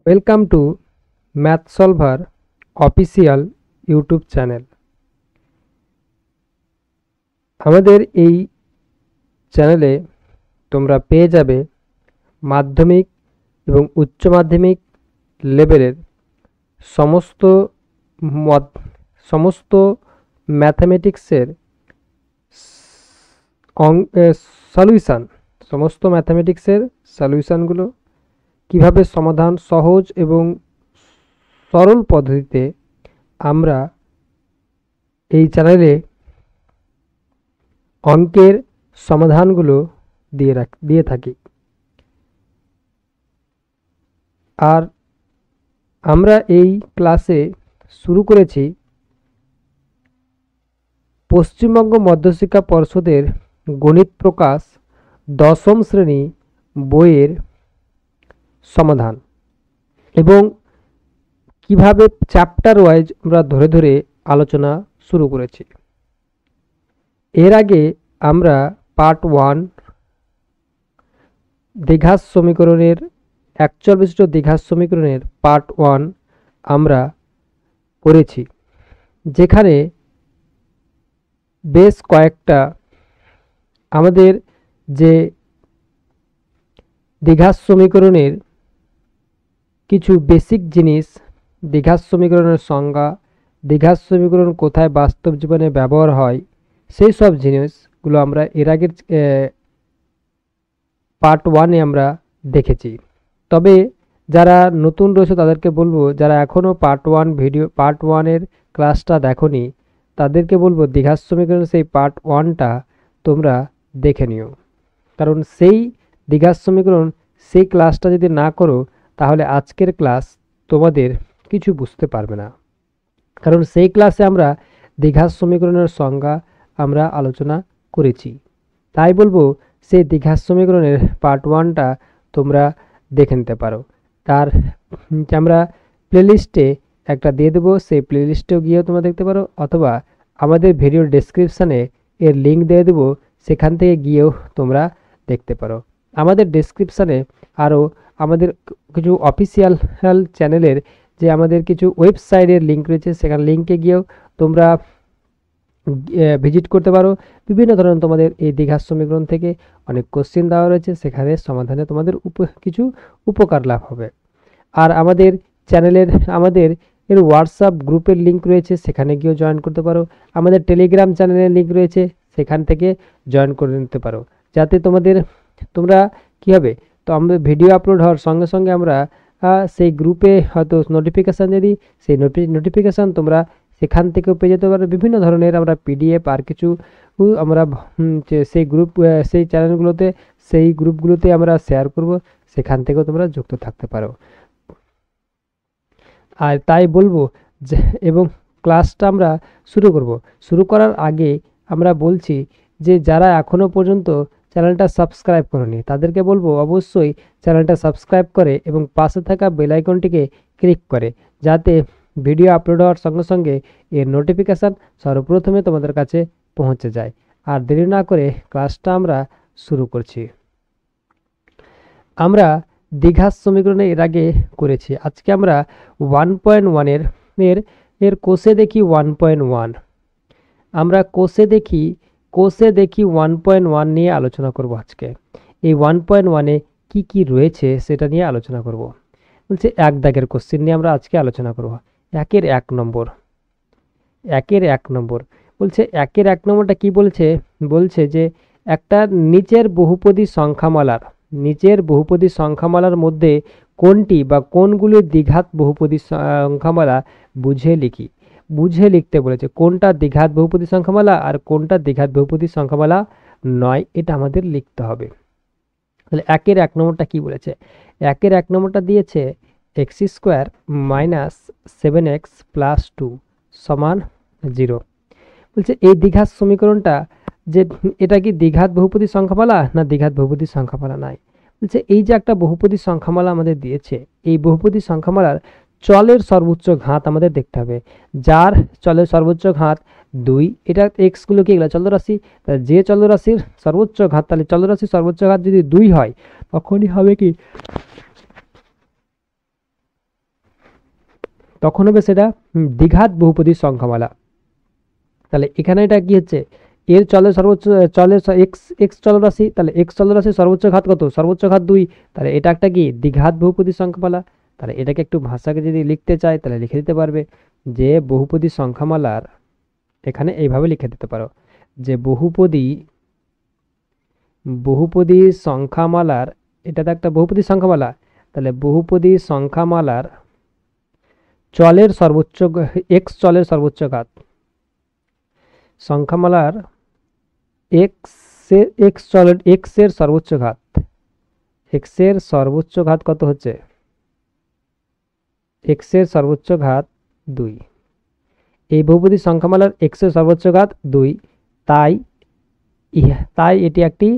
Welcome to math solver official YouTube channel. আমাদের এই চ্যানেলে তোমরা পেয়ে যাবে মাধ্যমিক এবং উচ্চ মাধ্যমিক লেভেলের সমস্ত ম্যাথামেটিক্সের সলিউশান, সমস্ত ম্যাথামেটিক্সের সলিউশানগুলো কিভাবে সমাধান সহজ এবং সরল পদ্ধতিতে আমরা এই চ্যানেলে অঙ্কের সমাধানগুলো দিয়ে থাকি। আর আমরা এই ক্লাসে শুরু করেছি পশ্চিমবঙ্গ মধ্যশিক্ষা পর্ষদের গণিত প্রকাশ দশম শ্রেণী বইয়ের সমাধান এবং কিভাবে চ্যাপ্টার ওয়াইজ আমরা ধরে ধরে আলোচনা শুরু করেছি। এর আগে আমরা পার্ট 1 দ্বিঘাত সমীকরণের একচল বিশিষ্ট দ্বিঘাত সমীকরণের পার্ট 1 আমরা করেছি, যেখানে বেশ কয়েকটা আমাদের যে দ্বিঘাত সমীকরণের কিছু বেসিক জিনিস, দ্বিঘাত সমীকরণের সংজ্ঞা, দ্বিঘাত সমীকরণ কোথায় বাস্তব জীবনে ব্যবহার হয়, সেই সব জিনিসগুলো আমরা এর আগের পার্ট 1-এ আমরা দেখেছি। তবে যারা নতুন রয়েছে তাদেরকে বলবো, যারা এখনও পার্ট 1-এর ক্লাসটা দেখোনি তাদেরকে বলবো দ্বিঘাত সমীকরণ সেই পার্ট 1টা তোমরা দেখে নিও। কারণ সেই দ্বিঘাত সমীকরণ সেই ক্লাসটা যদি না করো তাহলে আজকের ক্লাস তোমাদের কিছু বুঝতে পারবে না। কারণ সেই ক্লাসে আমরা দ্বিঘাত সমীকরণের সংজ্ঞা আমরা আলোচনা করেছি। তাই বলবো সেই দ্বিঘাত সমীকরণের পার্ট 1টা তোমরা দেখে নিতে পারো। তার আমরা প্লেলিস্টে একটা দিয়ে দেবো, সেই প্লেলিস্টেও গিয়েও তোমরা দেখতে পারো, অথবা আমাদের ভিডিওর ডেসক্রিপশানে এর লিঙ্ক দিয়ে দেবো, সেখান থেকে গিয়েও তোমরা দেখতে পারো। আমাদের ডেসক্রিপশানে আরও আমাদের কিছু অফিসিয়াল চ্যানেলের যে আমাদের কিছু ওয়েবসাইটের লিঙ্ক রয়েছে, সেখানে লিঙ্কে গিয়েও তোমরা ভিজিট করতে পারো। বিভিন্ন ধরনের তোমাদের এই দ্বিঘাত সমীকরণ থেকে অনেক কোশ্চেন দেওয়া রয়েছে, সেখানে সমাধানে তোমাদের কিছু উপকার লাভ হবে। আর আমাদের চ্যানেলের এর হোয়াটসঅ্যাপ গ্রুপের লিঙ্ক রয়েছে, সেখানে গিয়েও জয়েন করতে পারো। আমাদের টেলিগ্রাম চ্যানেলের লিঙ্ক রয়েছে, সেখান থেকে জয়েন করে নিতে পারো, যাতে তোমরা কী হবে, তো আমাদের ভিডিও আপলোড হওয়ার সঙ্গে সঙ্গে আমরা সেই গ্রুপে হয়তো নোটিফিকেশান দিয়ে দিই, সেই নোটিফিকেশান তোমরা সেখান থেকেও পেয়ে যেতে পারো। বিভিন্ন ধরনের আমরা পিডিএফ আর কিছু আমরা সেই চ্যানেলগুলোতে, সেই গ্রুপগুলোতে আমরা শেয়ার করব, সেখান থেকেও তোমরা যুক্ত থাকতে পারো। আর তাই বলবো যে, এবং ক্লাসটা আমরা শুরু করার আগে আমরা বলছি যে যারা এখনও পর্যন্ত চ্যানেলটা সাবস্ক্রাইব করোনি তাদেরকে বলবো অবশ্যই চ্যানেলটা সাবস্ক্রাইব করে এবং পাশে থাকা বেল আইকনটিকে ক্লিক করে, যাতে ভিডিও আপলোড হওয়ার সঙ্গে সঙ্গে এর নোটিফিকেশান সর্বপ্রথমে তোমাদের কাছে পৌঁছে যায়। আর দেরি না করে ক্লাসটা আমরা শুরু করছি। আমরা দ্বিঘাত সমীকরণে এর আগে করেছি। আজকে আমরা 1.1 এর কোষে দেখি 1.1। আমরা কোষে দেখি 1.1 নিয়ে আলোচনা করব আজকে। এই 1.1-এ কি কি রয়েছে সেটা নিয়ে আলোচনা করব। বলছে এক দাগের কোশ্চেন নিয়ে আমরা আজকে আলোচনা করব। একের এক নম্বর বলছে, একের এক নম্বরটা কি বলছে যে একটা নিচের বহুপদী সংখ্যামালার মধ্যে কোনটি বা কোনগুলি দ্বিঘাত বহুপদী সংখ্যামালা বুঝে লিখতে বলেছে। কোনটা দ্বিঘাত বহুপদী সংখ্যামালা আর কোনটা দ্বিঘাত বহুপদী সংখ্যামালা নয়, এটা আমাদের লিখতে হবে। তাহলে একের এক নম্বরটা কি বলেছে? একের এক নম্বরটা দিয়েছে x² - 7x + 2 = 0। বলছে এই দ্বিঘাত সমীকরণটা যে এটা কি দ্বিঘাত বহুপদী সংখ্যামালা না দ্বিঘাত বহুপদী সংখ্যামালা নয়। বলছে এই যে একটা বহুপদী সংখ্যামালা আমাদের দিয়েছে, এই বহুপদী সংখ্যামালার চলের সর্বোচ্চ ঘাত আমাদের দেখতে হবে। যার চলের সর্বোচ্চ ঘাত 2, এটা এক্সগুলো কি, এগুলো চলরাশি, যে চলরাশির সর্বোচ্চ ঘাত, তাহলে চলরাশির সর্বোচ্চ ঘাত যদি 2 হয় তখনই হবে কি তখন হবে সেটা দ্বিঘাত বহুপদী সংখ্যামালা। তাহলে এখানে এটা কি হচ্ছে, এর চলের সর্বোচ্চ চলের এক্স চলরাশি, তাহলে এক্স চলরাশি সর্বোচ্চ ঘাত কত, সর্বোচ্চ ঘাত 2, তাহলে এটা একটা কি দ্বিঘাত বহুপদী সংখ্যামালা। তাহলে এটাকে একটু ভাষাকে যদি লিখতে চাই তাহলে লিখে দিতে পারবে যে বহুপদী সংখ্যামালার, এখানে এইভাবে লিখে দিতে পারো যে বহুপদী সংখ্যামালার, এটা তো একটা বহুপদী সংখ্যামালা, তাহলে বহুপদী সংখ্যামালার চলের সর্বোচ্চ এক্স চলের সর্বোচ্চ ঘাত, সংখ্যামালার এক্স এর সর্বোচ্চ ঘাত, এক্স এর সর্বোচ্চ ঘাত কত হচ্ছে, এক্স এর সর্বোচ্চ ঘাত 2। এই বহুপদী সংখ্যামালার এক্স এর সর্বোচ্চ ঘাত 2, তাই এটি একটি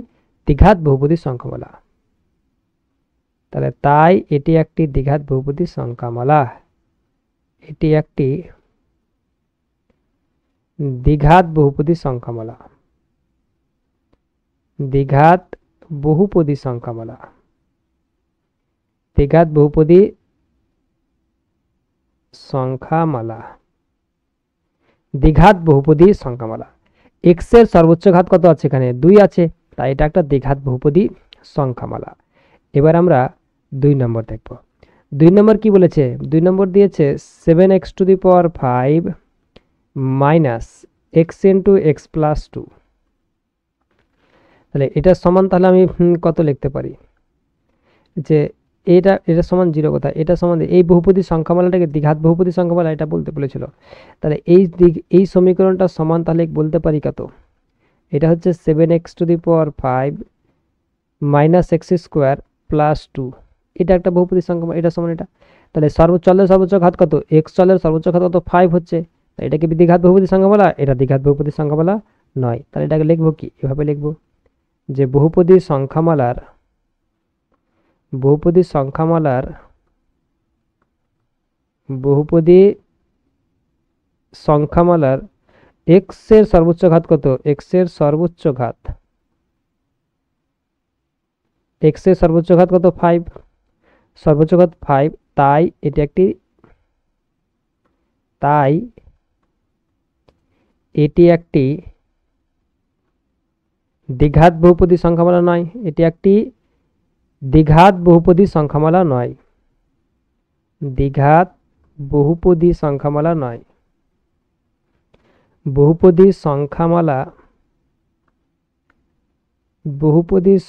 দ্বিঘাত বহুপদী সংখ্যামালা। তাহলে তাই এটি একটি দ্বিঘাত বহুপদী সংখ্যামালা, এটি একটি দ্বিঘাত বহুপদী সংখ্যামালা, দ্বিঘাত বহুপদী সংখ্যামালা, দ্বিঘাত বহুপদী সংখ্যামালা, দ্বিঘাত বহুপদী সংখ্যামালা। এক্স এর সর্বোচ্চ ঘাত কত আছে, এখানে 2 আছে, তাই এটা একটা দ্বিঘাত বহুপদী সংখ্যামালা। এবার আমরা 2 নম্বর দেখব। 2 নম্বর কি বলেছে, 2 নম্বর দিয়েছে 7x⁵ minus x into x plus 2। তাহলে এটা সমান, তাহলে আমি কত লিখতে পারি যে এটা সমান 0 কোথায়, এটা সমান এই বহুপদী সংখ্যামালাটাকে দ্বিঘাত বহুপদী সংখ্যামালা এটা বলতে বলেছিল। তাহলে এই সমীকরণটা সমান তাহলে বলতে পারি কত, এটা হচ্ছে 7x⁵ minus x square plus 2, এটা একটা বহুপদী সংখ্যামালা, এটা সমান এটা। তাহলে চলের সর্বোচ্চ ঘাত কত, এক্স চলের সর্বোচ্চ ঘাত কত 5 হচ্ছে, এটা কি দ্বিঘাত বহুপদী সংখ্যামালা, এটা দ্বিঘাত বহুপদী সংখ্যামালা নয়। তাহলে এটাকে লিখবো কি, এভাবে লিখবো যে বহুপদী সংখ্যামালার এক্স এর সর্বোচ্চ ঘাত কত, এক্স এর সর্বোচ্চ ঘাত কত 5, সর্বোচ্চ ঘাত 5, তাই এটি একটি দ্বিঘাত বহুপদী সংখ্যামালা নয়, এটি একটি দ্বিঘাত বহুপদী সংখ্যামালা নয়, দ্বিঘাত বহুপদী সংখ্যামালা নয়। বহুপদী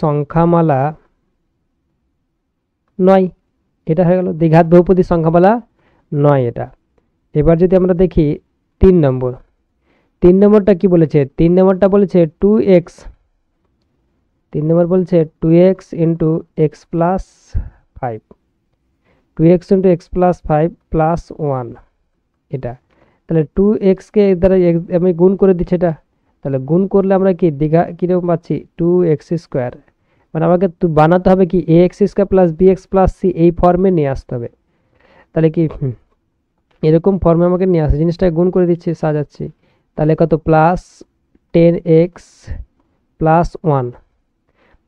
সংখ্যামালা নয়, এটা হয়ে গেল দ্বিঘাত বহুপদী সংখ্যামালা নয় এটা। এবার যদি আমরা দেখি 3 নম্বরটা কি বলেছে, 3 নম্বরটা বলেছে 2x, 3 নম্বর বলছে 2x into x plus 5, 2x into x plus 5 plus 1 এটা। তাহলে 2x কে দ্বারা আমি গুণ করে দিচ্ছি এটা, তাহলে গুণ করলে আমরা কি কিরকম পাচ্ছি 2x², মানে আমাকে বানাতে হবে কি ax² plus bx plus c, এই ফর্মে নিয়ে আসতে হবে। তাহলে কি এরকম ফর্মে আমাকে নিয়ে আসে, জিনিসটাকে গুণ করে দিচ্ছি, সাজাচ্ছি, তাহলে কত প্লাস 10x প্লাস 1,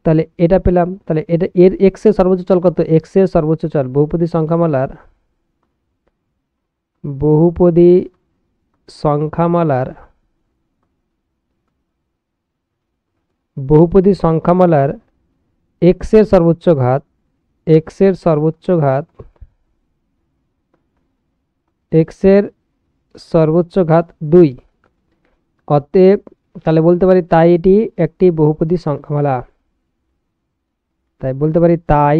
তাহলে এটা পেলাম। তাহলে এটা এর এক্স এর সর্বোচ্চ চল কত, এক্স এর সর্বোচ্চ চল বহুপদী সংখ্যামালার এক্স এর সর্বোচ্চ ঘাত 2, অতএব তাহলে বলতে পারি তাই এটি একটি বহুপদী সংখ্যামালা, তাই বলতে পারি তাই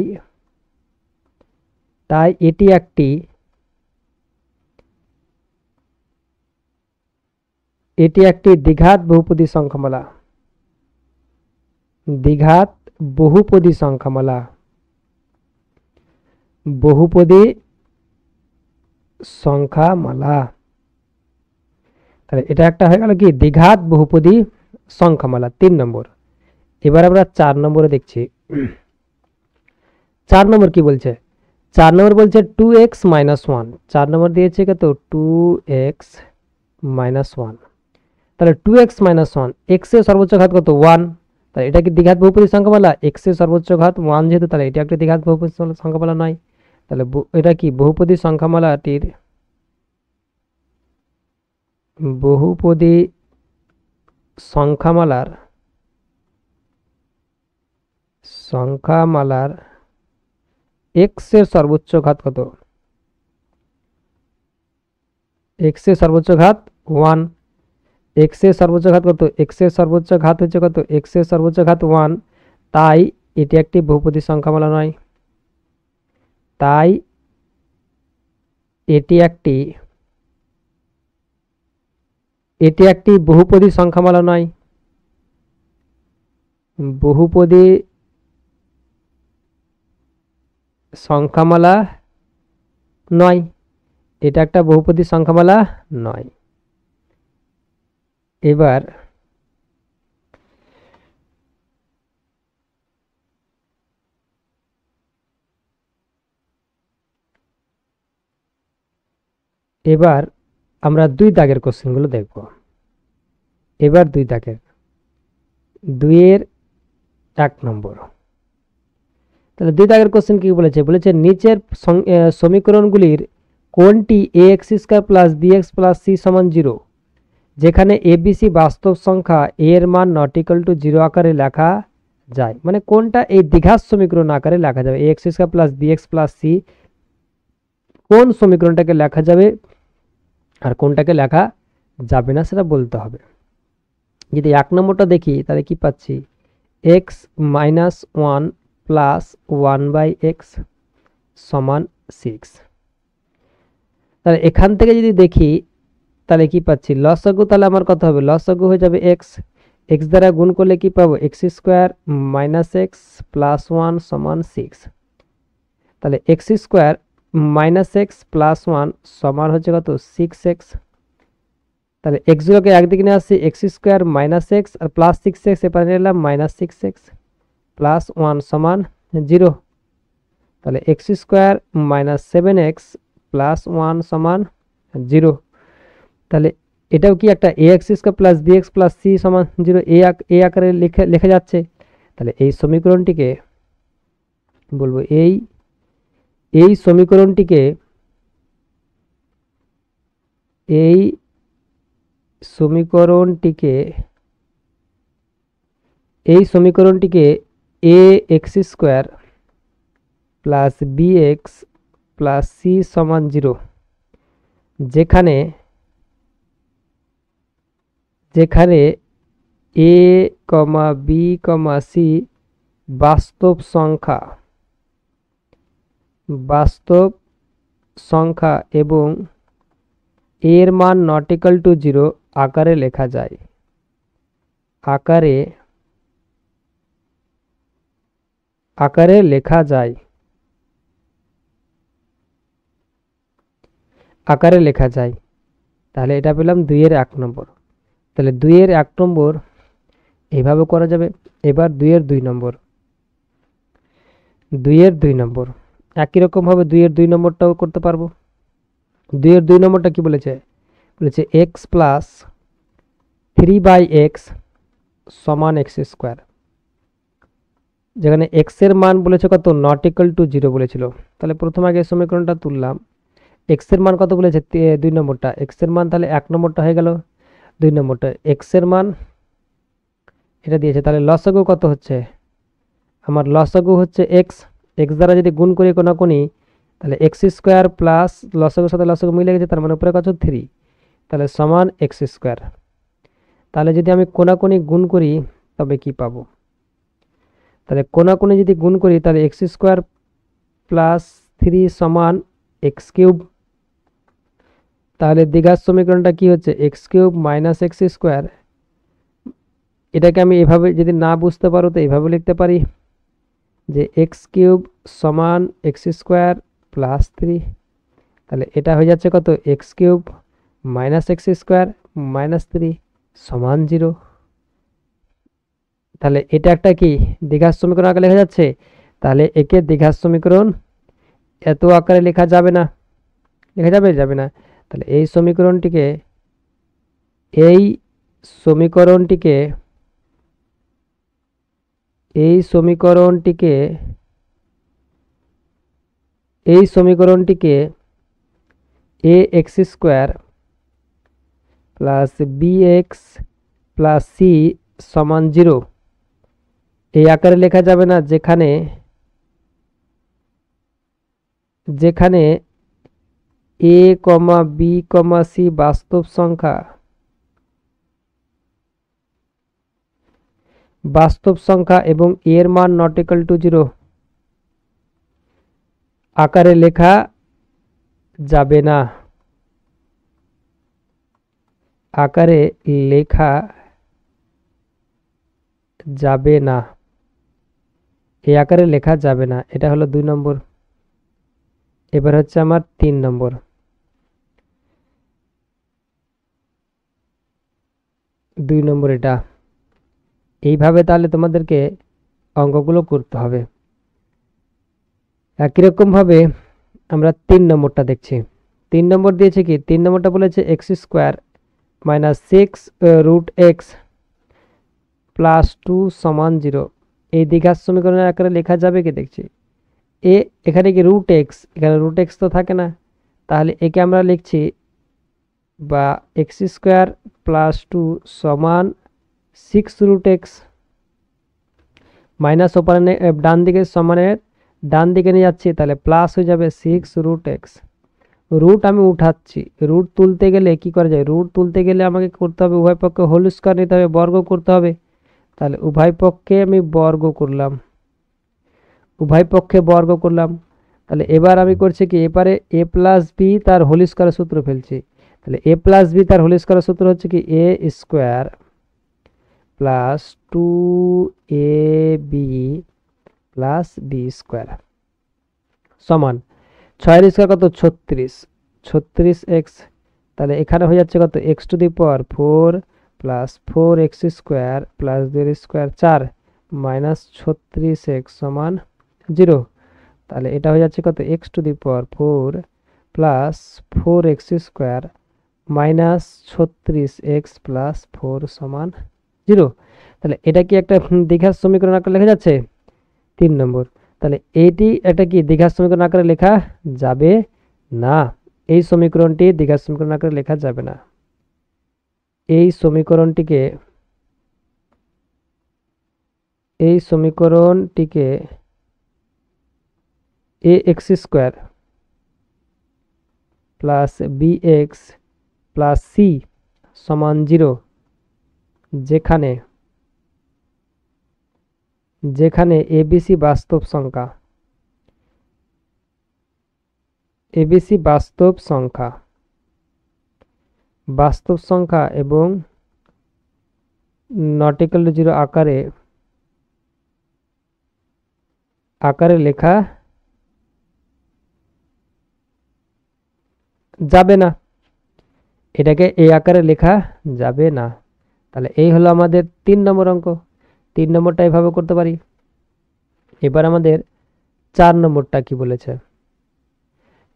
এটি একটি দ্বিঘাত বহুপদী সংখ্যামালা, দ্বিঘাত বহুপদী সংখ্যামালা, বহুপদী সংখ্যামালা। তাহলে এটা একটা হয়ে গেল কি দ্বিঘাত বহুপদী সংখ্যামালা 3 নম্বর। এবার আমরা 4 নম্বরে দেখছি। 4 নম্বর কি বলছে, 4 নম্বর বলছে 2x মাইনাস 1, 4 নম্বর দিয়েছে কত 2x মাইনাস 1। তাহলে 2x মাইনাস 1, এক্স এর সর্বোচ্চ ঘাত কত 1, তাহলে এটা কি দ্বিঘাত বহুপদী সংখ্যামালা, এক্স এর সর্বোচ্চ ঘাত 1 যেহেতু, তাহলে এটা একটা দ্বিঘাত বহুপদী সংখ্যামালা নয়। তাহলে এটা কি বহুপদী সংখ্যামালাটির বহুপদী সংখ্যামালার এক্স এর সর্বোচ্চ ঘাত কত? এক্স এর সর্বোচ্চ ঘাত 1। এক্স এর সর্বোচ্চ ঘাত কত? এক্স এর সর্বোচ্চ ঘাত হচ্ছে কত? এক্স এর সর্বোচ্চ ঘাত 1। তাই এটি একটি বহুপদী সংখ্যামালা নয়। তাই এটি একটি বহুপদী সংখ্যামালা নয়। বহুপদী সংখ্যামালা নয়, এটা একটা বহুপদী সংখ্যামালা নয়। এবার আমরা 2 দাগের কোশ্চেনগুলো দেখব। এবার 2 দাগের 2 এর 1 নম্বর। তাহলে 2 দাগের কোশ্চেন কি বলেছে? বলেছে নিচের সমীকরণগুলির কোনটি ax square plus bx plus c সমান 0, যেখানে abc বাস্তব সংখ্যা a এর মান নট ইকুয়াল টু 0 আকারে লেখা যায়। মানে কোনটা এই দ্বিঘাত সমীকরণ আকারে লেখা যাবে? ax square plus bx plus c কোন সমীকরণটাকে লেখা যাবে আর কোনটাকে লেখা যাবে না সেটা বলতে হবে। যদি 1 নম্বরটা দেখি তাহলে কি পাচ্ছি? x মাইনাস 1 প্লাস 1/x সমান 6। তাহলে এখান থেকে যদি দেখি তাহলে কি পাচ্ছি? লসাগু তাহলে আমার কত হবে? লসাগু হয়ে যাবে x। x দ্বারা গুণ করলে কি পাবো? x square minus x plus 1 সমান 6। তাহলে x square minus x plus 1 সমান হচ্ছে কত? 6x। তাহলে x গুলোকে একদিকে নিয়ে আসছি, x স্কয়ার মাইনাস x আর প্লাস 6x এপারে নিলাম মাইনাস 6x প্লাস 1 সমান 0। তাহলে x square minus 7x plus 1 সমান 0। তাহলে এটাও কি একটা ax square plus bx plus c সমান 0 এই আকারে লেখা যাচ্ছে। তাহলে এই সমীকরণটিকে বলবো এই সমীকরণটিকে ax square plus bx plus c সমান 0, যেখানে a, b, c বাস্তব সংখ্যা এবং এর মান নট ইকুয়াল টু 0 আকারে লেখা যায়। আকারে লেখা যায়। তাহলে এটা পেলাম 2 এর 1 নম্বর। তাহলে 2 এর 1 নম্বর এইভাবে করা যাবে। এবার 2 এর 2 নম্বর। 2 এর 2 নম্বর একই রকম ভাবে 2 এর 2 নম্বরটাও করতে পারবো। 2 এর 2 নম্বরটা কি বলেছে? বলেছে x প্লাস 3/x সমান x স্কয়ার, যেখানে x এর মান বলেছে কত? নট ইকুয়াল টু 0 বলেছিল। তাহলে প্রথম আগে সমীকরণটা তুললাম। x এর মান কত বলেছে? 2 নম্বরটা। x এর মান তাহলে 1 নম্বরটা হয়ে গেল, 2 নম্বরটা x এর মান এটা দিয়েছে। তাহলে লসাগু কত হচ্ছে? আমার লসাগু হচ্ছে x। x দ্বারা যদি গুণ করি কোনাকুনি তাহলে x স্কয়ার প্লাস লসাগুর সাথে লসাগু মিলে গেছে, তার মানে উপরে কত? 3। তাহলে সমান x স্কয়ার। তাহলে যদি আমি কোনাকুনি গুণ করি তবে কি পাবো? তাহলে কোনাকুনি যদি গুণ করি তাহলে x স্কয়ার প্লাস 3 সমান x কিউব। তাহলে দ্বিঘাত সমীকরণটা কি হচ্ছে? x cube minus x square. এটাকে আমি এভাবে যদি না বুঝতে পারো তো এইভাবে লিখতে পারি যে x কিউব সমান x স্কয়ার প্লাস 3। তাহলে এটা হয়ে যাচ্ছে কত? x cube minus x square minus 3 সমান 0। তাহলে এটা একটা কি দ্বিঘাত সমীকরণ আকারে লেখা যাচ্ছে। তাহলে একে দ্বিঘাত সমীকরণ এত আকারে লেখা যাবে না। যাবে না। তাহলে এই সমীকরণটিকে ax square plus B X plus C সমান 0 এই আকারে লেখা যাবে না, যেখানে যেখানে এ কমা বি কমা সি বাস্তব সংখ্যা এবং এর মান নট ইকুয়াল টু 0 আকারে লেখা যাবে না, আকারে লেখা যাবে না, এই আকারে লেখা যাবে না। এটা হলো 2 নম্বর। এবার হচ্ছে আমার 3 নম্বর। 2 নম্বর এটা এইভাবে তাহলে তোমাদেরকে অঙ্কগুলো করতে হবে। একই রকম ভাবে আমরা 3 নম্বরটা দেখছি। 3 নম্বর দিয়েছে কি, 3 নম্বরটা বলেছে X square minus 6 root X plus 2 সমান 0 এই দ্বিঘাত সমীকরণের আকারে লেখা যাবে কি দেখছি। এখানে কি রুট এক্স, এখানে রুট এক্স তো থাকে না, তাহলে একে আমরা লিখছি বা এক্স স্কোয়ার প্লাস 2 সমান 6 রুট এক্স মাইনাস ওপারে ডান দিকে সমানের ডান দিকে নিয়ে যাচ্ছি, তাহলে প্লাস হয়ে যাবে 6 রুট এক্স। রুট আমি উঠাচ্ছি, রুট তুলতে গেলে কি করা যায়, রুট তুলতে গেলে আমাকে করতে হবে উভয় পক্ষে হোল স্কোয়ার নিতে হবে, বর্গ করতে হবে। তাহলে উভয় পক্ষে আমি বর্গ করলাম, উভয় পক্ষে বর্গ করলাম। তাহলে এবার আমি করছি কি, এবারে এ প্লাস বি তার হোল স্কোয়ারের সূত্র ফেলছি। তাহলে এ প্লাস বি তার হোল স্কোয়ারের সূত্র হচ্ছে কি A square plus 2ab plus B square সমান 6 এর স্কোয়ার কত 36 এক্স। তাহলে এখানে হয়ে যাচ্ছে কত x to the power 4 plus 4x square plus 2 square 4 minus 36x সমান 0। তাহলে এটা হয়ে যাচ্ছে কত x to the power 4 plus 4x square minus 36x plus 4 সমান 0। তাহলে এটা কি একটা দ্বিঘাত সমীকরণ আকারে লেখা যাচ্ছে 3 নম্বর। তাহলে এইটি একটা কি দ্বিঘাত সমীকরণ আকারে লেখা যাবে না, এই সমীকরণটি দ্বিঘাত সমীকরণ আকারে লেখা যাবে না। এই সমীকরণটিকে A X square plus B X plus C সমান 0 যেখানে এবিসি বাস্তব সংখ্যা এবং নট ইকুয়াল টু 0 আকারে লেখা যাবে না, এটাকে এই আকারে লেখা যাবে না। তাহলে এই হলো আমাদের 3 নম্বর অঙ্ক। 3 নম্বরটা এভাবে করতে পারি। এবার আমাদের 4 নম্বরটা কি বলেছে।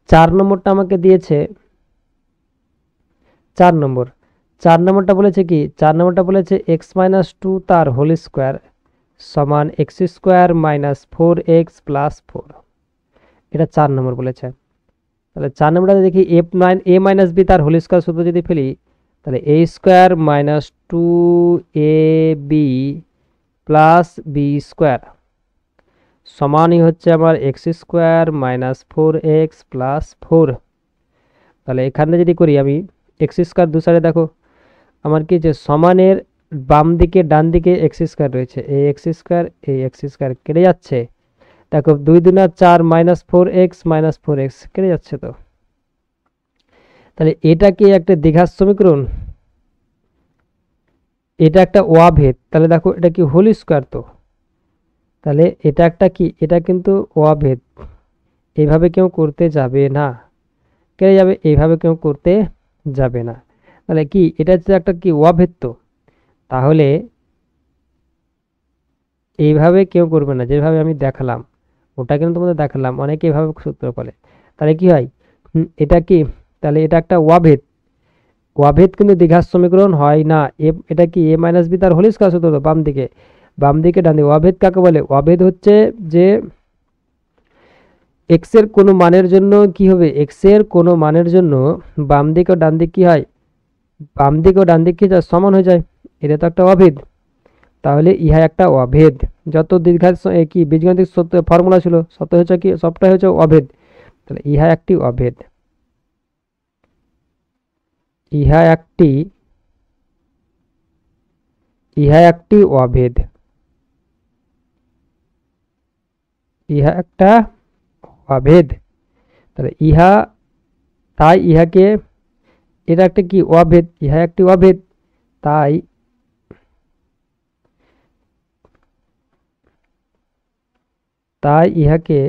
4 নম্বরটা আমাকে দিয়েছে 4 নম্বরটা বলেছে কি, 4 নম্বরটা বলেছে এক্স মাইনাস 2 তার হোল স্কোয়ার সমান X square minus 4x plus 4, এটা 4 নম্বর বলেছে। তাহলে 4 নম্বরটা দেখি এ মাইনাস বি তার হোল স্কোয়ার সূত্র যদি ফেলি, তাহলে A square minus 2ab plus B square সমানই হচ্ছে আমার x square minus 4x plus 4। তাহলে এখানে যদি করি আমি এক্স স্কোয়ার দু সাইডে দেখো আমার কি যে সমানের বাম দিকে ডান দিকে এক্স স্কোয়ার রয়েছে, এই এক্স স্কোয়ার কেটে যাচ্ছে। দেখো 2 দুনা 4 মাইনাস 4x কেটে যাচ্ছে। তো তাহলে এটা কি একটা দ্বিঘাত সমীকরণ, এটা একটা অভেদ। তাহলে দেখো এটা কি হোল স্কোয়ার, তো তাহলে এটা একটা কি, এটা কিন্তু অভেদ, এইভাবে কেউ করতে যাবে না, কেটে যাবে, এইভাবে কেউ করতে যাবে না। তাহলে কি এটা হচ্ছে একটা কি অভেদ, তো তাহলে এইভাবে কেউ করবে না, যেভাবে আমি দেখালাম ওটা কিন্তু তোমাদের দেখালাম, অনেকে এইভাবে সূত্র বলে। তাহলে কি হয় এটা কি, তাহলে এটা একটা অভেদ কিন্তু দ্বিঘাত সমীকরণ হয় না। এটা কি এ মাইনাস বি তার হোল স্কয়ার সূত্র, তো বাম দিকে ডান দিকে। অভেদ কাকে বলে, অভেদ হচ্ছে যে এক্স এর কোনো মানের জন্য কি হবে, এক্স এর কোনো মানের জন্য বাম দিকে ও ডান দিক কি হয় বাম দিক ও ডান দিক কি যা সমান হয়ে যায়, এটা তো একটা অভেদ। তাহলে ইহা একটা অভেদ। যত দীর্ঘার কি বীজগাণিতিক সত্য ফর্মুলা ছিল সত্য হচ্ছে কি সবটাই হচ্ছে অভেদ। তাহলে ইহা একটি অভেদ, ইহা একটি অভেদ, ইহা একটা অভেদ। তাহলে ইহা, তাই ইহাকে, এটা একটা কি অভেদ, ইহা একটি অভেদ, তাই ইহাকে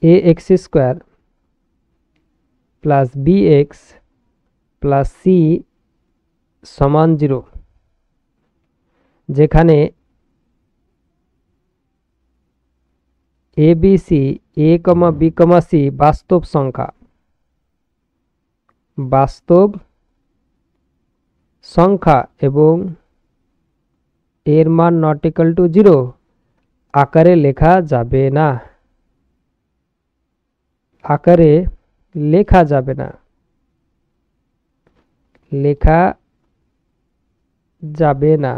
A X square plus B X plus C সমান 0, যেখানে A B C, A comma B comma C বাস্তব সংখ্যা এবং এর মান নট ইকুয়াল টু 0 আকারে লেখা যাবে না, আকারে লেখা যাবে না, লেখা যাবে না।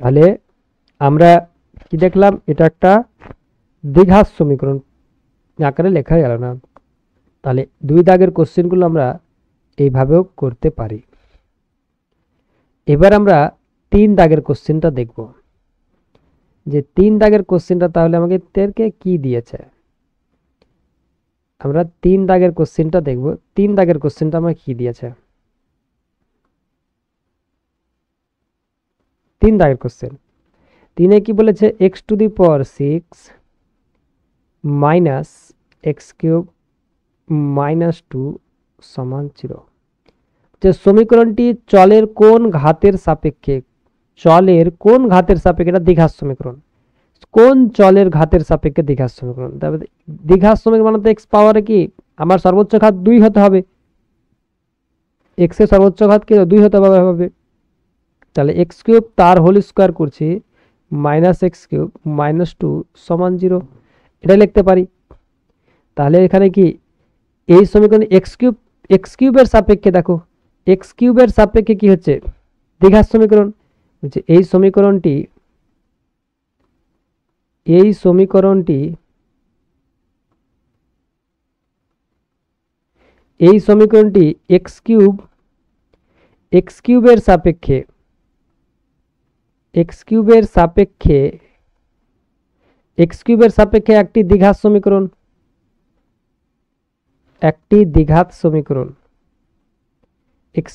তাহলে আমরা কি দেখলাম, এটা একটা দ্বিঘাত সমীকরণ, আকারে লেখা গেল না। তাহলে 2 দাগের কোশ্চেনগুলো আমরা এইভাবেও করতে পারি। এবার আমরা 3 দাগের কোশ্চেনটা দেখব, যে 3 দাগের কোশ্চেনটা তাহলে আমাকে তেরকে কি দিয়েছে। আমরা 3 দাগের কোশ্চেনটা দেখব, 3 দাগের কোশ্চেনটা আমাকে কি দিয়েছে। 3 দাগের কোশ্চেন, 3-এ কি বলেছে, x to the power 6 minus x cube minus 2 সমান 0। যে সমীকরণটি চলের কোন ঘাতের সাপেক্ষে, চলের কোন ঘাতের সাপেক্ষে, এটা দ্বিঘাত সমীকরণ, কোন চলের ঘাতের সাপেক্ষে দ্বিঘাত সমীকরণ। তারপরে দ্বিঘাত সমীকরণ মানে এক্স পাওয়ারে কি আমার সর্বোচ্চ ঘাত 2 হতে হবে, এক্স এর সর্বোচ্চ ঘাত কি 2 হতে হবে। তাহলে এক্স কিউব তার হোল স্কোয়ার করছি মাইনাস এক্স কিউব মাইনাস 2 সমান 0, এটা লিখতে পারি। তাহলে এখানে কি এই সমীকরণ এক্স কিউবের সাপেক্ষে, দেখো এক্স কিউবের সাপেক্ষে কি হচ্ছে দ্বিঘাত সমীকরণ, হচ্ছে এই সমীকরণটি এক্স কিউবের সাপেক্ষে একটি দ্বিঘাত সমীকরণ, এক্স কিউবের সাপেক্ষে একটি দ্বিঘাত সমীকরণ, এক্স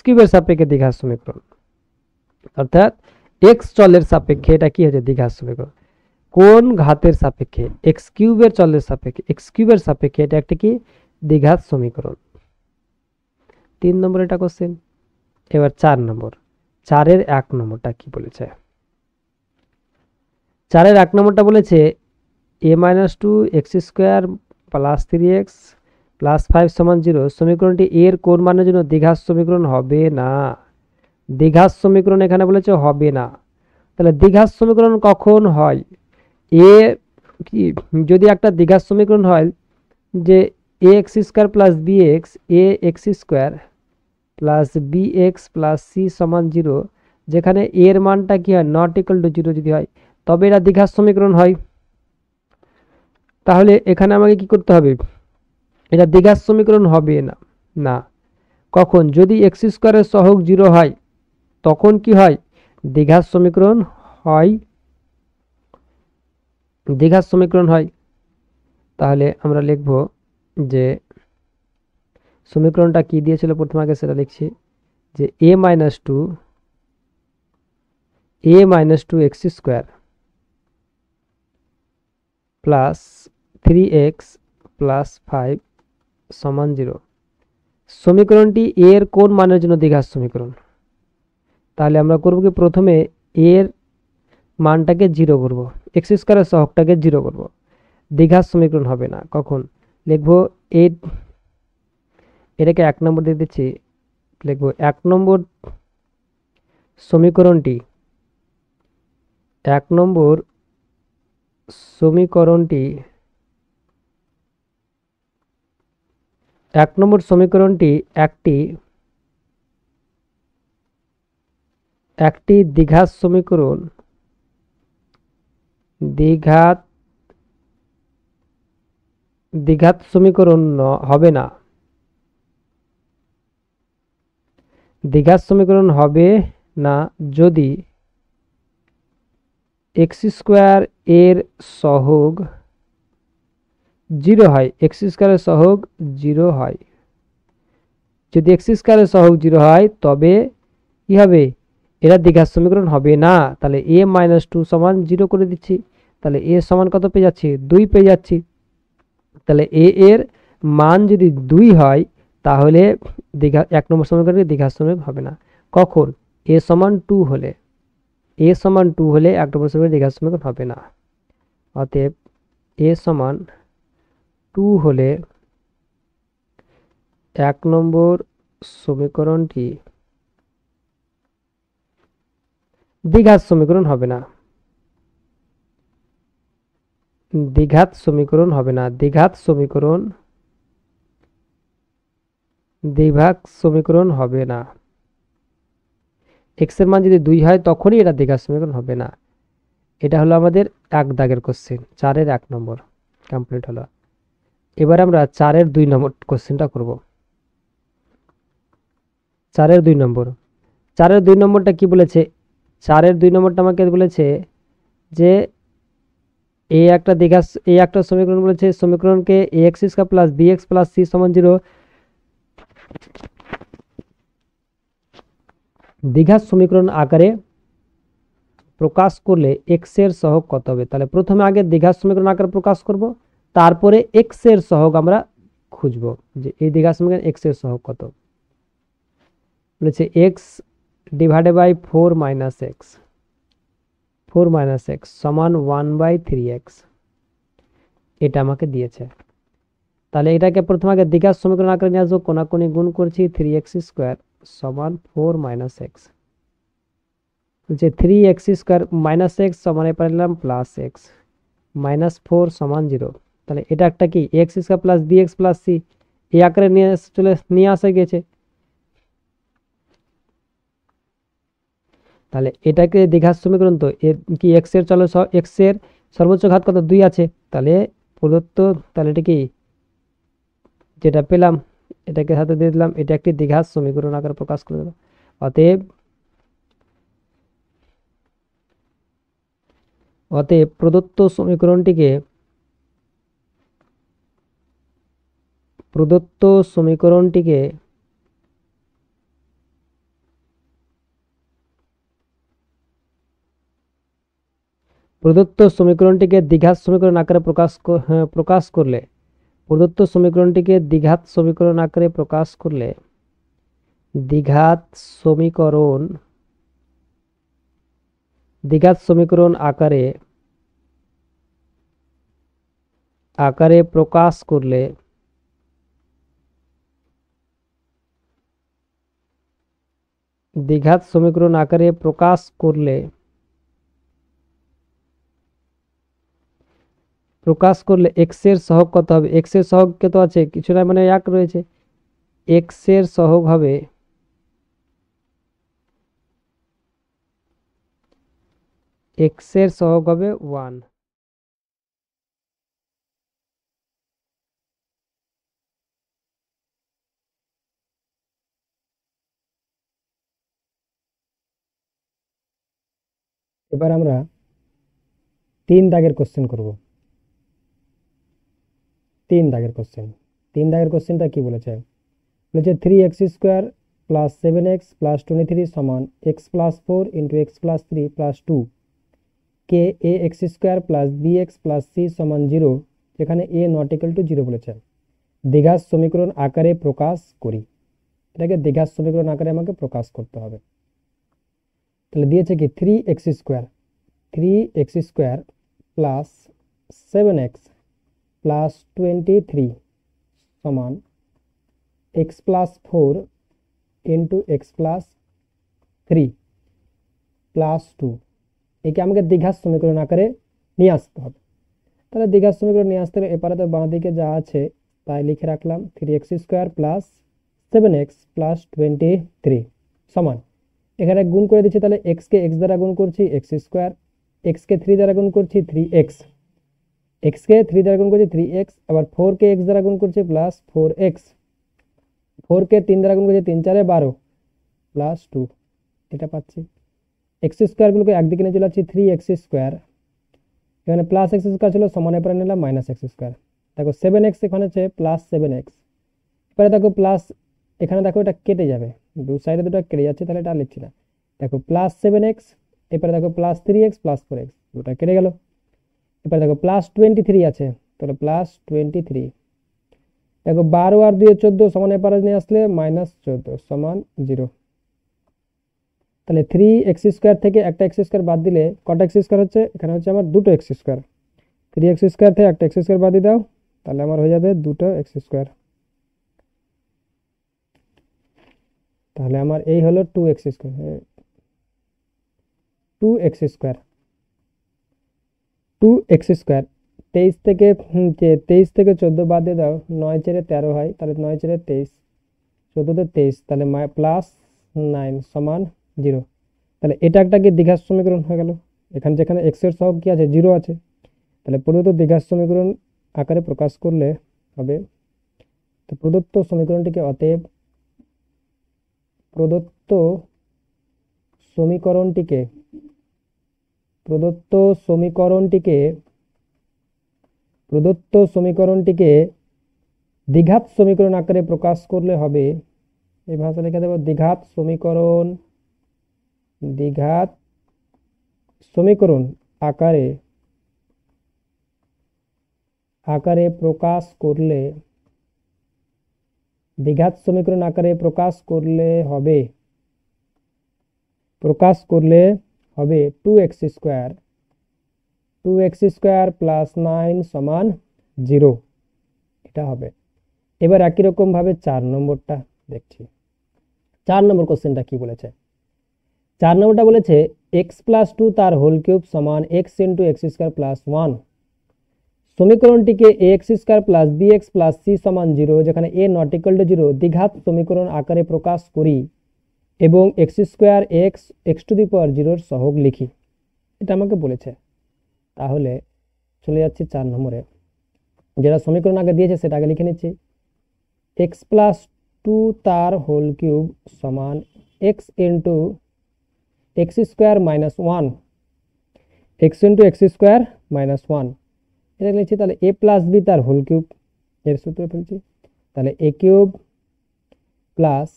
কিউবের সাপেক্ষে দ্বিঘাত সমীকরণ, অর্থাৎ এক্স চলের সাপেক্ষে এটা কি হচ্ছে দ্বিঘাত সমীকরণ। কোন ঘাতের সাপেক্ষে, এক্স কিউবের চলের সাপেক্ষে, এক্স কিউবের সাপেক্ষে এটা একটা কি দ্বিঘাত সমীকরণ। 3 নম্বর এটা কোশ্চেন। এবার 4 নম্বর, 4-এর 1 নম্বরটা কি বলেছে। 4-এর 1 নম্বরটা বলেছে a minus 2 x square plus 3x plus 5 সমান 0 সমীকরণটি এর কোন মানের জন্য দ্বিঘাত সমীকরণ হবে না। দ্বিঘাত সমীকরণ এখানে বলেছে হবে না। তাহলে দ্বিঘাত সমীকরণ কখন হয়, এ কি যদি একটা দ্বিঘাত সমীকরণ হয় যে A X square plus B X, A X square plus B X plus C সমান 0, যেখানে এর মানটা কি হয় নট ইকুয়াল টু 0 যদি হয়, তবে এটা দ্বিঘাত সমীকরণ হয়। তাহলে এখানে আমাকে কি করতে হবে, এটা দ্বিঘাত সমীকরণ হবে না। কখন, যদি এক্স স্কোয়ারের সহগ 0 হয় তখন কি হয় দ্বিঘাত সমীকরণ হয়, তাহলে আমরা লিখব যে সমীকরণটা কি দিয়েছিল প্রথমে, আগে সেটা লিখছি, যে a minus two X square plus 3x plus 5 সমান 0 সমীকরণটি এর কোন মানের জন্য দ্বিঘাত সমীকরণ। তাহলে আমরা করব কি, প্রথমে এর মানটাকে 0 করব, এক্স স্কোয়ারের সহগটাকে 0 করব, দ্বিঘাত সমীকরণ হবে না। কখন লিখব, এটাকে 1 নম্বর দিয়ে দিচ্ছি লিখব 1 নম্বর সমীকরণটি 1 নম্বর সমীকরণটি 1 নম্বর সমীকরণটি একটি দ্বিঘাত সমীকরণ দ্বিঘাত সমীকরণ হবে না। দ্বিঘাত সমীকরণ হবে না যদি x স্কয়ার এর সহগ 0 হয়। x স্কয়ারের সহগ 0 হয়। যদি x স্কয়ারের সহগ 0 হয় তবে কি হবে, এরা দ্বিঘাত সমীকরণ হবে না। তাহলে a - 2 সমান 0 করে দিচ্ছি। তাহলে a সমান কত পেয়ে যাচ্ছি, 2 পেয়ে যাচ্ছি। তাহলে a এর মান যদি 2 হয় তাহলে 1 নম্বর সমীকরণটি দ্বিঘাত সমীকরণ হবে না। কখন? a সমান 2 হলে। a সমান 2 হলে 1 নম্বর সমীকরণ দ্বিঘাত সমীকরণ হবে না। অতএব a সমান 2 হলে 1 নম্বর সমীকরণটি দ্বিঘাত সমীকরণ হবে না। দ্বিঘাত সমীকরণ হবে না। দ্বিঘাত সমীকরণ হবে না। x এর মান যদি 2 হয় তখনই এটা দ্বিঘাত সমীকরণ হবে না। এটা হলো আমাদের 1 দাগের কোশ্চেন, 4 এর 1 নম্বর কমপ্লিট হলো। এবার আমরা 4 এর 2 নম্বর কোশ্চেনটা করব। 4 এর 2 নম্বর 4 এর 2 নম্বরটা কি বলেছে? 4 এর 2 নম্বরটা আমাকে বলেছে যে এই একটা সমীকরণ বলেছে, সমীকরণকে ax square plus bx plus c সমান 0 দ্বিঘাত সমীকরণ আকারে প্রকাশ করলে x এর সহগ কত হবে। তাহলে প্রথমে আগে দ্বিঘাত সমীকরণ আকারে প্রকাশ করব, তারপরে x এর সহগ আমরা খুঁজব যে এই দ্বিঘাত সমীকরণ x এর সহগ কত। বলেছে x divided by 4 minus x সমান 1/3x, এটা আমাকে দিয়েছে। তাহলে এটাকে প্রথমে আগে দ্বিঘাত সমীকরণ আকারে নিয়ে আসবো, কোনাকুনি গুণ করছি 3x স্কয়ার সমান 4 মাইনাস এক্স। যে 3x স্কয়ার মাইনাস এক্স সমান এ পারলাম প্লাস এক্স মাইনাস 4 সমান 0। তাহলে এটা একটা কি x square plus bx plus c এই আকারে নিয়ে আসা গেছে। তাহলে এটাকে দ্বিঘাত সমীকরণ, তো কি x এর x এর সর্বোচ্চ ঘাত কত 2 আছে। তাহলে প্রদত্ত, তাহলে এটা কি যেটা পেলাম এটাকে সাথে দিয়ে দিলাম, এটা একটি দ্বিঘাত সমীকরণ আকারে প্রকাশ করে দিলাম। অতএব প্রদত্ত সমীকরণটিকে প্রদত্ত সমীকরণটিকে দ্বিঘাত সমীকরণ আকারে প্রকাশ করলে প্রদত্ত সমীকরণটিকে দ্বিঘাত সমীকরণ আকারে প্রকাশ করলে দ্বিঘাত সমীকরণ আকারে প্রকাশ করলে দ্বিঘাত সমীকরণ আকারে প্রকাশ করলে x এর সহগ কত হবে। x এর সহগ কত আছে, কিছু না, মানে 1 রয়েছে। x এর সহগ হবে x এর সহগ হবে 1। এবার আমরা 3 দাগের কোশ্চেন করব। 3 দাগের কোশ্চেনটা কি বলেছে? বলেছে 3x square plus 7x plus 23 সমান x plus 4 into x plus 3 plus 2 কে ax square plus bx plus c সমান 0, যেখানে a নট ইকুয়াল টু 0 বলেছে। দ্বিঘাত সমীকরণ আকারে প্রকাশ করি। এটাকে দ্বিঘাত সমীকরণ আকারে আমাকে প্রকাশ করতে হবে। তাহলে দিয়েছে কি 3x square plus 7x plus 23 সমান x plus 4 into x plus 3 plus 2, একে আমাকে দ্বিঘাত সমীকরণ আকারে নিয়ে আসতে হবে। তাহলে দ্বিঘাত সমীকরণ নিয়ে আসতে হলে এপারে তো বাঁ দিকে যা আছে তাই লিখে রাখলাম, 3x² প্লাস 7x প্লাস 23 সমান, এখানে গুণ করে দিচ্ছি, তাহলে x কে x দ্বারা গুণ করছি x², x কে 3 দ্বারা গুণ করছি 3x, x কে 3 দ্বারা গুণ করছি 3x, আবার 4 কে x দ্বারা গুণ করছি প্লাস 4x, 4 কে 3 দ্বারা গুণ করছি 3 4 12 প্লাস 2, এটা পাচ্ছি। x² গুলোকে একদিকে নিয়ে চলে যাচ্ছি, 3x², এখানে প্লাস x² ছিল, সমানের পরে নিলাম মাইনাস x²। দেখো 7x এখানে আছে প্লাস 7x, এবারে দেখো প্লাস, এখানে দেখো এটা কেটে যাবে, দু সাইডে দুটো কেটে যাচ্ছে, তাহলে এটা লিখছি না। দেখো প্লাস 7x, এবারে দেখো প্লাস 3x প্লাস 4x, দুটা কেটে গেল। এবারে দেখো প্লাস 23 আছে, তাহলে প্লাস 23, দেখো 12 আর 2 14, সমানের পরে নিয়ে আসলে মাইনাস 14 সমান 0। তাহলে 3x² থেকে একটা x² বাদ দিলে কটা x² হচ্ছে, এখানে হচ্ছে আমার দুটো x², 3x² থেকে একটা x² বাদ দিয়ে দাও, তাহলে আমার হয়ে যাবে দুটো x²। তাহলে আমার এই হলো 2x², 2x², 2x²। 23 থেকে 14 বাদ দিয়ে দাও, 9 4 13 হয়, তাহলে 9 4 23, 14 তে 23, তাহলে প্লাস 9 সমান 0। তাহলে এটা একটা কি দ্বিঘাত সমীকরণ হয়ে গেল, এখানে যেখানে x এর সহগ কি আছে 0 আছে, তাহলে প্রদত্ত দ্বিঘাত সমীকরণ আকারে প্রকাশ করলে হবে, তো প্রদত্ত সমীকরণটিকে অতএব প্রদত্ত সমীকরণটিকে দ্বিঘাত সমীকরণ আকারে প্রকাশ করলে হবে, এই ভাষা লিখে দেবো, দ্বিঘাত সমীকরণ আকারে প্রকাশ করলে, দ্বিঘাত সমীকরণ আকারে প্রকাশ করলে হবে 2x² প্লাস 9 সমান 0, এটা হবে। এবার একই রকম ভাবে 4 নম্বরটা দেখছি। 4 নম্বর কোশ্চেনটা কি বলেছে, 4 নম্বরটা বলেছে x প্লাস 2 তার হোল কিউব সমান x ইন্টু x² প্লাস 1, সমীকরণটিকে ax² plus bx plus c সমান 0, যেখানে a নট ইকুয়াল টু 0 দ্বিঘাত সমীকরণ আকারে প্রকাশ করি এবং x² x টু দি পাওয়ার 0 এর সহগ লিখি, এটা আমাকে বলেছে। তাহলে চলে যাচ্ছি 4 নম্বরে, যেটা সমীকরণ আগে দিয়েছে সেটা আগে লিখে নিচ্ছি, x প্লাস 2 তার হোল কিউব সমান x into x² minus 1, x into x² minus 1, এটা লিখছি। তাহলে a প্লাস বি তার হোল কিউব, এর সূত্র ফেলছি, তাহলে a cube plus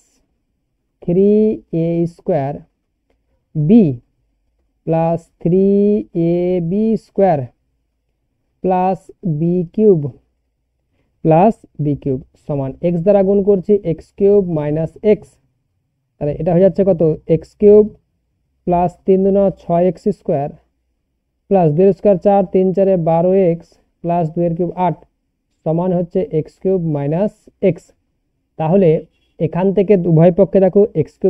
3a² B plus 3ab² plus B cube সমান x দ্বারা গুণ করছি x³ মাইনাস x, তাহলে এটা হয়ে যাচ্ছে কত, x³ প্লাস 3 2 6x² প্লাস 2 এর স্কয়ার 4 3 4 12x প্লাস 2 এর কিউব 8 সমান হচ্ছে x³ মাইনাস x। তাহলে এখান থেকে উভয় পক্ষে দেখো x³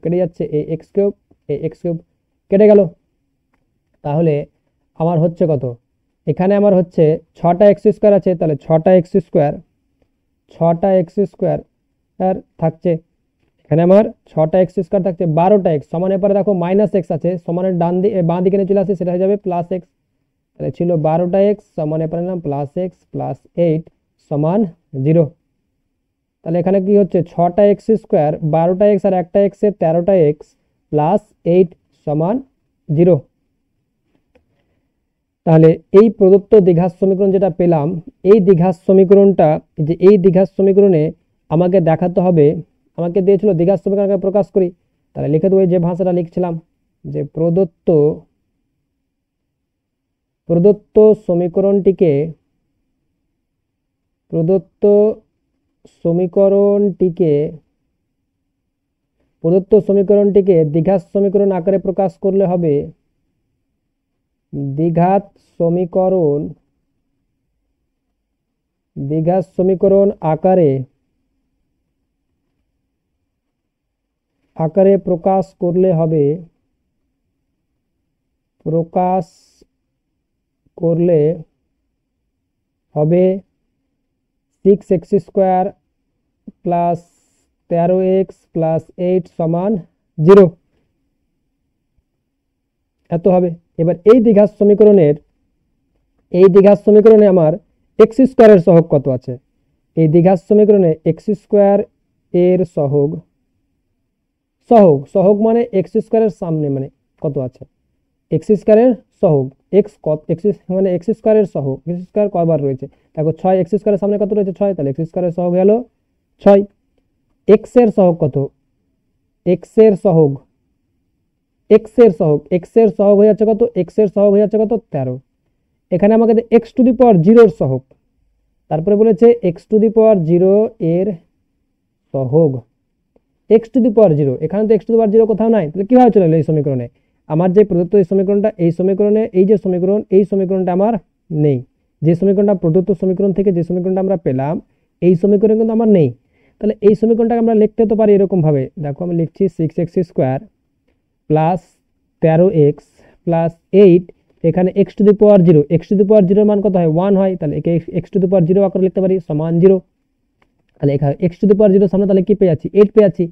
কেটে যাচ্ছে, এই x³ কেটে গেল, তাহলে আমার হচ্ছে কত, এখানে আমার হচ্ছে 6টা x² আছে, তাহলে 6টা x² আর থাকছে, এখানে আমার 6টা x² থাকছে, 12টা x সমানের পরে দেখো মাইনাস x আছে, সমানের বাঁ দিকে নিয়ে চলে আসছে, সেটা হয়ে যাবে প্লাস x, তাহলে ছিল 12টা x সমানের পরে নিলাম প্লাস x প্লাস 8 সমান 0। তাহলে এখানে কি হচ্ছে 6টা x², 12টা x আর একটা x এর 13টা x প্লাস 8 সমান 0। তাহলে এই প্রদত্ত দ্বিঘাত সমীকরণ যেটা পেলাম, এই দ্বিঘাত সমীকরণে আমাকে দেখাতে হবে, আমাকে দিয়েছিল দ্বিঘাত সমীকরণকে প্রকাশ করি, তাহলে লিখে দেবো যে ভাষাটা লিখছিলাম, যে প্রদত্ত সমীকরণটিকে দ্বিঘাত সমীকরণ আকারে প্রকাশ করলে হবে, দ্বিঘাত সমীকরণ আকারে আকারে প্রকাশ করলে হবে, প্রকাশ করলে হবে 6x² প্লাস 13x প্লাস 8 সমান 0, এত হবে। এবার এই দ্বিঘাত সমীকরণে আমার x² এর সহগ কত আছে? এই দ্বিঘাত সমীকরণে x² এর সহগ মানে x² এর সামনে মানে কত আছে, x² এর সহগ, x মানে x² এর সহগ, x² কয়বার রয়েছে দেখো 6, x² এর সামনে কত রয়েছে 6, তাহলে x² এর সহগ হলো 6। x এর সহগ কত, x এর সহগ হয়ে যাচ্ছে কত, x এর সহগ হয়ে যাচ্ছে কত 13। এখানে আমাকে x⁴ এর সহগ, তারপরে বলেছে x⁴ এর সহগ, x⁴, এখানে তো x⁴ কোথাও নাই, তাহলে কিভাবে চলে এলো এই সমীকরণে? আমার যে প্রদত্ত এই সমীকরণটা, এই সমীকরণে এই যে সমীকরণ, এই সমীকরণটা আমার নেই। যে সমীকরণটা প্রদত্ত সমীকরণ থেকে যে সমীকরণটা আমরা পেলাম, এই সমীকরণ কিন্তু আমার নেই। তাহলে এই সমীকরণটাকে আমরা লিখতে তো পারি এরকম ভাবে, দেখো আমি লিখছি 6x² প্লাস 13x প্লাস 8, এখানে x⁴, x⁴ মান কত হয় 1 হয়, তাহলে একে x⁴ আকারে লিখতে পারি সমান 0। তাহলে এখানে x⁴ সামনে তাহলে কি পেয়ে যাচ্ছি 8 পেয়ে যাচ্ছি,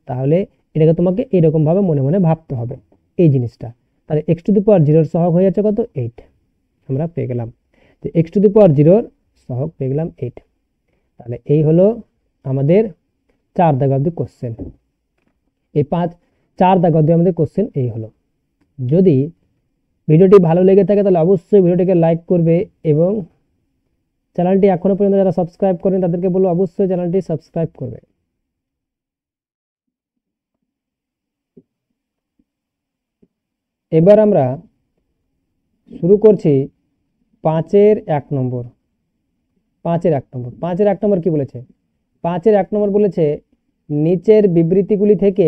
তাহলে এটাকে তোমাকে এরকম ভাবে মনে মনে ভাবতে হবে এই জিনিসটা। তাহলে x⁴ এর সহগ হয়ে যাচ্ছে কত 8, আমরা পেয়ে গেলাম যে x⁴ এর সহগ পেয়ে গেলাম 8। তাহলে এই হলো আমাদের 4 দাগ অবধি কোশ্চেন, এই 4 দাগ অবধি আমাদের কোশ্চেন এই হলো। যদি ভিডিওটি ভালো লেগে থাকে তাহলে অবশ্যই ভিডিওটিকে লাইক করবে এবং চ্যানেলটি এখনো পর্যন্ত যারা সাবস্ক্রাইব করেন তাদেরকে বলবো অবশ্যই চ্যানেলটি সাবস্ক্রাইব করবে। এবার আমরা শুরু করছি 5-এর 1 নম্বর। 5-এর 1 নম্বর কি বলেছে? 5-এর 1 নম্বর বলেছে নিচের বিবৃতিগুলি থেকে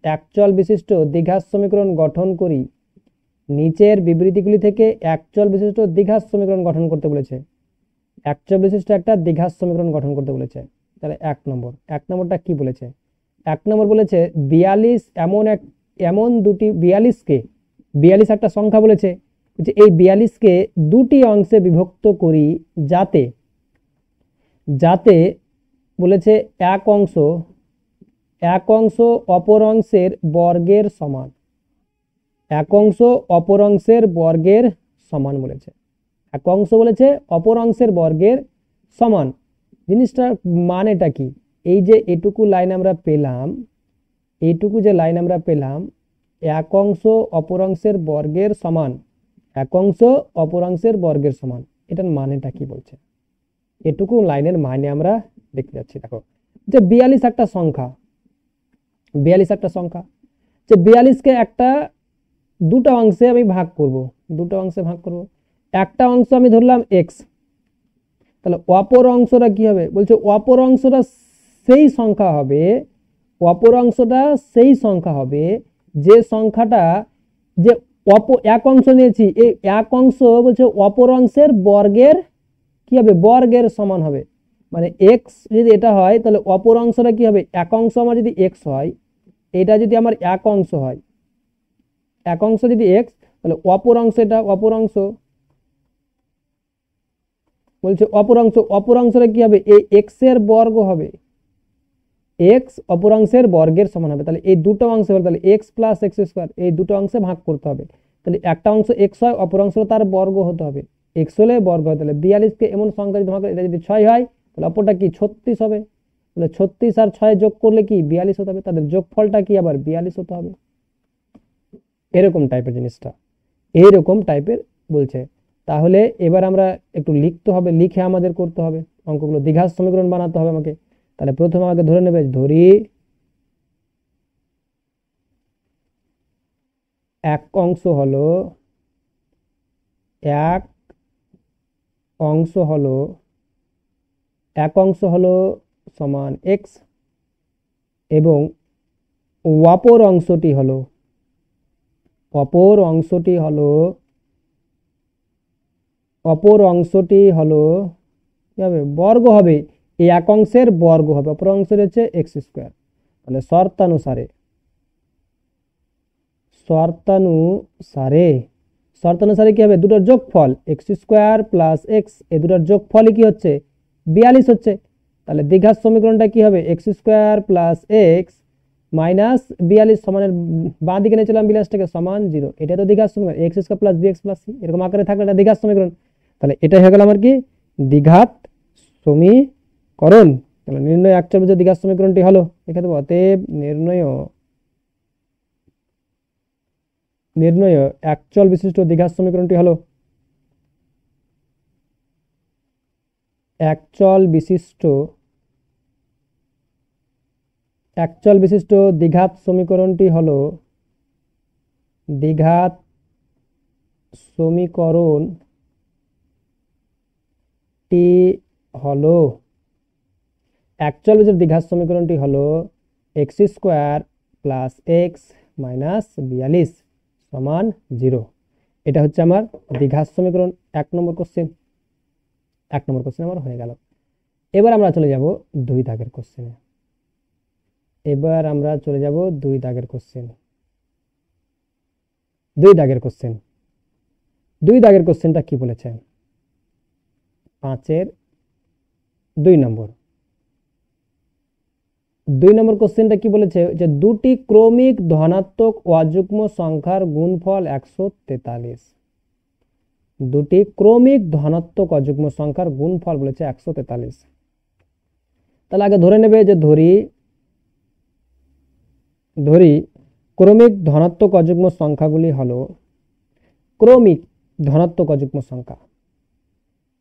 একচল বিশিষ্ট দ্বিঘাত সমীকরণ গঠন করি। নিচের বিবৃতিগুলি থেকে একচল বিশিষ্ট দ্বিঘাত সমীকরণ গঠন করতে বলেছে, একচল বিশিষ্ট একটা দ্বিঘাত সমীকরণ গঠন করতে বলেছে। তাহলে 1 নম্বরটা কি বলেছে? 1 নম্বর বলেছে 42 এমন দুটি 42 একটা সংখ্যা বলেছে যে এই 42কে দুটি অংশে বিভক্ত করি যাতে বলেছে এক অংশ অপর অংশের বর্গের সমান, এক অংশ অপর অংশের বর্গের সমান বলেছে, এক অংশ বলেছে অপর অংশের বর্গের সমান। জিনিসটার মানেটা কি? এই যে এটুকু লাইন আমরা পেলাম, এইটুকু যে লাইন আমরা পেলাম, এক অংশ অপর অংশের বর্গের সমান, এক অংশ অপর অংশের বর্গের সমান, এটার মানেটা কি বলছে? এটুকু লাইনের মানে আমরা দেখতে যাচ্ছি। দেখো যে 42 একটা সংখ্যা, 42 একটা সংখ্যা, যে 42কে একটা দুটো অংশে আমি ভাগ করব, দুটো অংশে ভাগ করব। একটা অংশ আমি ধরলাম x, তাহলে অপর অংশটা কি হবে? বলছে অপর অংশটা সেই সংখ্যা হবে, অপর অংশটা সেই সংখ্যা হবে যে সংখ্যাটা, যে এক অংশ নিয়েছি, এই এক অংশ বলছে অপর অংশের বর্গের কি হবে? বর্গের সমান হবে। মানে x যদি এটা হয় তাহলে অপর অংশটা কি হবে? এক অংশ আমার যদি x হয়, এটা যদি আমার এক অংশ হয়, এক অংশ যদি x, তাহলে অপর অংশ, এটা অপর অংশ বলছে অপর অংশটা কি হবে? এই x এর বর্গ হবে, x অপর অংশের বর্গের সমান হবে। তাহলে এই দুটো অংশ হলো, তাহলে x প্লাস x², এই দুটো অংশে ভাগ করতে হবে। তাহলে একটা অংশ x হয়, অপর অংশ তার বর্গ হতে হবে, x হলে বর্গ হয়। তাহলে 42কে এমন সংখ্যা যদি ভাগ করে, এটা যদি 6 হয় তাহলে অপরটা কি 36 হবে। তাহলে 36 আর 6 যোগ করলে কি 42 হতে হবে, তাদের যোগফলটা কি আবার 42 হতে হবে। এরকম টাইপের জিনিসটা, এইরকম টাইপের বলছে। তাহলে এবার আমরা একটু লিখতে হবে, লিখে আমাদের করতে হবে অঙ্কগুলো, দ্বিঘাত সমীকরণ বানাতে হবে আমাকে। তাহলে প্রথমে আমাকে ধরে নেবে, ধরি এক অংশ হলো সমান x এবং অপর অংশটি হলো কি হবে? বর্গ হবে, এই এক অংশের বর্গ হবে, অপর অংশের হচ্ছে x²। তাহলে শর্তানুসারে শর্তানুসারে শর্তানুসারে কি হবে, দুটোর যোগফল এক্স স্কোয়ার প্লাস এক্স, এই দুটোর যোগফলই কি হচ্ছে 42 হচ্ছে। তাহলে দ্বিঘাত সমীকরণটা কি হবে, x square plus x minus 42 সমানের বাঁ দিকে নিয়েছিলাম 42টাকে সমান 0। এটা তো দ্বিঘাত সমীকরণ, X square plus B X plus C এরকম আকারে থাকলে এটা দ্বিঘাত সমীকরণ। তাহলে এটাই হয়ে গেল আমার কি দ্বিঘাত সমীকরণ। তাহলে নির্ণয় একচল বিশিষ্ট দ্বিঘাত সমীকরণটি হলো, এখানে অতএব নির্ণয় একচল বিশিষ্ট দ্বিঘাত সমীকরণটি হলো একচল বিশিষ্ট দ্বিঘাত সমীকরণটি হলো দ্বিঘাত সমীকরণটি হলো একচল বিশিষ্ট দ্বিঘাত সমীকরণটি হলো x square plus x minus 42 সমান 0। এটা হচ্ছে আমার দ্বিঘাত সমীকরণ 1 নম্বর কোশ্চেন। 1 নম্বর কোশ্চেন আমার হয়ে গেল। এবার আমরা চলে যাব 2 দাগের কোশ্চেনে। দুই দাগের কোশ্চেনটা কি বলেছে, 5-এর 2 নম্বর। 2 নম্বর কোশ্চেনটা কি বলেছে যে দুটি ক্রমিক ধনাত্মক অযুগ্ম সংখ্যার গুণফল 143। দুটি ক্রমিক ধনাত্মক অযুগ্ম সংখ্যার গুণফল বলেছে 143। তাহলে আগে ধরে নেবে যে ধরি ক্রমিক ধনাত্মক অযুগ্ম সংখ্যাগুলি হলো ক্রমিক ধনাত্মক অযুগ্ম সংখ্যা।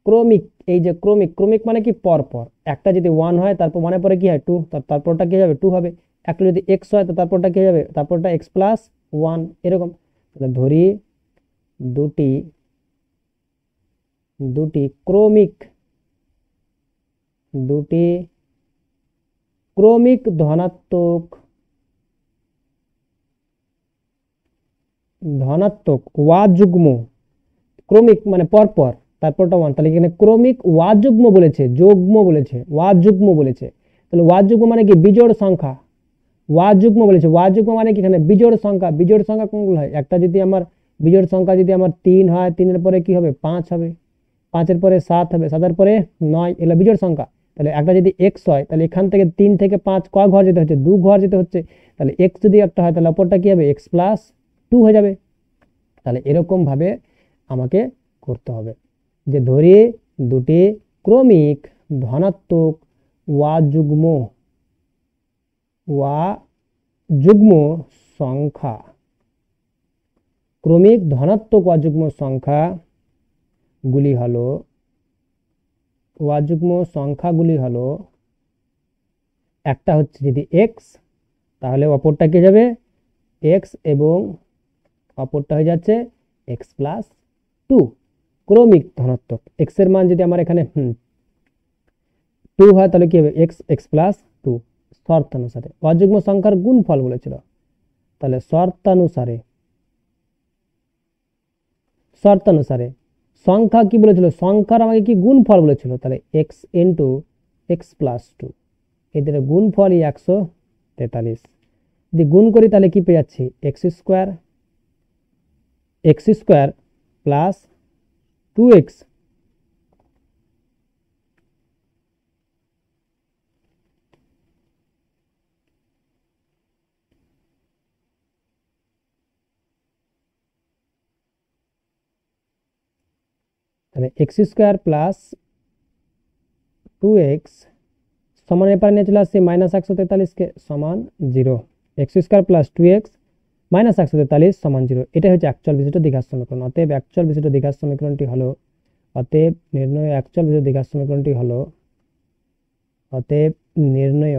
ক্রমিক, এই যে ক্রমিক মানে কি পরপর, একটা যদি 1 হয় তারপর 1 এর পরে কি হয় 2, তারপরটা কি হবে 2 হবে। একটা যদি x হয় তো তারপরটা কি হবে, তারপরটা x প্লাস 1 এরকম। তাহলে ধরি দুটি ক্রমিক ধনাত্মক অযুগ্ম, ক্রমিক মানে পরপর তারপরটা 1, তাহলে এখানে ক্রমিক অযুগ্ম বলেছে, অযুগ্ম বলেছে। তাহলে অযুগ্ম মানে কি বিজোড় সংখ্যা, অযুগ্ম বলেছে, অযুগ্ম মানে কি এখানে বিজোড় সংখ্যা। বিজোড় সংখ্যা কোনগুলো হয়, একটা যদি আমার বিজোড় সংখ্যা যদি আমার 3 হয়, 3 এর পরে কি হবে 5 হবে, 5 এর পরে 7 হবে, 7 এর পরে 9, এগুলো বিজোড় সংখ্যা। তাহলে একটা যদি x হয় তাহলে এখান থেকে 3 থেকে 5 কয় ঘর যেতে হচ্ছে, 2 ঘর যেতে হচ্ছে। তাহলে x যদি একটা হয় তাহলে অপরটা কি হবে x প্লাস 2 হয়ে যাবে। তাহলে এরকম ভাবে আমাকে করতে হবে যে ধরি দুটি ক্রমিক ধনাত্মক অযুগ্ম সংখ্যা, ক্রমিক ধনাত্মক অযুগ্ম সংখ্যাগুলি হলো একটা হচ্ছে যদি x, তাহলে অপরটা কি যাবে x এবং অপরটা হয়ে যাচ্ছে x প্লাস 2। ক্রমিক ধনাত্মক, x এর মান যদি আমার এখানে 2 হয় তাহলে কি হবে x প্লাস 2। শর্তানুসারে অযুগ্ম সংখ্যার গুণফল বলেছিল, তাহলে শর্তানুসারে সংখ্যা কি বলেছিল, সংখ্যার আমাকে কি গুণফল বলেছিল, তাহলে x ইন্টু x প্লাস 2, এদের গুণফলই 143। যদি গুণ করি তাহলে কি পেয়ে যাচ্ছি x স্কোয়ার প্লাস 2x তাহলে x স্কোয়ার প্লাস 2x সমান এপারে নিয়ে চলে আসছে মাইনাস 143 কে সমান 0। x square plus 2x minus 143 সমান 0। এটাই হচ্ছে একচল বিশিষ্ট দ্বিঘাত সমীকরণ। অতএব একচল বিশিষ্ট দ্বিঘাত সমীকরণটি হলো, অতএব নির্ণয় একচল বিশিষ্ট দ্বিঘাত সমীকরণটি হলো, অতএব নির্ণয়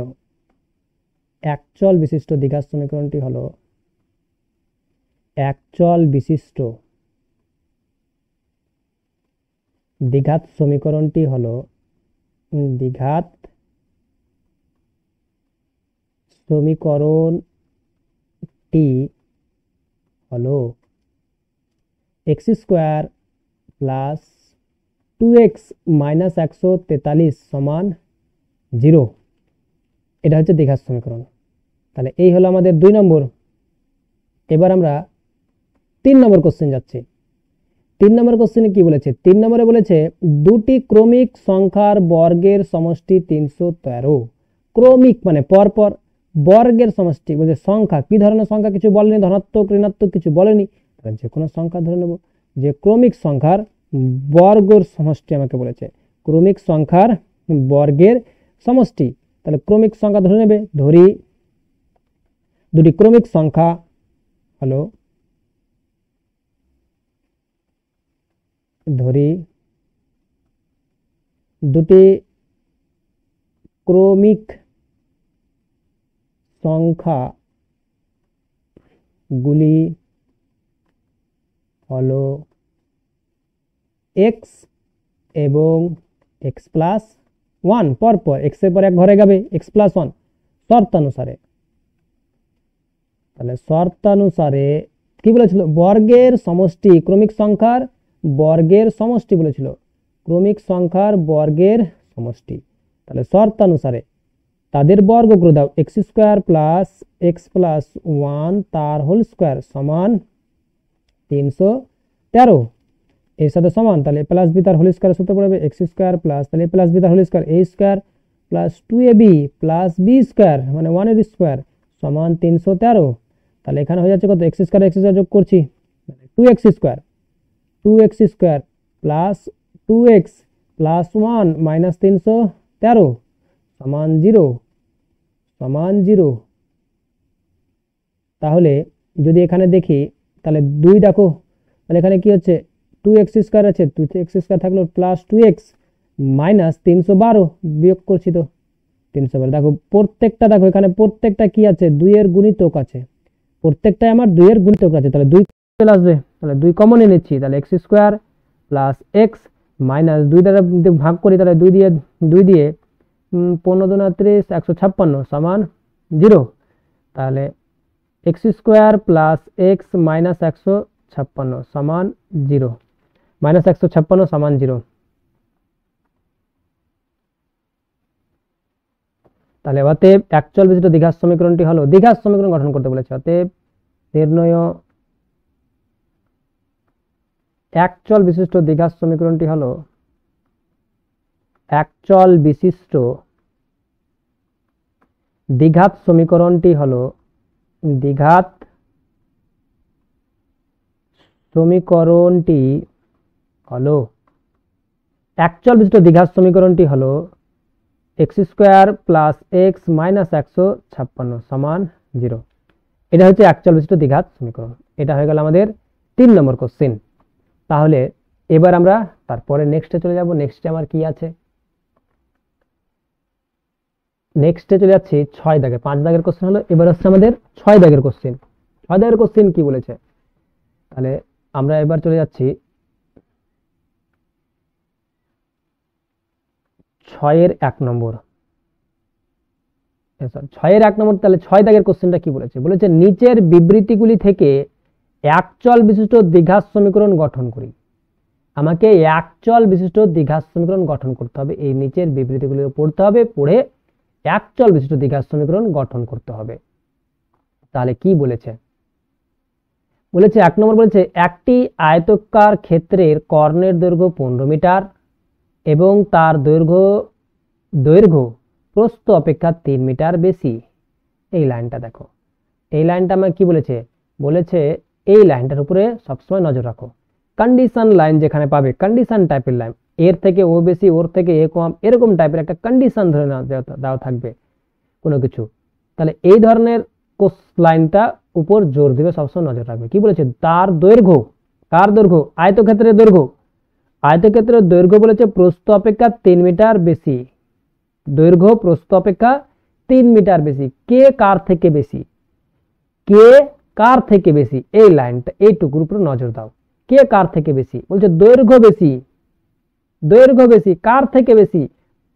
একচল বিশিষ্ট দ্বিঘাত সমীকরণটি হলো একচল বিশিষ্ট দ্বিঘাত সমীকরণটি হলো দ্বিঘাত সমীকরণটি হলো x square plus 2x minus 143 সমান 0। এটা হচ্ছে দ্বিঘাত সমীকরণ। তাহলে এই হলো আমাদের 2 নম্বর। এবার আমরা 3 নম্বর কোশ্চেন যাচ্ছে। 3 নম্বর কোশ্চেনে কি বলেছে? 3 নম্বরে বলেছে দুটি ক্রমিক সংখ্যার বর্গের সমষ্টি 313। ক্রমিক মানে পরপর, বর্গের সমষ্টি বলছে সংখ্যা, কি ধরনের সংখ্যা কিছু বলেনি, ধনাত্মক ঋণাত্মক কিছু বলেনি, যে কোনো সংখ্যা ধরে নেব, যে ক্রমিক সংখ্যার বর্গের সমষ্টি আমাকে বলেছে, ক্রমিক সংখ্যার বর্গের সমষ্টি। তাহলে ক্রমিক সংখ্যা ধরে নেবে, ধরি দুটি ক্রমিক সংখ্যা হলো, ধরি দুটি ক্রমিক সংখ্যা গুলি হলো x এবং x প্লাস 1, পরপর x এর পর এক ঘরে যাবে x প্লাস 1 শর্তানুসারে। তাহলে শর্তানুসারে কি বলেছিল? বর্গের সমষ্টি, ক্রমিক সংখ্যার বর্গের সমষ্টি বলেছিল, ক্রমিক সংখ্যার বর্গের সমষ্টি। তাহলে শর্তানুসারে তাদের বর্গ করে দাও, x square plus x plus 1 তার হোল স্কয়ার সমান 313, এর সাথে সমান, তাহলে প্লাস বি তার হোল স্কয়ার সূত্র পড়বে x স্কয়ার প্লাস, তাহলে প্লাস বি তার whole square a square plus 2ab plus b square মানে 1 এর স্কয়ার সমান 313। তাহলে এখানে হয়ে যাচ্ছে কত? x স্কয়ার x স্কয়ার যোগ করছি, 2x square, 2x square plus 2x plus 1 minus 313 সমান 0 সমান 0। তাহলে যদি এখানে দেখি তাহলে 2 দেখো, তাহলে এখানে কি হচ্ছে? 2x স্কয়ার আছে, 2x স্কয়ার থাকলো প্লাস 2x মাইনাস 312 বিয়োগ করছি তো 312। দেখো প্রত্যেকটা, দেখো এখানে প্রত্যেকটা কি আছে? 2 এর গুণিতক আছে, প্রত্যেকটাই আমার 2 এর গুণিতক আছে, তাহলে 2 চলে আসবে, তাহলে 2 কমন নিচ্ছি, তাহলে x square plus x minus 2 দ্বারা ভাগ করি, তাহলে 2 দিয়ে 15 2 30 156 সমান 0। তাহলে x square plus x minus 156 সমান 0, মাইনাস 156 সমান 0। তাহলে অতএব অ্যাকচুয়াল বিশিষ্ট দ্বিঘাত সমীকরণটি হলো, দ্বিঘাত সমীকরণ গঠন করতে বলেছে, অতএব নির্ণয় অ্যাকচুয়াল বিশিষ্ট দ্বিঘাত সমীকরণটি হলো, অ্যাকচুয়াল বিশিষ্ট দ্বিঘাত সমীকরণটি হলো, দ্বিঘাত সমীকরণটি হলো, অ্যাকচুয়াল বিশিষ্ট দ্বিঘাত সমীকরণটি হলো x square plus x minus 156 সমান 0। এটা হচ্ছে অ্যাকচুয়াল বিশিষ্ট দ্বিঘাত সমীকরণ। এটা হয়ে গেল আমাদের 3 নম্বর কোশ্চেন। তাহলে এবার আমরা তারপরে নেক্সটে চলে যাব। নেক্সটে আমার কি আছে? নেক্সটে চলে যাচ্ছি 6 দাগে, 5 দাগের কোশ্চেন হলো, এবার হচ্ছে আমাদের 6 দাগের কোশ্চেন। 6 দাগের কোশ্চেন কি বলেছে? তাহলে আমরা এবার চলে যাচ্ছি 6 এর 1 নম্বর, 6 এর 1 নম্বর। তাহলে 6 দাগের কোশ্চেনটা কি বলেছে? বলেছে নিচের বিবৃতিগুলি থেকে অ্যাকচুয়াল বিশিষ্ট দ্বিঘাত সমীকরণ গঠন করি। আমাকে অ্যাকচুয়াল বিশিষ্ট দ্বিঘাত সমীকরণ গঠন করতে হবে, এই নিচের বিবৃতিগুলি পড়তে হবে, পড়ে অ্যাকচুয়াল বিশিষ্ট দ্বিঘাত সমীকরণ গঠন করতে হবে। তাহলে কি বলেছে? বলেছে 1 নম্বর বলেছে একটি আয়তাকার ক্ষেত্রের কর্ণের দৈর্ঘ্য 15 মিটার এবং তার দৈর্ঘ্য প্রস্থ অপেক্ষা 3 মিটার বেশি। এই লাইনটা দেখো, এই লাইনটা আমার কি বলেছে? বলেছে এই লাইনটার উপরে সবসময় নজর রাখো। কন্ডিশন লাইন যেখানে পাবে, কন্ডিশন টাইপের লাইন, এর থেকে ও বেশি, ওর থেকে এ কম, এরকম টাইপের একটা কন্ডিশন ধরে দেওয়া থাকবে কোনো কিছু, তাহলে এই ধরনের লাইনটা উপর জোর দিবে, সবসময় নজর রাখবে। কি বলেছে? তার দৈর্ঘ্য, কার দৈর্ঘ্য? আয়তক্ষেত্রের দৈর্ঘ্য, আয়তক্ষেত্রের দৈর্ঘ্য বলেছে প্রস্থ অপেক্ষা 3 মিটার বেশি, দৈর্ঘ্য প্রস্থ অপেক্ষা 3 মিটার বেশি। কে কার থেকে বেশি? কে কার থেকে বেশি? এই লাইনটা, এইটুকুর উপর নজর দাও। কে কার থেকে বেশি? বলছে দৈর্ঘ্য বেশি, দৈর্ঘ্য বেশি, কার থেকে বেশি?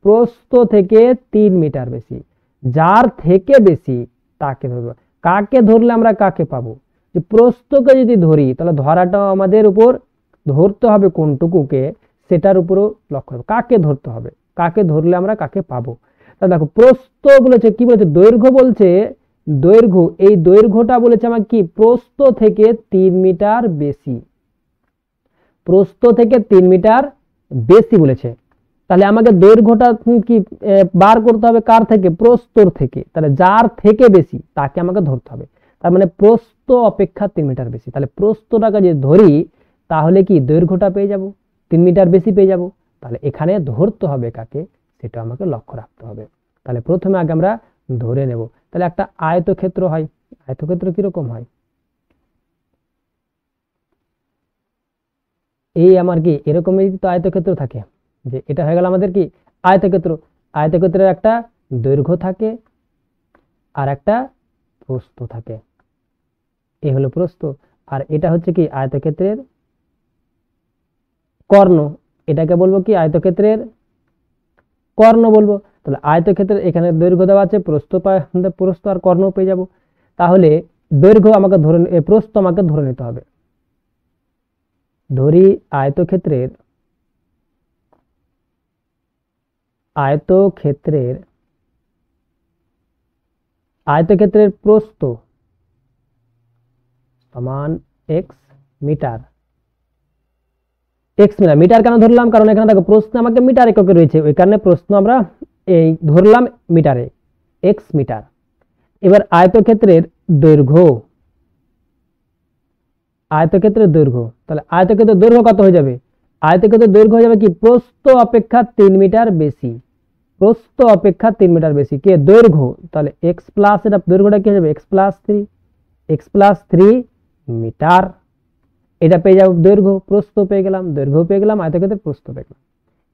প্রস্থ থেকে 3 মিটার বেশি। যার থেকে বেশি তাকে ধরবো। কাকে ধরলে আমরা কাকে পাবো? যে প্রস্থকে যদি ধরি তাহলে ধরাটাও আমাদের উপর ধরতে হবে, কোনটুকুকে সেটার উপরও লক্ষ্য রাখবো। কাকে ধরতে হবে, কাকে ধরলে আমরা কাকে পাবো। তাহলে দেখো প্রস্থ বলেছে, কি বলেছে? দৈর্ঘ্য বলছে দৈর্ঘ্য, এই দৈর্ঘ্যটা বলেছে আমাকে কি প্রস্থ থেকে 3 মিটার বেশি, প্রস্থ থেকে 3 মিটার বেশি বলেছে। তাহলে আমাকে দৈর্ঘ্যটা কি বার করতে হবে কার থেকে? প্রস্থর থেকে। তাহলে যার থেকে বেশি তাকে আমাকে ধরতে হবে। তার মানে প্রস্থ অপেক্ষা 3 মিটার বেশি। তাহলে প্রস্থটাকে যদি ধরি তাহলে কি দৈর্ঘ্যটা পেয়ে যাব, 3 মিটার বেশি পেয়ে যাব। তাহলে এখানে ধরতে হবে কাকে, সেটা আমাকে লক্ষ্য রাখতে হবে। তাহলে প্রথমে আগে আমরা ধরে নেব। তাহলে একটা আয়তক্ষেত্র হয়, আয়তক্ষেত্র কিরকম হয়? এই আমার কি এরকমই তো আয়তক্ষেত্র থাকে, যে এটা হয়ে গেল আমাদের কি আয়তক্ষেত্র। আয়তক্ষেত্রের একটা দৈর্ঘ্য থাকে আর একটা প্রস্থ থাকে, এই হলো প্রস্থ। আর এটা হচ্ছে কি আয়তক্ষেত্রের কর্ণ, এটাকে বলবো কি আয়তক্ষেত্রের কর্ণ বলবো। তাহলে আয়তক্ষেত্রের এখানে দৈর্ঘ্য দেওয়া আছে, প্রস্থ আর কর্ণ পেয়ে যাব। তাহলে দৈর্ঘ্য আমাকে ধরে, প্রস্থ আমাকে ধরে নিতে হবে। ধরি আয়তক্ষেত্রের আয়তক্ষেত্রের আয়তক্ষেত্রের প্রস্থ সমান X metre. X metre, metre কেন ধরলাম? কারণ এখানে দেখো প্রশ্ন আমাকে মিটার এককে রয়েছে, ওই কারণে প্রশ্ন আমরা এই ধরলাম মিটারে, এক্স মিটার। এবার আয়তক্ষেত্রের দৈর্ঘ্য, আয়তক্ষেত্রের দৈর্ঘ্য, তাহলে আয়তক্ষেত্রের দৈর্ঘ্য কত হয়ে যাবে? আয়তক্ষেত্রের দৈর্ঘ্য হয়ে যাবে কি প্রস্থ অপেক্ষা 3 মিটার বেশি, প্রস্থ অপেক্ষা 3 মিটার বেশি কে দৈর্ঘ্য। তাহলে এক্স প্লাস, এটা দৈর্ঘ্যটা কি হবে? X plus 3 metre. এটা পেয়ে যাবো দৈর্ঘ্য, প্রস্থ পেয়ে গেলাম, দৈর্ঘ্য পেয়ে গেলাম, আয়তক্ষেত্রের প্রস্থ পেয়ে গেলাম।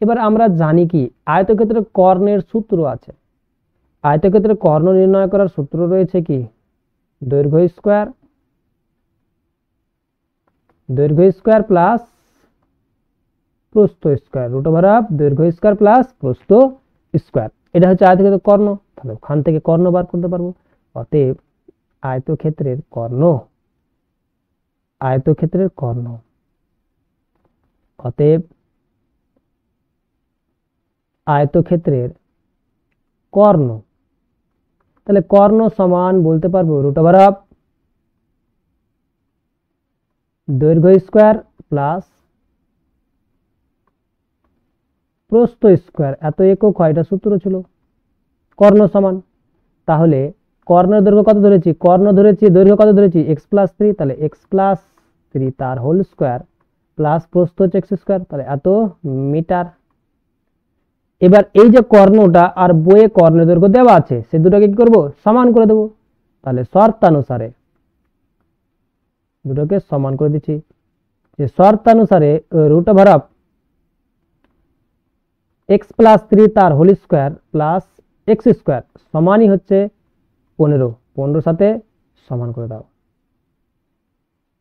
এবার আমরা জানি কি আয়তক্ষেত্রের কর্ণের সূত্র আছে। আয়তক্ষেত্রের কর্ণ নির্ণয় করার সূত্র রয়েছে কি দৈর্ঘ্য স্কয়ার প্লাস প্রস্থ স্কয়ার, রুট ওভার অফ দৈর্ঘ্য স্কয়ার প্লাস প্রস্থ স্কয়ার। এটা হচ্ছে আয়তক্ষেত্রের কর্ণ। তাহলে ওখান থেকে কর্ণ বার করতে পারবো। অতএব আয়তক্ষেত্রের কর্ণ, আয়তক্ষেত্রের কর্ণ, অতএব আয়তক্ষেত্রের কর্ণ, তাহলে কর্ণ সমান বলতে পারবো রুট ওভার অফ দৈর্ঘ্য স্কয়ার প্লাস প্রস্থ স্কয়ার। এত একক হয়, এটা সূত্র ছিল কর্ণ সমান। তাহলে কর্ণের দৈর্ঘ্য কত ধরেছি? কর্ণ ধরেছি, দৈর্ঘ্য কত ধরেছি? এক্স প্লাস 3, তাহলে এক্স প্লাস 3 তার হোল স্কয়ার প্লাস প্রস্থ হচ্ছে এক্স স্কয়ার, তাহলে এত মিটার। এবার এই যে কর্ণটা আর বইয়ে কর্ণের দৈর্ঘ্য দেওয়া আছে, সে দুটোকে কি করবো? সমান করে দেবো। তাহলে শর্তানুসারে দুটোকে সমান করে দিচ্ছি, যে শর্তানুসারে root over of X plus 3 তার whole square plus X square সমানই হচ্ছে 15, 15 সাথে সমান করে দাও।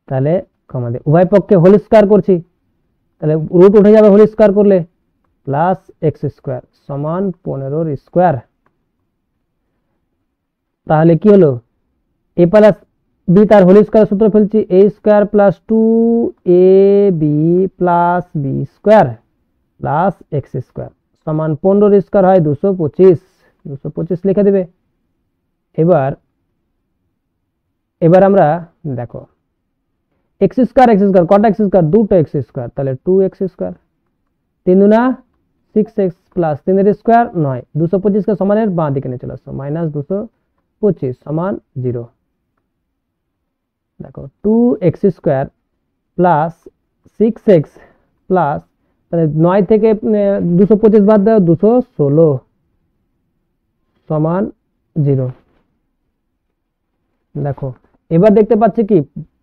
তাহলে আমাদের উভয় পক্ষে হোল স্কয়ার করছি, তাহলে রুট উঠে যাবে হোল স্কয়ার করলে, প্লাস এক্স স্কয়ার সমান 15 স্কয়ার। তাহলে কি হলো? এ প্লাস বি তার হোল স্কয়ার সূত্র ফেলছি, A square plus 2ab plus B square plus X square সমান 15 স্কয়ার হয় 225, 225 লিখে দেবে। এবার আমরা দেখো এক্স স্কয়ার কটা এক্স স্কয়ার? দুটো এক্স স্কয়ার, তাহলে 2x স্কয়ার, 3 দুনা 6x প্লাস 3 এর স্কয়ার 9, 225 কে সমানের বাঁ দিকে নিয়ে চলে আসো, মাইনাস 225 সমান 0। দেখো 2x square plus 6x plus, তাহলে 9 থেকে 225 বাদ দাও, 216 সমান 0। দেখো এবার দেখতে পাচ্ছি কি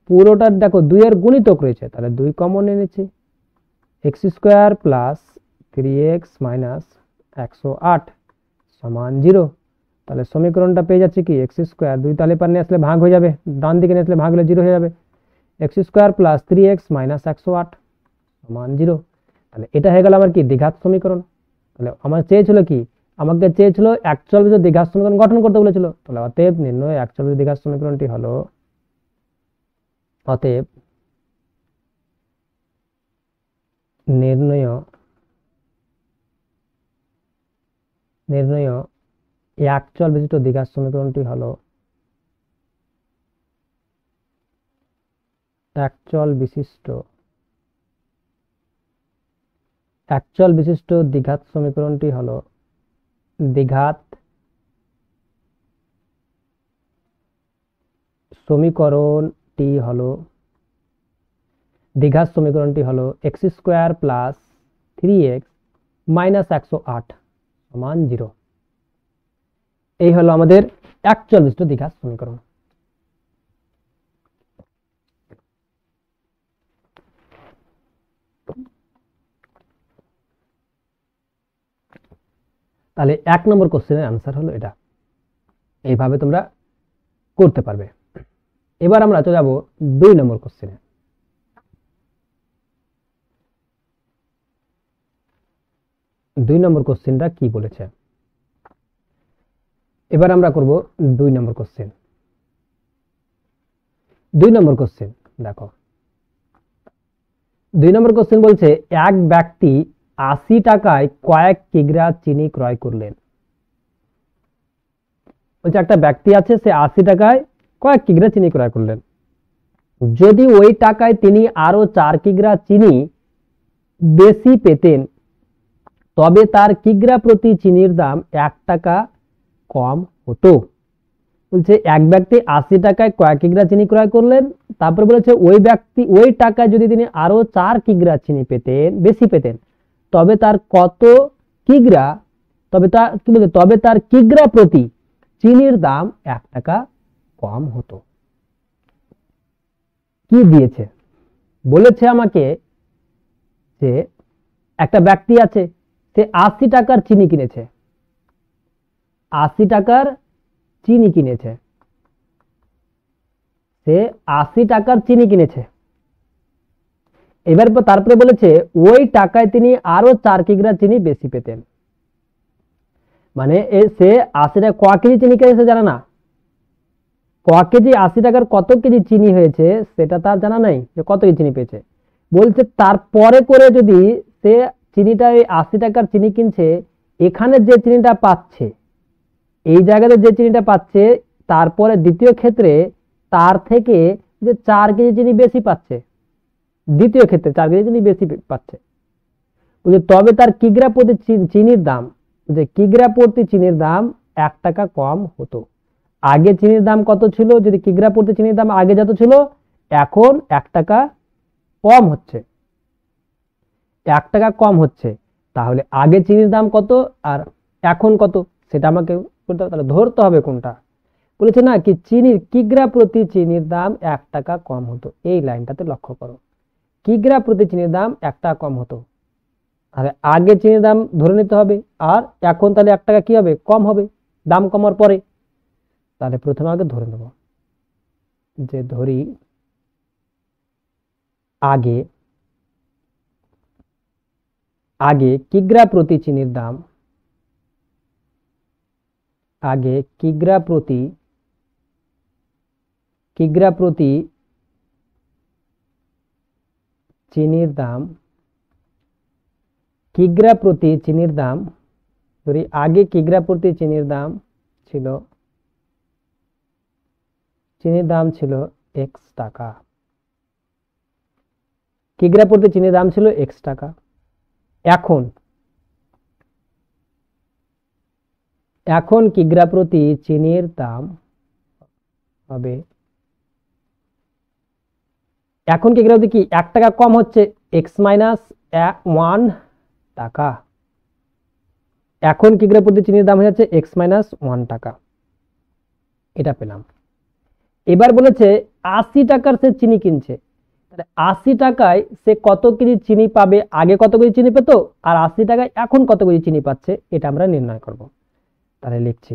পুরোটার দেখো 2 এর গুণিতক রয়েছে, তাহলে 2 কমন নিয়ে নিচ্ছি, x square plus 3x minus 108 সমান 0। তাহলে সমীকরণটা পেয়ে যাচ্ছে কি এক্স স্কয়ার, 2 তালে পার নিয়ে আসলে ভাগ হয়ে যাবে, ডান দিকে নিয়ে আসলে ভাগ হলে 0 হয়ে যাবে, x square plus 3x minus 108 সমান 0। তাহলে এটা হয়ে গেল আমার কি দ্বিঘাত সমীকরণ। তাহলে আমার চেয়েছিল কি, আমাকে চেয়েছিল অ্যাকচুয়াল বিজোড় দ্বিঘাত সমীকরণ গঠন করতে বলেছিল। তাহলে অতএব নির্ণয় অ্যাকচুয়াল বিজোড় দ্বিঘাত সমীকরণটি হলো, অতএব নির্ণয় অ্যাকচুয়াল বিশিষ্ট দ্বিঘাত সমীকরণটি হলো একচল বিশিষ্ট দ্বিঘাত সমীকরণটি হলো দ্বিঘাত সমীকরণটি হলো x square plus 3x minus 108 সমান 0। এই হলো আমাদের একচল বিশিষ্ট দ্বিঘাত সমীকরণ। তাহলে 1 নম্বর কোশ্চেনের আনসার হলো এটা। এইভাবে তোমরা করতে পারবে। এবার আমরা চলে যাব 2 নম্বর কোশ্চেনে। 2 নম্বর কোশ্চেনটা কি বলেছে, এবার আমরা করব 2 নম্বর কোশ্চেন। 2 নম্বর কোশ্চেন দেখো, 2 নম্বর কোশ্চেন বলছে এক ব্যক্তি 80 টাকায় কয়েক কিগ্রা চিনি ক্রয় করলেন। বলছে একটা ব্যক্তি আছে, সে 80 টাকায় কয়েক কিগ্রা চিনি ক্রয় করলেন। যদি ওই টাকায় তিনি আরো 4 কিগ্রা চিনি বেশি পেতেন, তবে তার কিগ্রা প্রতি চিনির দাম 1 টাকা কম হতো। বলছে এক ব্যক্তি 80 টাকায় কয়েক কিগ্রা চিনি ক্রয় করলেন, তারপর বলেছে ওই ব্যক্তি ওই টাকায় যদি তিনি আরো 4 কিগ্রা চিনি বেশি পেতেন, তবে তার কত কিগ্রা, তবে তার কিগ্রা প্রতি চিনির দাম 1 টাকা কম হতো। কি দিয়েছে বলেছে আমাকে যে একটা ব্যক্তি আছে, সে 80 টাকার চিনি কিনেছে, 80 টাকার চিনি কিনেছে, সে 80 টাকার চিনি কিনেছে। এবার তারপরে বলেছে ওই টাকায় তিনি আরো 4 কিগ্রা চিনি বেশি পেতেন। মানে সে 80 টাকা ক কেজি চিনি কিনেছে জানা না, ক কেজি 80 টাকার কত কেজি চিনি হয়েছে সেটা তার জানা নাই, যে কত কেজি চিনি পেয়েছে। বলছে তারপরে করে যদি সে চিনিটা 80 টাকার চিনি কিনছে, এখানে যে চিনিটা পাচ্ছে, এই জায়গাতে যে চিনিটা পাচ্ছে, তারপরে দ্বিতীয় ক্ষেত্রে তার থেকে যে 4 কেজি চিনি বেশি পাচ্ছে, দ্বিতীয় ক্ষেত্রে 4 কেজি চিনি বেশি পাচ্ছে। তবে তার কিগ্রা প্রতি চিনির দাম, যে কিগ্রা প্রতি চিনির দাম 1 টাকা কম হতো। আগে চিনির দাম কত ছিল, যদি কিগ্রা প্রতি চিনির দাম আগে যত ছিল, এখন 1 টাকা কম হচ্ছে, 1 টাকা কম হচ্ছে। তাহলে আগে চিনির দাম কত আর এখন কত সেটা আমাকে তাহলে ধরতে হবে কোনটা। বলেছে না কি চিনির কিগ্রা প্রতি চিনির দাম 1 টাকা কম হতো, এই লাইনটাতে লক্ষ্য করো, কিগ্রা প্রতি চিনির দাম 1 টাকা কম হতো। তাহলে আগে চিনির দাম ধরে নিতে হবে, আর এখন তাহলে 1 টাকা কি হবে, কম হবে, দাম কমার পরে। তাহলে প্রথমে আগে ধরে নেব, যে ধরি আগে কিগ্রা প্রতি চিনির দাম, আগে কিগ্রা প্রতি চিনির দাম, কিগ্রা প্রতি চিনির দাম ধরি আগে কিগ্রা প্রতি চিনির দাম ছিল, চিনির দাম ছিল x টাকা, কিগ্রা প্রতি চিনির দাম ছিল x টাকা। এখন কিগ্রা প্রতি চিনির দাম হবে, এখন কিগ্রা প্রতি কি 1 টাকা কম হচ্ছে, x মাইনাস 1 টাকা। এখন কিগ্রা প্রতি চিনির দাম হয়ে যাচ্ছে x মাইনাস 1 টাকা, এটা পেলাম। এবার বলেছে 80 টাকার সে চিনি কিনছে, তাহলে 80 টাকায় সে কত কেজি চিনি পাবে, আগে কত কেজি চিনি পেত, আর 80 টাকায় এখন কত কেজি চিনি পাচ্ছে, এটা আমরা নির্ণয় করব। তাহলে লিখছি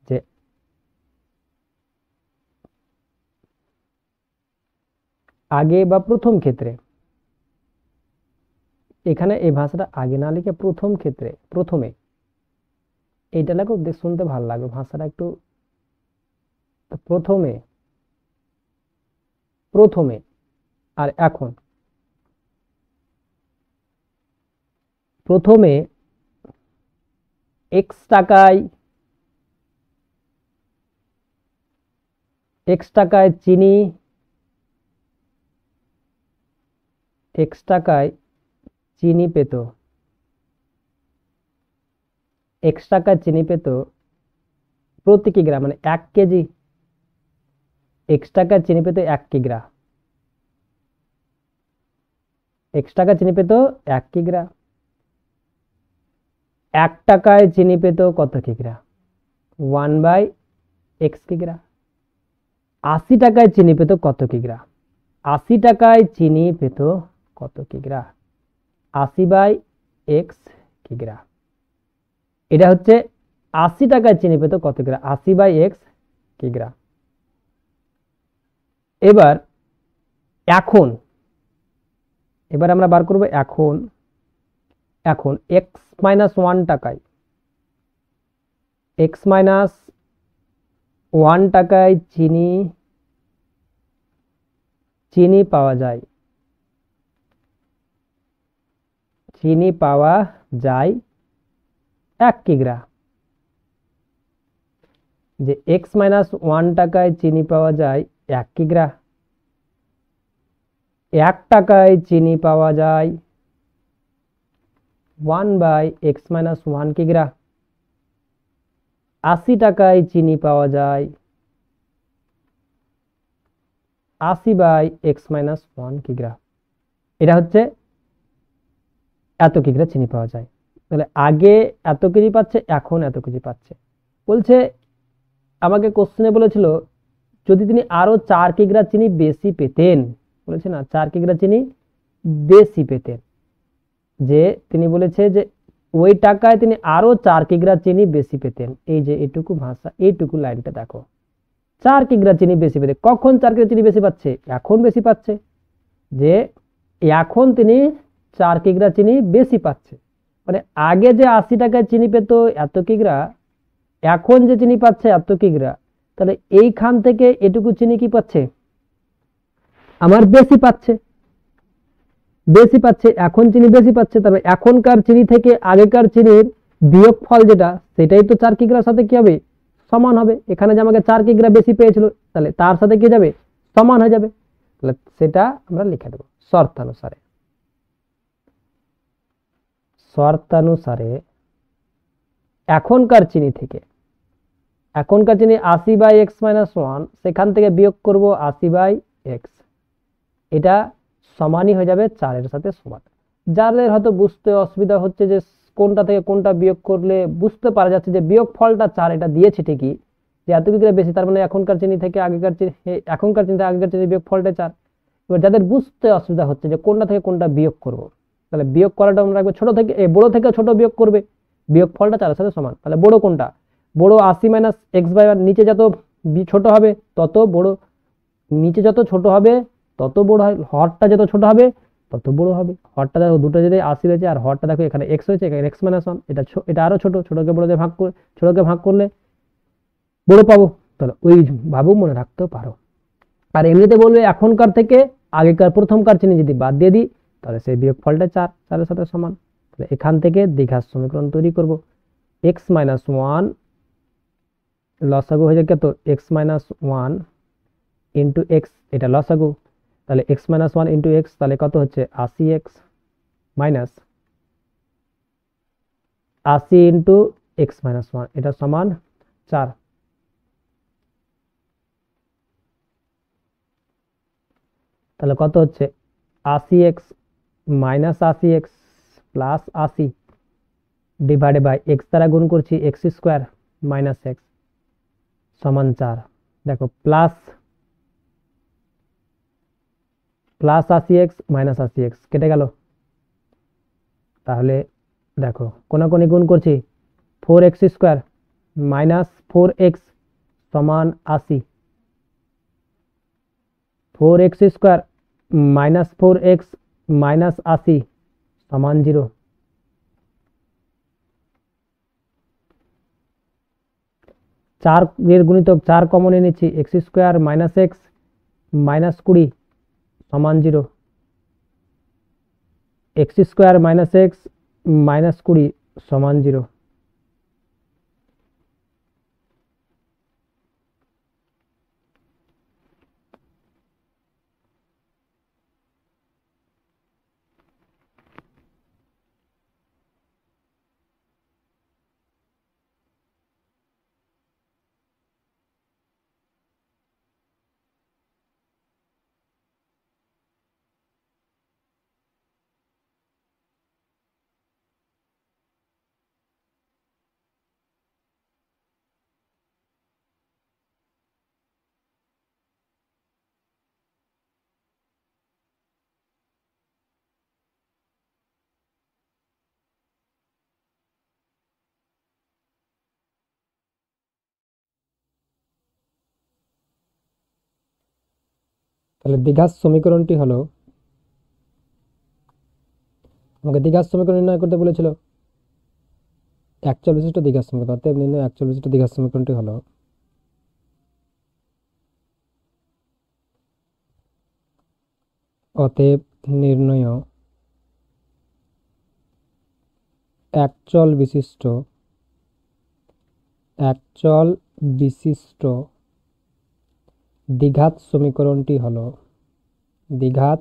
যে আগে বা প্রথম ক্ষেত্রে, এখানে এই ভাষাটা আগে না লিখে প্রথম ক্ষেত্রে, প্রথমে এইটা লেখো, শুনতে ভালো লাগবে ভাষাটা একটু। প্রথমে আর এখন, প্রথমে x টাকায় চিনি x টাকায় চিনি পেত, x টাকায় চিনি পেত প্রতি কিগ্রা, মানে 1 কেজি, x টাকায় চিনি পেত 1 কিগ্রা, x টাকায় চিনি পেত 1 কিগ্রা। 1 টাকায় চিনি পেত কত কিগ্রা? 1/x কিগ্রা। 80 টাকায় চিনি পেত কত কিগ্রা? 80 টাকায় চিনি পেত কত কিগ্রা? 80/x কিগ্রা। এটা হচ্ছে 80 টাকায় চিনি পেত কত কিগ্রা? 80/x কিগ্রা। এবার আমরা বার করব এখন x - 1 টাকায়, x - 1 টাকায় চিনি পাওয়া যায়, চিনি পাওয়া যায় 1 কিগ্রা। যে x - 1 টাকায় চিনি পাওয়া যায় 1 কিগ্রা, 1 টাকায় চিনি পাওয়া যায় 1/x - 1 কিগ্রা। 80 টাকায় চিনি পাওয়া যায় 80/x - 1 কিগ্রা। এটা হচ্ছে এত কিগ্রা চিনি পাওয়া যায়। তাহলে আগে এত কেজি পাচ্ছে, এখন এত কেজি পাচ্ছে। বলছে, আমাকে কোশ্চেনে বলেছিল যদি তিনি আরো 4 কিগ্রা চিনি বেশি পেতেন, বলেছে না 4 কিগ্রা চিনি বেশি পেতেন, যে তিনি বলেছে যে ওই টাকায় তিনি আরো 4 কিগ্রা চিনি বেশি পেতেন। এই যে এটুকু ভাষা, এইটুকু লাইনটা দেখো, 4 কিগ্রা চিনি বেশি পেতেন। কখন 4 কিগ্রা চিনি বেশি পাচ্ছে? এখন বেশি পাচ্ছে, যে এখন তিনি 4 কিগ্রা চিনি বেশি পাচ্ছে। মানে আগে যে 80 টাকায় চিনি পেত এত কিগ্রা, এখন যে চিনি পাচ্ছে এত কিগ্রা, তাহলে এইখান থেকে এটুকু চিনি কি পাচ্ছে? আমার বেশি পাচ্ছে, বেশি পাচ্ছে, এখন চিনি বেশি পাচ্ছে। তবে এখনকার চিনি থেকে আগেকার চিনির বিয়োগফল যেটা, সেটাই তো 4 কিগ্রার সাথে কি হবে? সমান হবে। এখানে যে আমাকে 4 কিগ্রা বেশি পেয়েছিল, তাহলে তার সাথে কি যাবে? সমান হয়ে যাবে। তাহলে সেটা আমরা লিখে দেব শর্তানুসারে। শর্তানুসারে এখনকার চিনি থেকে, এখনকার চিনি 80/x - 1, সেখান থেকে বিয়োগ করব 80/x, এটা সমানই হয়ে যাবে 4 এর সাথে সমান। যাদের হয়তো বুঝতে অসুবিধা হচ্ছে যে কোনটা থেকে কোনটা বিয়োগ করলে বুঝতে পারা যাচ্ছে যে বিয়োগ ফলটা 4, এটা দিয়েছে ঠিকই, যে এত কিগ্রা বেশি, তার মানে এখনকার চিনি থেকে আগেকার চিনি, এখনকার চিনি থেকে আগেকার চিনি বিয়োগ ফলটা 4। এবার যাদের বুঝতে অসুবিধা হচ্ছে যে কোনটা থেকে কোনটা বিয়োগ করব, তাহলে বিয়োগ করাটা আমরা রাখবো ছোট থেকে, বড় থেকে ছোট বিয়োগ করবে, বিয়োগ ফলটা 4 এর সাথে সমান। তাহলে বড় কোনটা? বড় 80 - x/1, নিচে যত ছোট হবে তত বড়, নিচে যত ছোট হবে তত বড় হয়, হরটা যত ছোট হবে তত বড় হবে। হরটা দেখো দুটো যদি 80 রয়েছে, আর হরটা দেখো এখানে x হয়েছে, এখানে x - 1, এটা আরো ছোট, ছোটকে বড় দিয়ে ভাগ করে, ছোটকে ভাগ করলে বড় পাবো। তাহলে ওই ভাবু মনে রাখতে পারো। আর এমনিতে বলবে এখনকার থেকে আগেকার প্রথমকার চিনি যদি বাদ দিয়ে দিই, তাহলে সেই বিয়োগফলটা 4 এর সাথে সমান। তাহলে এখান থেকে দ্বিঘাত সমীকরণ তৈরি করব। x - 1 লসাগু হয়ে যায় কত? x - 1 ইন্টু x, এটা লসাগু। তাহলে x - 1 ইন্টু x, তাহলে কত হচ্ছে? 80x মাইনাস 80 ইন্টু x - 1, এটা সমান 4। তাহলে কত হচ্ছে? 80x minus 80x plus 80 divided by x দ্বারা গুণ করছি x স্কোয়ার মাইনাস x সমান 4। দেখো প্লাস 80x মাইনাস 80x কেটে গেল। তাহলে দেখো কোনাকুনি গুণ করছি, 4x স্কোয়ার মাইনাস 4x সমান 80, 4x square minus 4x minus 80 সমান 0। চার এর গুণিতক 4 কমনে নিচ্ছি, x square minus x minus 20 সমান 0, x square minus x minus 20 সমান 0। তাহলে দ্বিঘাত সমীকরণটি হলো, আমাকে দ্বিঘাত সমীকরণ নির্ণয় করতে বলেছিল, একচল বিশিষ্ট দ্বিঘাত সমীকরণ। অতএব নির্ণয় একচল বিশিষ্ট দ্বিঘাত সমীকরণটি হলো অতএব নির্ণয় একচল বিশিষ্ট দ্বিঘাত সমীকরণটি হলো দ্বিঘাত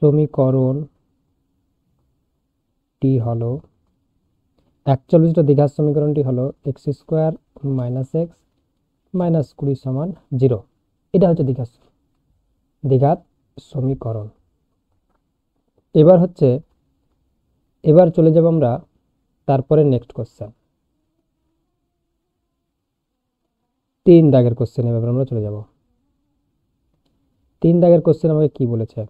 সমীকরণটি হলো একচল বিশিষ্ট দ্বিঘাত সমীকরণটি হলো x square minus x minus 20 সমান 0। এটা হচ্ছে দ্বিঘাত সমীকরণ। এবার চলে যাব আমরা তারপরে নেক্সট কোশ্চেন, 3 দাগের কোশ্চেন। এবার আমরা চলে যাব 3 দাগের কোশ্চেন। আমাকে কি বলেছে?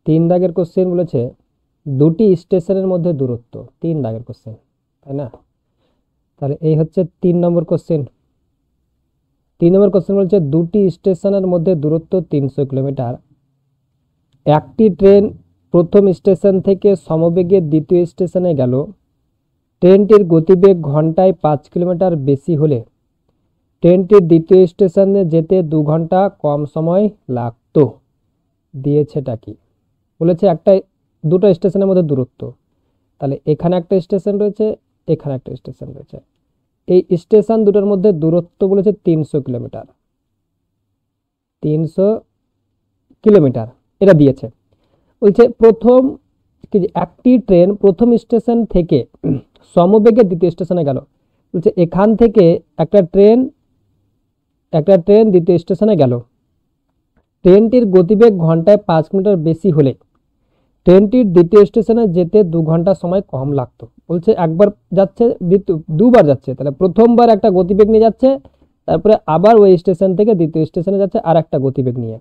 3 দাগের কোশ্চেন বলেছে দুটি স্টেশনের মধ্যে দূরত্ব। 3 দাগের কোশ্চেন, তাই না? তাহলে এই হচ্ছে 3 নম্বর কোশ্চেন। 3 নম্বর কোশ্চেন বলছে দুটি স্টেশনের মধ্যে দূরত্ব 300 কিলোমিটার। একটি ট্রেন প্রথম স্টেশন থেকে সমবেগে দ্বিতীয় স্টেশনে গেল। ট্রেনটির গতিবেগ ঘন্টায় 5 কিলোমিটার বেশি হলে ট্রেনটির দ্বিতীয় স্টেশনে যেতে 2 ঘন্টা কম সময় লাগতো। দিয়েছেটা কি? বলেছে দুটো স্টেশনের মধ্যে দূরত্ব। তাহলে এখানে একটা স্টেশন রয়েছে, এখানে একটা স্টেশন রয়েছে। এই স্টেশন দুটোর মধ্যে দূরত্ব বলেছে 300 কিলোমিটার। 300 কিলোমিটার এটা দিয়েছে। বলছে একটি ট্রেন প্রথম স্টেশন থেকে সমবেগে দ্বিতীয় স্টেশনে গেল। বলছে এখান থেকে একটা ট্রেন দ্বিতীয় স্টেশনে গেল। ট্রেনটির গতিবেগ ঘন্টায় 5 কিলোমিটার বেশি হলে ট্রেনটির দ্বিতীয় স্টেশনে যেতে 2 ঘন্টা সময় কম লাগতো। বলছে একবার যাচ্ছে, দুবার যাচ্ছে। তাহলে প্রথমবার একটা গতিবেগ নিয়ে যাচ্ছে, তারপরে আবার ওই স্টেশন থেকে দ্বিতীয় স্টেশনে যাচ্ছে আর একটা গতিবেগ নিয়ে।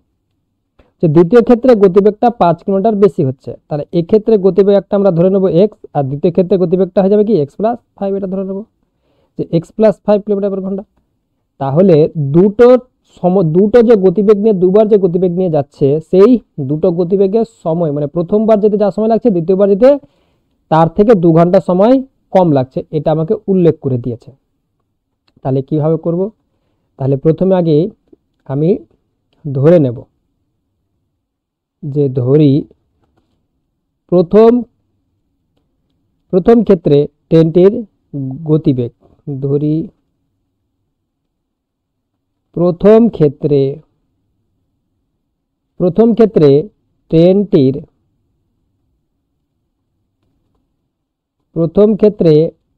যে দ্বিতীয় ক্ষেত্রে গতিবেগটা 5 কিলোমিটার বেশি হচ্ছে। তাহলে এই ক্ষেত্রে গতিবেগ একটা আমরা ধরে নেবো এক্স, আর দ্বিতীয় ক্ষেত্রে গতিবেগটা হয়ে যাবে কি এক্স প্লাস 5। এটা ধরে নেবো যে এক্স প্লাস 5 কিলোমিটার পার ঘন্টা। তাহলে দুটো যে গতিবেগ নিয়ে, দুবার যে গতিবেগ নিয়ে যাচ্ছে, সেই দুটো গতিবেগের সময়, মানে প্রথমবার যেতে যা সময় লাগছে, দ্বিতীয়বার যেতে তার থেকে 2 ঘন্টা সময় কম লাগছে। এটা আমাকে উল্লেখ করে দিয়েছে। তাহলে কিভাবে করব? তাহলে প্রথমে আগে আমি ধরে নেব যে ধরি প্রথম ক্ষেত্রে ট্রেনটির গতিবেগ, ধরি প্রথম ক্ষেত্রে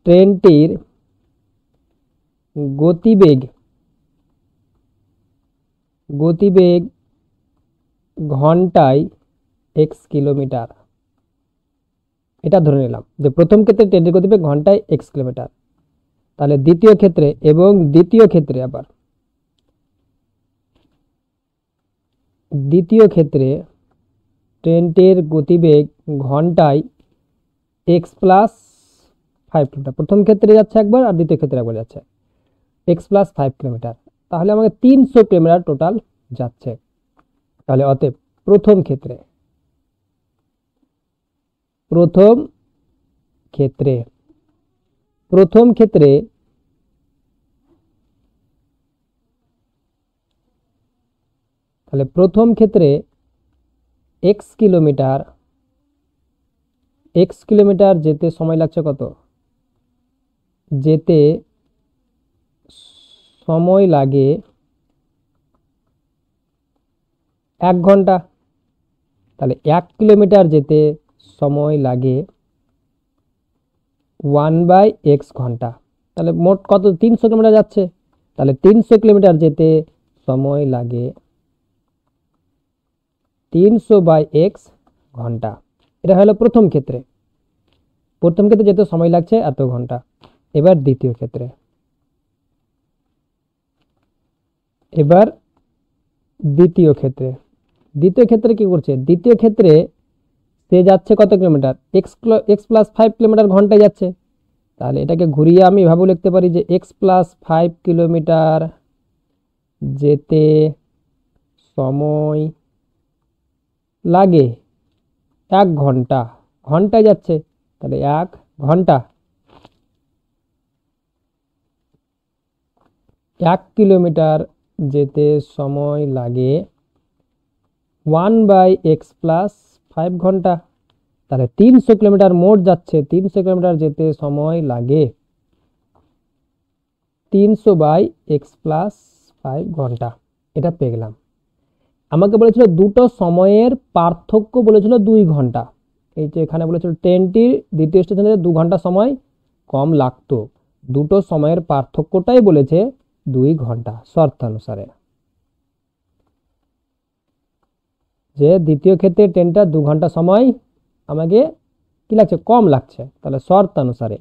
ট্রেনটির গতিবেগ ঘন্টায় x কিলোমিটার। এটা ধরে নিলাম যে প্রথম ক্ষেত্রে ট্রেনটির গতিবেগ ঘন্টায় x কিলোমিটার। তাহলে দ্বিতীয় ক্ষেত্রে ট্রেনটির গতিবেগ ঘন্টায় x প্লাস 5 কিলোমিটার। প্রথম ক্ষেত্রে যাচ্ছে একবার, আর দ্বিতীয় ক্ষেত্রে একবার যাচ্ছে x প্লাস 5 কিলোমিটার। তাহলে আমাকে 300 কিলোমিটার টোটাল যাচ্ছে। তাহলে অতএব প্রথম ক্ষেত্রে তাহলে প্রথম ক্ষেত্রে x কিলোমিটার যেতে সময় লাগছে কত? যেতে সময় লাগে 1 ঘন্টা। তাহলে 1 কিলোমিটার যেতে সময় লাগে 1/x ঘন্টা। তাহলে মোট কত? 300 কিলোমিটার যাচ্ছে। তাহলে 300 কিলোমিটার যেতে সময় লাগে 300/x ঘন্টা। এটা হলো প্রথম ক্ষেত্রে যেতে সময় লাগছে এত ঘন্টা। এবার দ্বিতীয় ক্ষেত্রে কি করছে? দ্বিতীয় ক্ষেত্রে সে যাচ্ছে কত কিলোমিটার? x প্লাস 5 কিলোমিটার ঘন্টায় যাচ্ছে। তাহলে এটাকে ঘুরিয়ে আমি এভাবে লিখতে পারি যে x+5 কিলোমিটার যেতে সময় লাগে 1 ঘন্টা, ঘন্টায় যাচ্ছে তাহলে 1 ঘন্টা। 1 কিলোমিটার যেতে সময় লাগে 1/x+5 ঘন্টা, তাহলে 300 কিলোমিটার মোট যাচ্ছে, 300 কিলোমিটার যেতে সময় লাগে 300/x+5 ঘন্টা। এটা পেয়ে গেলাম। আমাকে বলেছিল দুটো সময়ের পার্থক্য, বলেছিল 2 ঘন্টা। এই যে এখানে বলেছিল ট্রেনটির দ্বিতীয় স্টেশনে 2 ঘন্টা সময় কম লাগতো, দুটো সময়ের পার্থক্যটাই বলেছে 2 ঘন্টা শর্তানুসারে। যে দ্বিতীয় ক্ষেত্রে ট্রেনটা 2 ঘন্টা সময় আমাকে কি লাগছে, কম লাগছে, তাহলে শর্তানুসারে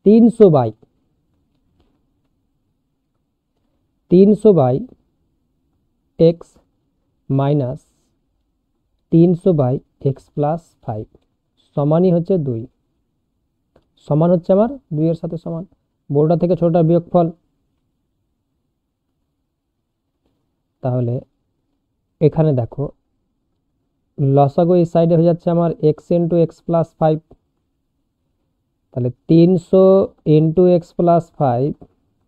300/x মাইনাস 300/x+5 সমানই হচ্ছে 2, সমান হচ্ছে আমার 2 এর সাথে সমান, বড়টা থেকে ছোটটা বিয়োগফল। তাহলে এখানে দেখো লসাগু এই সাইডে হয়ে যাচ্ছে আমার x ইন্টু x+5, তাহলে 300 ইন্টু x+5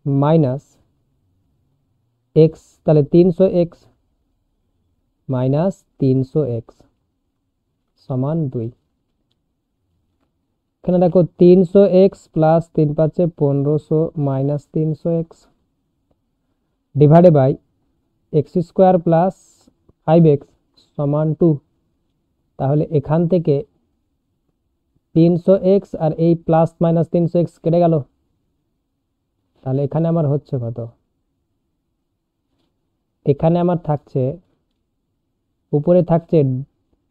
মাইনাস x, তাহলে 300x মাইনাস 300x সমান 2। এখানে দেখো 300x প্লাস 3 পাচ্ছে 1500 minus 300x divided by x² plus 5x সমান 2। তাহলে এখান থেকে 300x আর এই প্লাস মাইনাস 300x কেটে গেল, তাহলে এখানে আমার হচ্ছে কত, এখানে আমার থাকছে উপরে থাকছে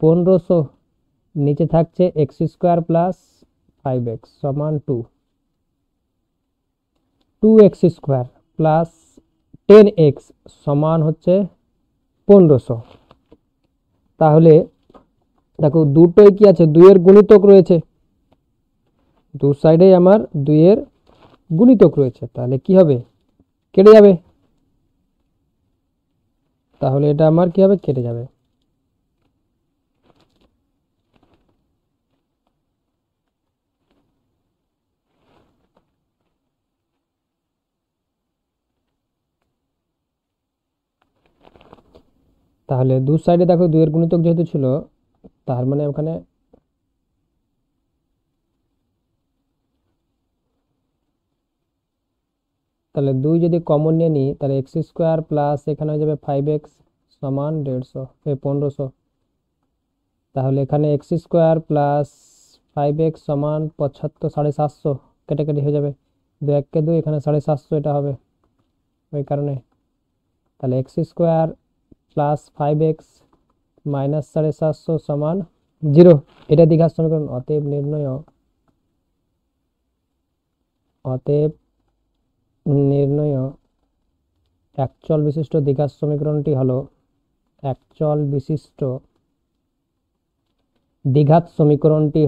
1500, নিচে থাকছে x² প্লাস 5x সমান 2, 2x² প্লাস 10x সমান হচ্ছে 1500। তাহলে দেখো দুটোই কি আছে, 2 এর গুণিতক রয়েছে, দু সাইডেই আমার 2 এর গুণিতক রয়েছে, তাহলে কি হবে, কেটে যাবে। তাহলে এটা আমার কি হবে, কেটে যাবে। তাহলে দু সাইডে দেখো 2 এর গুণিতক যেহেতু ছিল, তার মানে ওখানে তাহলে 2 যদি কমন নিয়ে নিই তাহলে x² প্লাস এখানে হয়ে যাবে 5x সমান 1500। তাহলে এখানে x² প্লাস 5x সমান 75 750, কেটে হয়ে যাবে, 2 1 2, এখানে 750 এটা হবে ওই কারণে। তাহলে x² প্লাস 5x মাইনাস 750 সমান 0, এটা দ্বিঘাত সমীকরণ। অতএব নির্ণয় একচল বিশিষ্ট দ্বিঘাত সমীকরণটি হলো একচল বিশিষ্ট দ্বিঘাত সমীকরণটি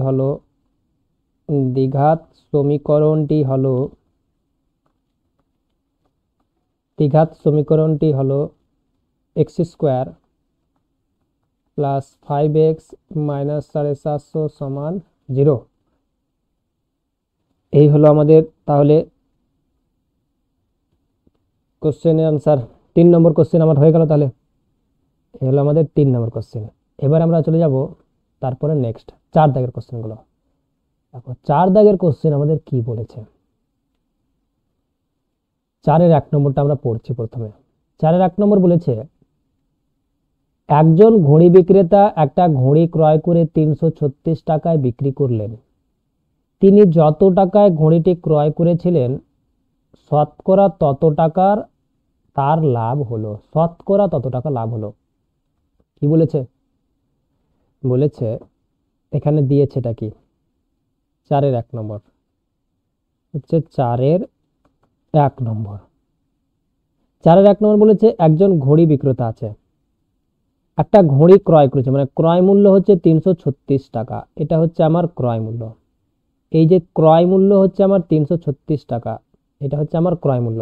হলো x² প্লাস 5x মাইনাস 750 সমান 0। এই হলো আমাদের তাহলে কোশ্চেনের আনসার। 3 নম্বর কোশ্চেন আমার হয়ে গেল। তাহলে এই হলো আমাদের 3 নম্বর কোশ্চেন। এবার আমরা চলে যাব তারপরে নেক্সট 4 দাগের কোশ্চেনগুলো। দেখো 4 দাগের কোশ্চেন আমাদের কি বলেছে। 4-এর 1 নম্বরটা আমরা পড়ছি প্রথমে। 4-এর 1 নম্বর বলেছে একজন ঘড়ি বিক্রেতা একটা ঘড়ি ক্রয় করে 336 টাকায় বিক্রি করলেন। তিনি যত টাকায় ঘড়িটি ক্রয় করেছিলেন শতকরা তত টাকার তার লাভ হলো, শতকরা তত টাকা লাভ হলো। কি বলেছে, বলেছে এখানে দিয়েছে এটা কি 4-এর 1 নম্বর হচ্ছে 4-এর 1 নম্বর। 4-এর 1 নম্বর বলেছে একজন ঘড়ি বিক্রেতা আছে, একটা ঘড়ি ক্রয় করেছে, মানে ক্রয় মূল্য হচ্ছে 336 টাকা, এটা হচ্ছে আমার ক্রয় মূল্য। এই যে ক্রয় মূল্য হচ্ছে আমার 336 টাকা, এটা হচ্ছে আমার ক্রয় মূল্য।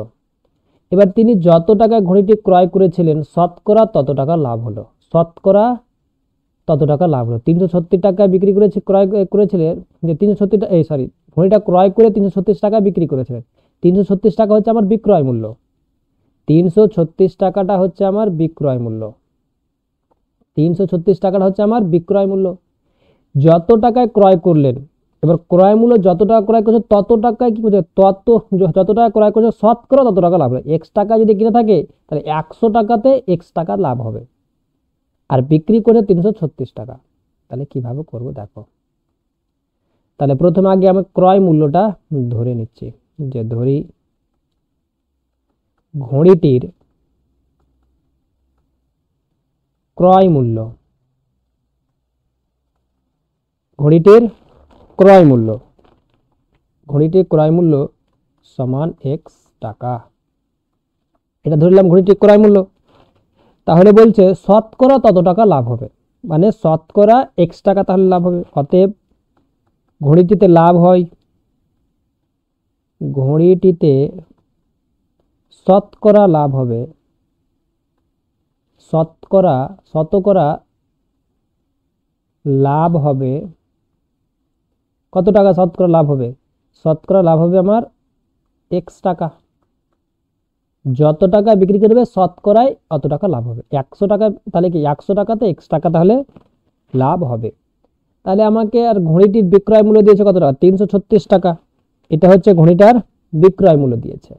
এবার তিনি যত টাকা ঘড়িটি ক্রয় করেছিলেন শতকরা তত টাকা লাভ হলো, শতকরা তত টাকা লাভ হলো। 336 টাকায় বিক্রি করেছে, ক্রয় করেছিলেন, যে 336 এই সরি, ঘড়িটা ক্রয় করে 336 টাকা বিক্রি করেছিলেন। 336 টাকা হচ্ছে আমার বিক্রয় মূল্য, 336 টাকাটা হচ্ছে আমার বিক্রয় মূল্য, 336 টাকাটা হচ্ছে আমার বিক্রয় মূল্য। যত টাকায় ক্রয় করলেন, এবার ক্রয় মূল্য যত টাকা ক্রয় করছে তত টাকায় কি করছে, যত টাকা ক্রয় করছে শতকরা তত টাকা লাভ হবে। এক্স টাকা যদি কিনে থাকে তাহলে 100 টাকাতে এক্স টাকা লাভ হবে, আর বিক্রি করে 336 টাকা। তাহলে কিভাবে করব দেখো। তাহলে প্রথমে আগে আমি ক্রয় মূল্যটা ধরে নিচ্ছি, যে ধরি ঘড়িটির ক্রয় মূল্য, ঘড়িটির ক্রয় মূল্য, ঘড়িটির ক্রয় মূল্য সমান এক্স টাকা, এটা ধরলাম ঘড়িটির ক্রয় মূল্য। তাহলে বলছে শতকরা তত টাকা লাভ হবে, মানে শতকরা এক্স টাকা তাহলে লাভ হবে। অতএব ঘড়িটিতে লাভ হয়, ঘড়িটিতে শতকরা লাভ হবে, শতকরা লাভ হবে কত টাকা, শতকরা লাভ হবে, শতকরা লাভ হবে আমার এক্স টাকা। যত টাকা বিক্রি করবে শতকরায় অত টাকা লাভ হবে। 100 টাকা, তাহলে কি 100 টাকাতে এক্স টাকা তাহলে লাভ হবে। তাহলে আমাকে আর ঘড়িটির বিক্রয় মূল্য দিয়েছে কত টাকা, 336 টাকা, এটা হচ্ছে ঘড়িটার বিক্রয় মূল্য দিয়েছে।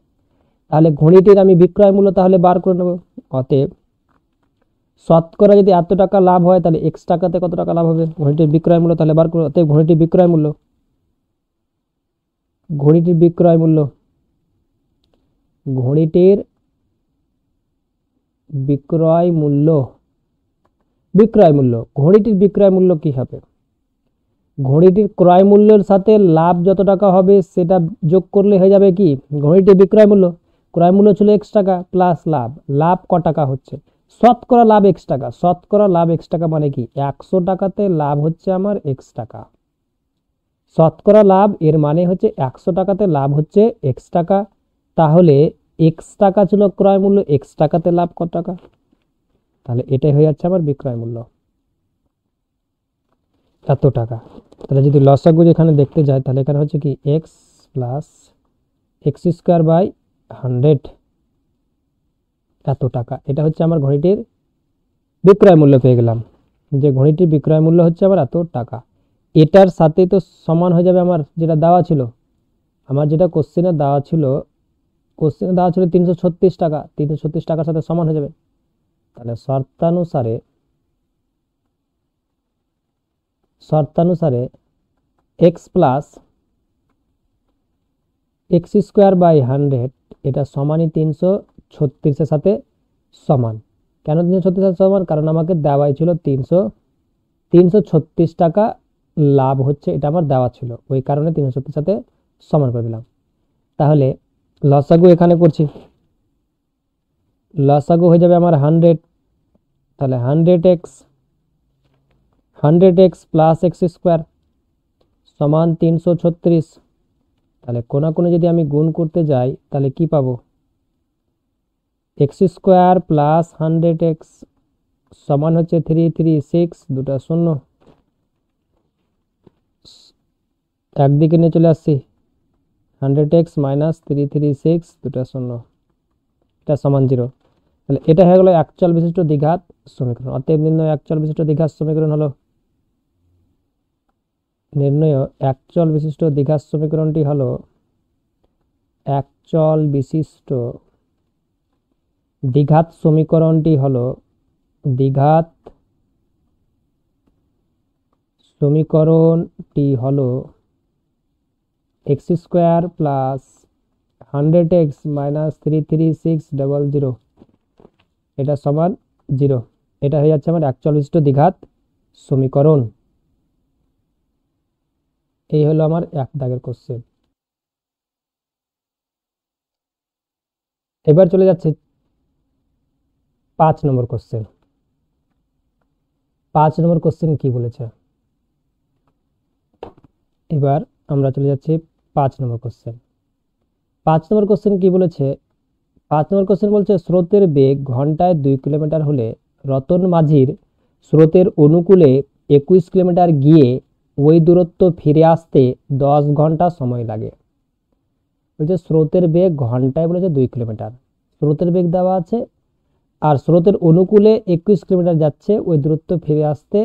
তাহলে ঘড়িটির আমি বিক্রয় মূল্য তাহলে বার করে নেব। অতএব শতকরা যদি এত টাকা লাভ হয় তাহলে এক্স টাকাতে কত টাকা লাভ হবে, ঘড়িটির বিক্রয় মূল্য তাহলে বার করে। অতএব ঘড়িটির বিক্রয় মূল্য, ঘড়িটির বিক্রয় মূল্য, ঘড়িটির বিক্রয় মূল্য, বিক্রয় মূল্য, ঘড়িটির বিক্রয় মূল্য কি হবে, ঘড়িটির ক্রয় মূল্যের সাথে লাভ যত টাকা হবে সেটা যোগ করলে হয়ে যাবে কি ঘড়িটির বিক্রয় মূল্য। ক্রয় মূল্য ছিল এক্স টাকা প্লাস লাভ, লাভ ক টাকা হচ্ছে, শতকরা লাভ এক্স টাকা, শতকরা লাভ এক্স টাকা মানে কি 100 টাকাতে লাভ হচ্ছে আমার এক্স টাকা, শতকরা লাভ এর মানে হচ্ছে 100 টাকাতে লাভ হচ্ছে এক্স টাকা। তাহলে এক্স টাকা ছিল ক্রয় মূল্য, এক্স টাকাতে লাভ কত টাকা, তাহলে এটাই হয়ে যাচ্ছে আমার বিক্রয় মূল্য, এত টাকা। তাহলে যদি লসাগু এখানে দেখতে যাই তাহলে এখানে হচ্ছে কি X plus X square by 100 এত টাকা, এটা হচ্ছে আমার ঘড়িটির বিক্রয় মূল্য পেয়ে গেলাম, যে ঘড়িটির বিক্রয় মূল্য হচ্ছে আমার এত টাকা। এটার সাথে তো সমান হয়ে যাবে আমার যেটা দেওয়া ছিল, আমার যেটা কোশ্চেনে দেওয়া ছিল, কোশ্চেনে দেওয়া ছিল 336 টাকা, 336 টাকার সাথে সমান হয়ে যাবে। তাহলে শর্তানুসারে X plus X square by 100 এটা সমানই 336-এর সাথে সমান। কেন 336-এর সাথে সমান, কারণ আমাকে দেওয়াই ছিল 336 টাকা লাভ হচ্ছে, এটা আমার দেওয়া ছিল, ওই কারণে 336-এর সাথে সমান করে দিলাম। তাহলে লসাগু এখানে করছি, লসাগু হয়ে যাবে আমার 100, তাহলে 100x প্লাস এক্স স্কোয়ার সমান 336। তাহলে কোনাকুনি যদি আমি গুণ করতে যাই তাহলে কি পাবো, এক্স স্কোয়ার প্লাস 100x সমান হচ্ছে 336, দুটা শূন্য, একদিকে নিয়ে চলে আসছি, 100x মাইনাস 336 দুটা শূন্য, এটা সমান 0। তাহলে এটা হয়ে গেল একচল বিশিষ্ট দ্বিঘাত সমীকরণ। অতএব নির্ণয় একচল বিশিষ্ট দ্বিঘাত সমীকরণ হলো, নির্ণয় একচল বিশিষ্ট দ্বিঘাত সমীকরণটি হলো একচল বিশিষ্ট দ্বিঘাত সমীকরণটি হলো দ্বিঘাত সমীকরণটি হলো x square plus 100x minus 33600, এটা সমান 0। এটা হয়ে যাচ্ছে আমার একচল বিশিষ্ট দ্বিঘাত সমীকরণ। এই হলো আমার এক দাগের কোশ্চেন। এবার চলে যাচ্ছে 5 নম্বর কোশ্চেন। 5 নম্বর কোশ্চেন কি বলেছে। এবার আমরা চলে যাচ্ছি 5 নম্বর কোশ্চেন। 5 নম্বর কোশ্চেন কি বলেছে। 5 নম্বর কোশ্চেন বলছে স্রোতের বেগ ঘন্টায় 2 কিলোমিটার হলে রতন মাঝির স্রোতের অনুকূলে 21 কিলোমিটার গিয়ে ওই দূরত্ব ফিরে আসতে 10 ঘন্টা সময় লাগে। বলছে স্রোতের বেগ ঘন্টায় বলেছে 2 কিলোমিটার, স্রোতের বেগ দেওয়া আছে, আর স্রোতের অনুকূলে 21 কিলোমিটার যাচ্ছে, ওই দূরত্ব ফিরে আসতে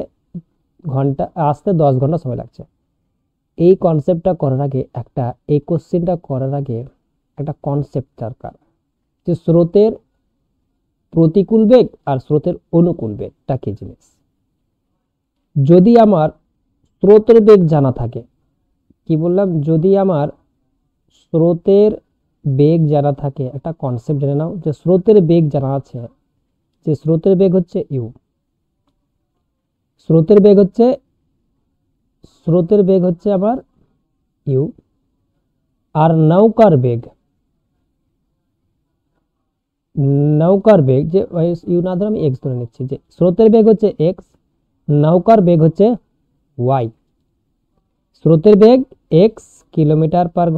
10 ঘন্টা সময় লাগছে। এই কনসেপ্টটা করার আগে এই কোশ্চেনটা করার আগে একটা কনসেপ্ট দরকার, যে স্রোতের প্রতিকূল বেগ আর স্রোতের অনুকূল বেগটা কি জিনিস। যদি আমার স্রোতের বেগ জানা থাকে, কি বললাম, যদি আমার স্রোতের বেগ জানা থাকে, একটা কনসেপ্ট জেনে নাও যে স্রোতের বেগ জানা আছে, যে স্রোতের বেগ হচ্ছে ইউ, স্রোতের বেগ হচ্ছে আমার ইউ, আর নৌকার বেগ যে ইউ না ধরে আমি এক্স ধরে নিচ্ছি, যে স্রোতের বেগ হচ্ছে এক্স, নৌকার বেগ হচ্ছে ওয়াই। স্রোতের বেগ এক্স কিলোমিটার পার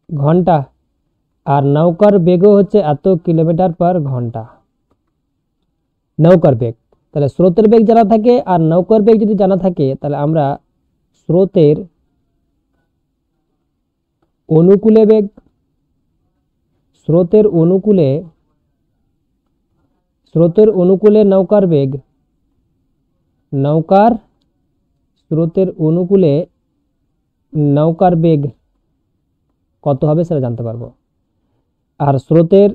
ঘন্টা, আর নৌকার বেগও হচ্ছে এত কিলোমিটার পার ঘন্টা, নৌকার বেগ। তাহলে স্রোতের বেগ জানা থাকে আর নৌকার বেগ যদি জানা থাকে, তাহলে আমরা স্রোতের অনুকূলে বেগ, স্রোতের অনুকূলে নৌকার বেগ, স্রোতের অনুকূলে নৌকার বেগ কত হবে সেটা জানতে পারবো। আর স্রোতের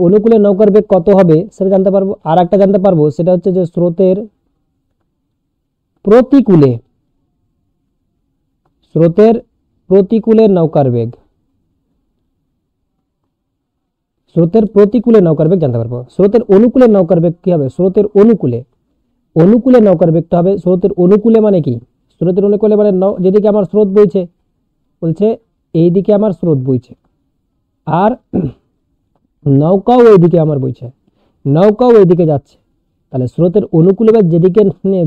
অনুকূলে নৌকার বেগ কত হবে সেটা জানতে পারবো। আর একটা জানতে পারবো, সেটা হচ্ছে যে স্রোতের প্রতিকূলে নৌকার বেগ, জানতে পারবো। স্রোতের অনুকূলে নৌকার বেগ কি হবে, স্রোতের অনুকূলে নৌকার বেগটা হবে। স্রোতের অনুকূলে মানে কি, স্রোতের অনুকূলে মানে যেদিকে আমার স্রোত বইছে, বলছে এইদিকে আমার স্রোত বইছে, আর নৌকাও ওইদিকে আমার বইছে, নৌকাও ওইদিকে যাচ্ছে। তাহলে স্রোতের অনুকূলে বা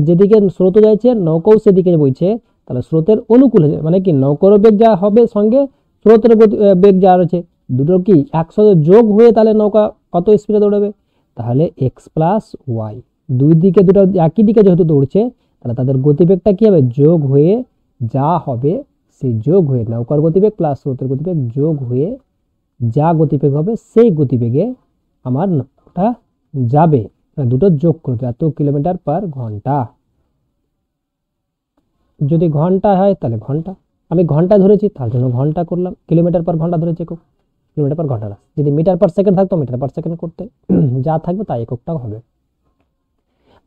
যেদিকে স্রোত যাচ্ছে নৌকাও সেদিকে বইছে, তাহলে স্রোতের অনুকূলে মানে কি নৌকারও বেগ যা হবে সঙ্গে স্রোতের বেগ যা রয়েছে, দুটো কি একসাথে যোগ হয়ে তাহলে নৌকা কত স্পিডে দৌড়াবে, তাহলে এক্স প্লাস ওয়াই, দুই দিকে দুটো একই দিকে যেহেতু দৌড়ছে, তাহলে তাদের গতিবেগটা কি হবে, যোগ হয়ে যা হবে, সেই যোগ হয়ে নৌকার গতিবেগ প্লাস স্রোতের গতিবেগ যোগ হয়ে যা গতিবেগ হবে, সেই গতিবেগে আমার নৌকাটা যাবে। দুটো যোগ করতে এত কিলোমিটার পার ঘন্টা। যদি ঘন্টা হয় তাহলে ঘন্টা, আমি ঘন্টা ধরেছি তার জন্য ঘন্টা করলাম, কিলোমিটার পার ঘন্টা ধরেছি একক, কিলোমিটার পার ঘন্টা না। যদি মিটার পার সেকেন্ড থাকতো মিটার পার সেকেন্ড করতে, যা থাকবে তাই এককটা হবে।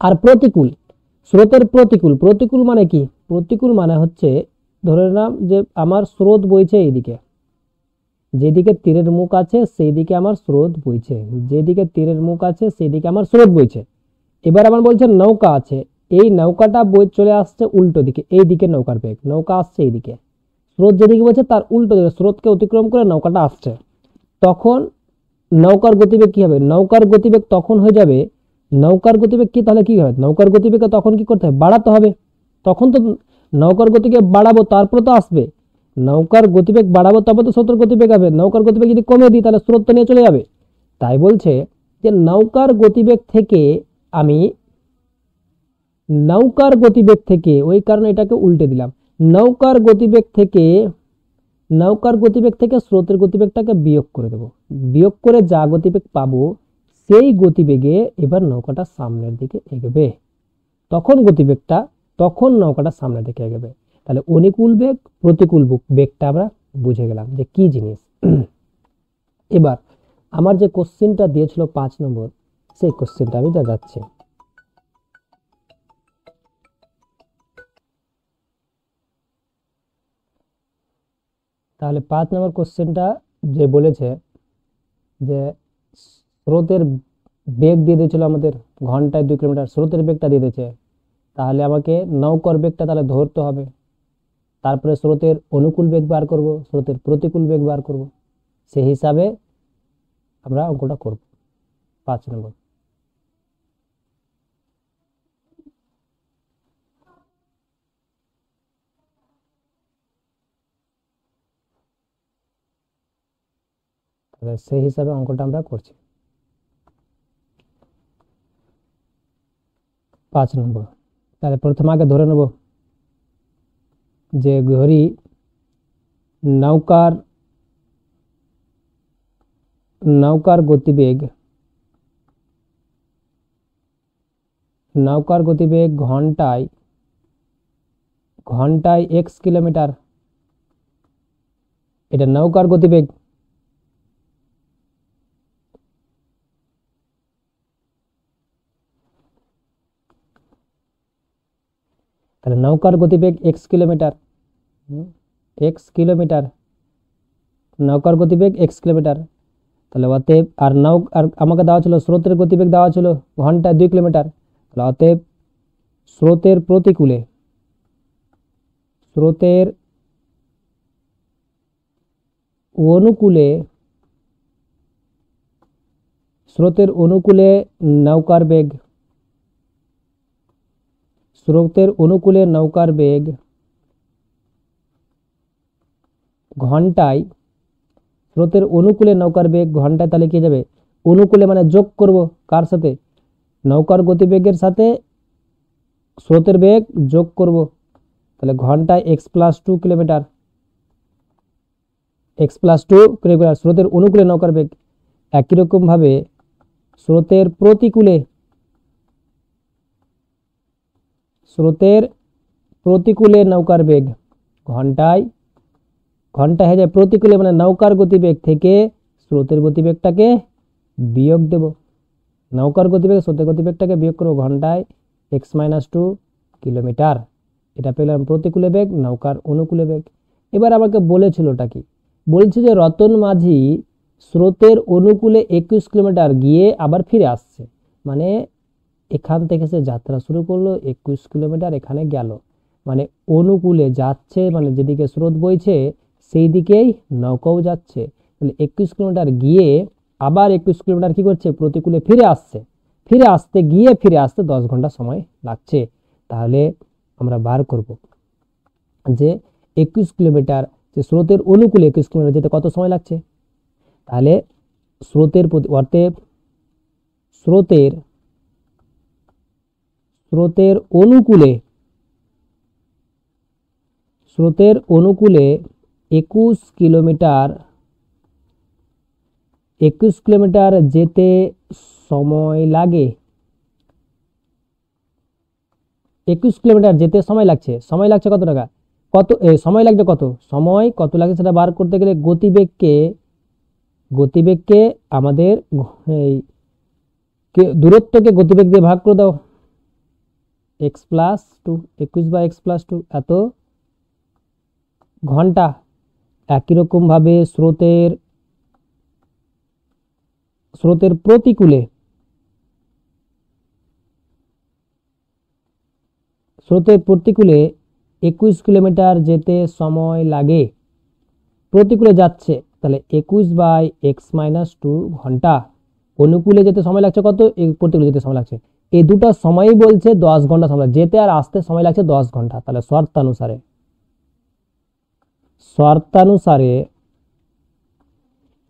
আর প্রতিকূল, স্রোতের প্রতিকূল মানে কি, প্রতিকূল মানে হচ্ছে ধরে নাম যে আমার স্রোত বইছে এইদিকে, যেদিকে তীরের মুখ আছে সেই দিকে আমার স্রোত বইছে, যেদিকে তীরের মুখ আছে সেই দিকে আমার স্রোত বইছে। এবার আমার বলছে নৌকা আছে, এই নৌকাটা বই চলে আসছে উল্টো দিকে, এই দিকে নৌকার বেগ, নৌকা আসছে এইদিকে, স্রোত যেদিকে বইছে তার উল্টো দিকে, স্রোতকে অতিক্রম করে নৌকাটা আসছে, তখন নৌকার গতিবেগ কি হবে, নৌকার গতিবেগ তখন হয়ে যাবে, নৌকার গতিবেগ কি তাহলে কি হবে, নৌকার গতিবেগকে তখন কি করতে হবে, বাড়াতে হবে। তখন তো নৌকার গতিবেগ বাড়াবো তারপরে তো আসবে, নৌকার গতিবেগ বাড়াবো তবে তো স্রোতের গতিবেগ হবে, নৌকার গতিবেগ যদি কমে দিই তাহলে স্রোত তো নিয়ে চলে যাবে। তাই বলছে যে নৌকার গতিবেগ থেকে ওই কারণে এটাকে উল্টে দিলাম, নৌকার গতিবেগ থেকে স্রোতের গতিবেগটাকে বিয়োগ করে দেব, বিয়োগ করে যা গতিবেগ পাবো সেই গতিবেগে এবার নৌকাটা সামনের দিকে এগোবে, তখন নৌকাটা সামনের দিকে এগোবে। তাহলে অনুকূল বেগ প্রতিকূল বেগটা আমরা বুঝে গেলাম যে কি জিনিস। এবার আমার যে কোশ্চেনটা দিয়েছিল 5 নম্বর, সেই কোশ্চেনটা আমি যাচ্ছি। তাহলে 5 নম্বর কোশ্চেনটা যে বলেছে যে স্রোতের বেগ দিয়ে দিয়েছিল আমাদের ঘন্টায় 2 কিলোমিটার, স্রোতের বেগটা দিয়ে দিয়েছে, তাহলে আমাকে নৌকার বেগটা তাহলে ধরতে হবে, তারপরে স্রোতের অনুকূল বেগ বার করব, স্রোতের প্রতিকূল বেগ বার করব। সেই হিসাবে আমরা অঙ্কটা করব 5 নম্বর। তাহলে সেই হিসাবে অঙ্কটা আমরা করছি। 5 নম্বর। তাহলে প্রথমে আগে ধরে নেব যে ঘড়ি নৌকার গতিবেগ ঘন্টায় x কিলোমিটার। এটা নৌকার গতিবেগ। তাহলে নৌকার গতিবেগ x কিলোমিটার, নৌকার গতিবেগ x কিলোমিটার। তাহলে অতএব আর আমাকে দেওয়া ছিল স্রোতের গতিবেগ দেওয়া ছিল ঘন্টায় 2 কিলোমিটার। তাহলে অতএব স্রোতের অনুকূলে নৌকার বেগ ঘন্টায় তাহলে কি যাবে অনুকূলে মানে যোগ করব কার সাথে, নৌকার গতিবেগের সাথে স্রোতের বেগ যোগ করব। তাহলে ঘন্টায় x+2 কিলোমিটার, স্রোতের অনুকূলে নৌকার বেগ। একই রকম ভাবে স্রোতের প্রতিকূলে নৌকার বেগ ঘন্টায় হয়ে যায় প্রতিকূলে মানে নৌকার গতিবেগ থেকে স্রোতের গতিবেগটাকে বিয়োগ দেব। নৌকার গতিবেগ স্রোতের গতিবেগটাকে বিয়োগ করব ঘন্টায় x-2 কিলোমিটার। এটা পেলাম প্রতিকূলে বেগ, নৌকার অনুকূলে বেগ। এবার আমাকে বলেছিলটা কি, বলছে যে রতন মাঝি স্রোতের অনুকূলে 21 কিলোমিটার গিয়ে আবার ফিরে আসছে। মানে এখান থেকে সে যাত্রা শুরু করলো, 21 কিলোমিটার এখানে গেল, মানে অনুকূলে যাচ্ছে, মানে যেদিকে স্রোত বইছে সেই দিকেই নৌকাও যাচ্ছে। তাহলে 21 কিলোমিটার গিয়ে আবার 21 কিলোমিটার কি করছে প্রতিকূলে ফিরে আসছে। ফিরে আসতে 10 ঘন্টা সময় লাগছে। তাহলে আমরা বার করব যে 21 কিলোমিটার, যে স্রোতের অনুকূলে 21 কিলোমিটার যেতে কত সময় লাগছে। তাহলে স্রোতের অনুকূলে 21 কিলোমিটার যেতে সময় লাগে। 21 কিলোমিটার যেতে সময় লাগছে কত টাকা, সময় লাগছে কত লাগছে সেটা বার করতে গেলে গতিবেগকে আমাদের দূরত্বকে গতিবেগ দিয়ে ভাগ করে দাও, x+2, 21/x+2 এত ঘন্টা। একই রকম ভাবে স্রোতের প্রতিকূলে 21 কিলোমিটার যেতে সময় লাগে, প্রতিকূলে যাচ্ছে, তাহলে 21/x-2 ঘন্টা। অনুকূলে যেতে সময় লাগছে কত, প্রতিকূলে যেতে সময় লাগছে, এই দুটো সময়ই বলছে 10 ঘন্টা সময়, যেতে আর আসতে সময় লাগছে 10 ঘন্টা। তাহলে শর্তানুসারে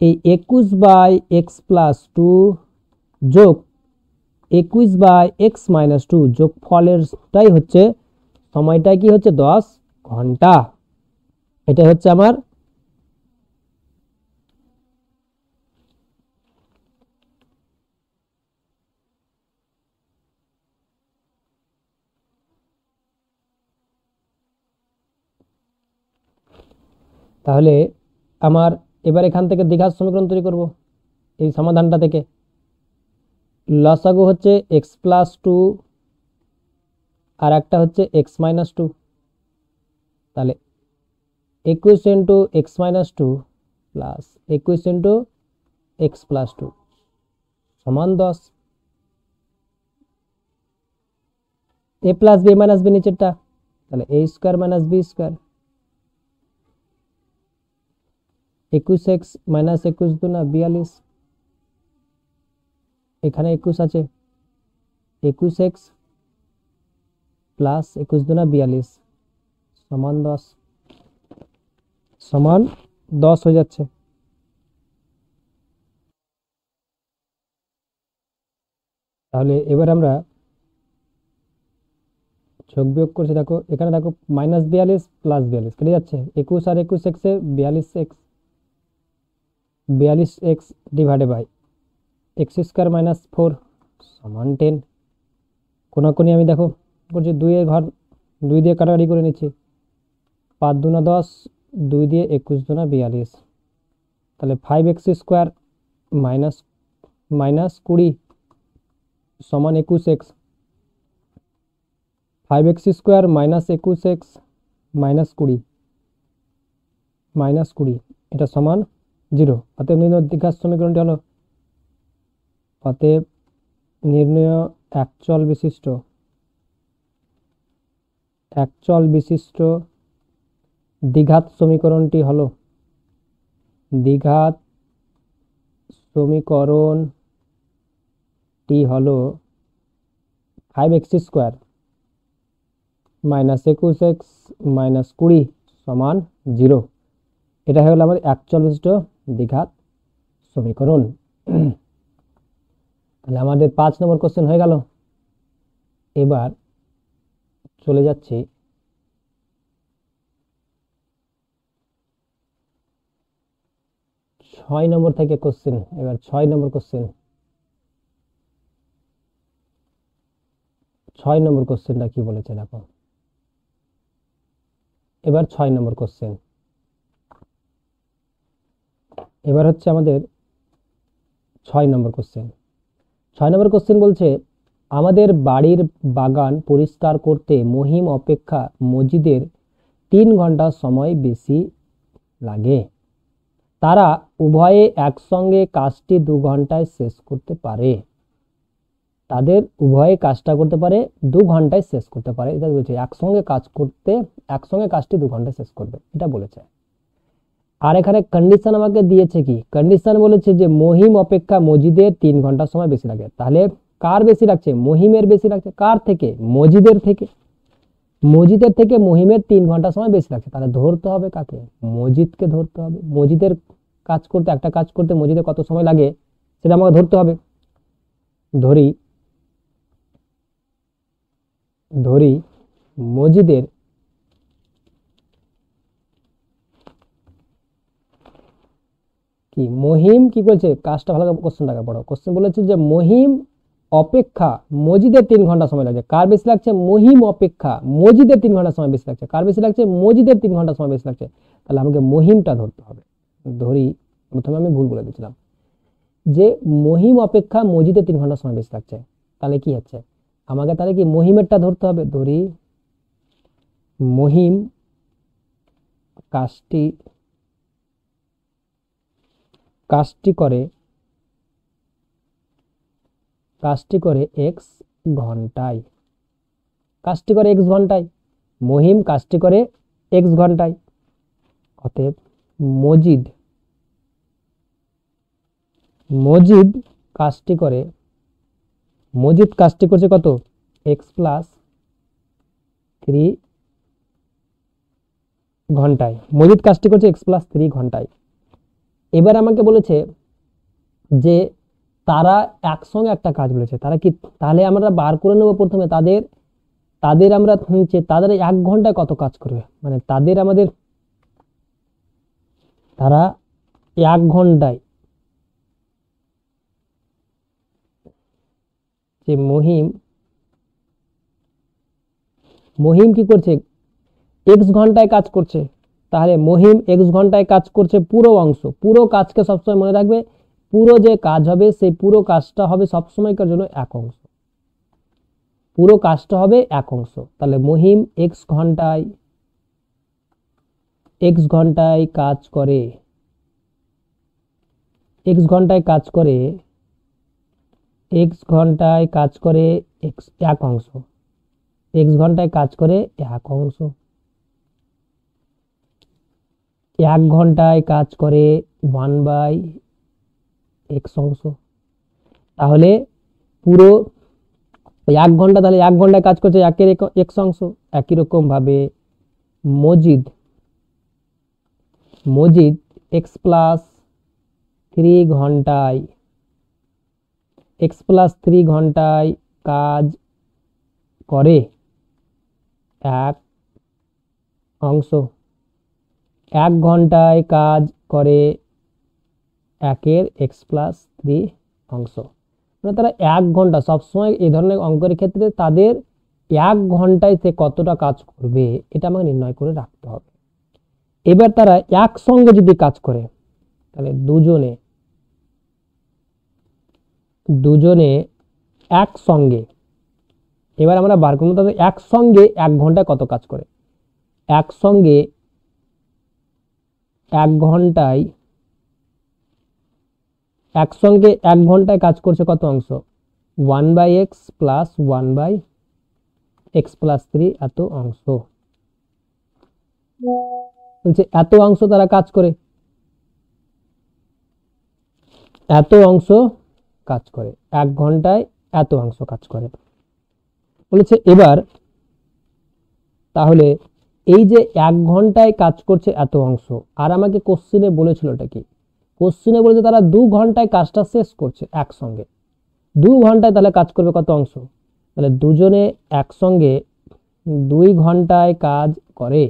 এই 21/x+2 যোগ 21/x-2 যোগ ফলেরটাই হচ্ছে সময়টাই কি হচ্ছে 10 ঘন্টা। এটা হচ্ছে আমার তাহলে আমার এবার এখান থেকে দ্বিঘাত সমীকরণ তৈরি করব। এই সমাধানটা থেকে লসাগু হচ্ছে x+2 আর একটা হচ্ছে x-2। তাহলে 21 × x-2 প্লাস 21 × x+2 সমান 10। a plus b minus b নিচেরটা, তাহলে a square minus b square. 21x - 21 2 না 42। এখানে 21 আছে, 21x প্লাস 21 দুনা 42 সমান 10 সমান 10 হয়ে যাচ্ছে। তাহলে এবার আমরা যোগ বিয়োগ করছি। দেখো এখানে দেখো -42 প্লাস 42 কেটে যাচ্ছে, 21 আর 21 এক্সে 42x ডিভাইডেড বাই x² - 4 সমান 10। কোনাকুনি আমি দেখো করছি, 2 এর ঘর 2 দিয়ে কাটাকাটি করে নিচ্ছি, 5 দুনা 10, 2 দিয়ে 21 দুনা 42, তাহলে 5x² মাইনাস 20 সমান 21x। 5x² minus 21x minus 20 এটা সমান 0। অতএব নির্ণয় দ্বিঘাত সমীকরণটি হলো, অতএব নির্ণয় একচল বিশিষ্ট দ্বিঘাত সমীকরণটি হলো, দ্বিঘাত সমীকরণটি হলো 5x² মাইনাস 21x মাইনাস 20 সমান 0। এটা হয়ে গেল আমাদের একচল বিশিষ্ট দ্বিঘাত সমীকরণ। তাহলে আমাদের 5 নম্বর কোশ্চেন হয়ে গেল। এবার চলে যাচ্ছি 6 নম্বর থেকে কোশ্চেন। এবার 6 নম্বর কোশ্চেন, 6 নম্বর কোশ্চেনটা কি বলেছে দেখো। এবার 6 নম্বর কোশ্চেন, এবার হচ্ছে আমাদের 6 নম্বর কোশ্চেন। 6 নম্বর কোশ্চেন বলছে, আমাদের বাড়ির বাগান পরিষ্কার করতে মহিম অপেক্ষা মজিদের 3 ঘন্টা সময় বেশি লাগে। তারা উভয়ে একসঙ্গে কাজটি 2 ঘন্টায় শেষ করতে পারে। তাদের উভয়ে কাজটা করতে পারে 2 ঘন্টায় শেষ করতে পারে, এটা বলছে। একসঙ্গে কাজটি 2 ঘন্টায় শেষ করবে, এটা বলেছে। আর এখানে কন্ডিশন আমাকে দিয়েছে কি, কন্ডিশন বলেছে যে মহিম অপেক্ষা মজিদের 3 ঘন্টা সময় বেশি লাগে। তাহলে কার বেশি লাগছে? মহিমের বেশি লাগছে। কার থেকে? মজিদের থেকে। মজিদের থেকে মহিমের 3 ঘন্টা সময় বেশি লাগছে। তাহলে ধরতে হবে কাকে? মজিদকে ধরতে হবে। মজিদের কাজ করতে, একটা কাজ করতে মজিদের কত সময় লাগে সেটা আমাকে ধরতে হবে। ধরি মজিদের কি, মহিম কি বলছে, কাজটা ভালো কোশ্চেনটাকে পড়ো। কোশ্চেন বলেছে যে মহিম অপেক্ষা মজিদের 3 ঘন্টা সময় লাগছে। কার বেশি লাগছে? মহিম অপেক্ষা মজিদের 3 ঘন্টা সময় বেশি লাগছে। কার বেশি লাগছে? মজিদের 3 ঘন্টা সময় বেশি লাগছে। তাহলে আমাকে মহিমটা ধরতে হবে। ধরি, প্রথমে আমি ভুল বলে দিয়েছিলাম যে মহিম অপেক্ষা মজিদের 3 ঘন্টা সময় বেশি লাগছে। তাহলে কি হচ্ছে আমাকে, তাহলে কি মহিমেরটা ধরতে হবে। ধরি মহিম কাজটি করে x ঘন্টায়। মহিম কাজটি করে x ঘন্টায়। অতএব মজিদ কাজটি করছে কত? x প্লাস 3 ঘন্টায়। মজিদ কাজটি করছে x প্লাস 3 ঘন্টায়। এবার আমাকে বলেছে যে তারা একসঙ্গে একটা কাজ বলেছে। তারা কি? তাহলে আমরা বার করে নেব প্রথমে তাদের আমরা হচ্ছে তাদের 1 ঘন্টায় কত কাজ করবে, মানে তারা 1 ঘন্টায়, যে মহিম কি করছে? x ঘন্টায় কাজ করছে। তাহলে মহিম x ঘন্টায় কাজ করছে পুরো অংশ। পুরো কাজকে সবসময় মনে রাখবে, পুরো যে কাজ হবে সেই পুরো কাজটা হবে সবসময়কার জন্য 1 অংশ। পুরো কাজটা হবে 1 অংশ। তাহলে মহিম x ঘন্টায় কাজ করে, x ঘন্টায় কাজ করে 1 অংশ। x ঘন্টায় কাজ করে 1 অংশ। 1 ঘন্টায় কাজ করে 1/x অংশ। তাহলে পুরো ওই 1 ঘন্টা, তাহলে 1 ঘন্টায় কাজ করছে একের এক্স অংশ। একই রকম ভাবে মজিদ এক্স প্লাস 3 ঘন্টায় কাজ করে 1 অংশ, 1 ঘন্টায় কাজ করে একের এক্স প্লাস 3 অংশ। মানে তারা 1 ঘন্টা, সবসময় এই ধরনের অঙ্কের ক্ষেত্রে তাদের 1 ঘন্টায় সে কতটা কাজ করবে এটা আমাকে নির্ণয় করে রাখতে হবে। এবার তারা একসঙ্গে যদি কাজ করে তাহলে দুজনে একসঙ্গে, এবার আমরা বার করবো তাদের একসঙ্গে 1 ঘন্টায় কত কাজ করে। একসঙ্গে 1 ঘন্টায় কাজ করছে কত অংশ, 1/x প্লাস 1/x প্লাস 3 এত অংশ। বলছে এত অংশ তারা কাজ করে, এত অংশ কাজ করে 1 ঘন্টায় এত অংশ কাজ করে বলেছে। এবার তাহলে এই যে 1 ঘন্টায় কাজ করছে এত অংশ, আর আমাকে কোশ্চেনে বলেছিল এটা কি, কোশ্চেনে বলেছে তারা 2 ঘন্টায় কাজটা শেষ করছে একসঙ্গে। 2 ঘন্টায় তাহলে কাজ করবে কত অংশ, তাহলে দুজনে একসঙ্গে 2 ঘন্টায় কাজ করে,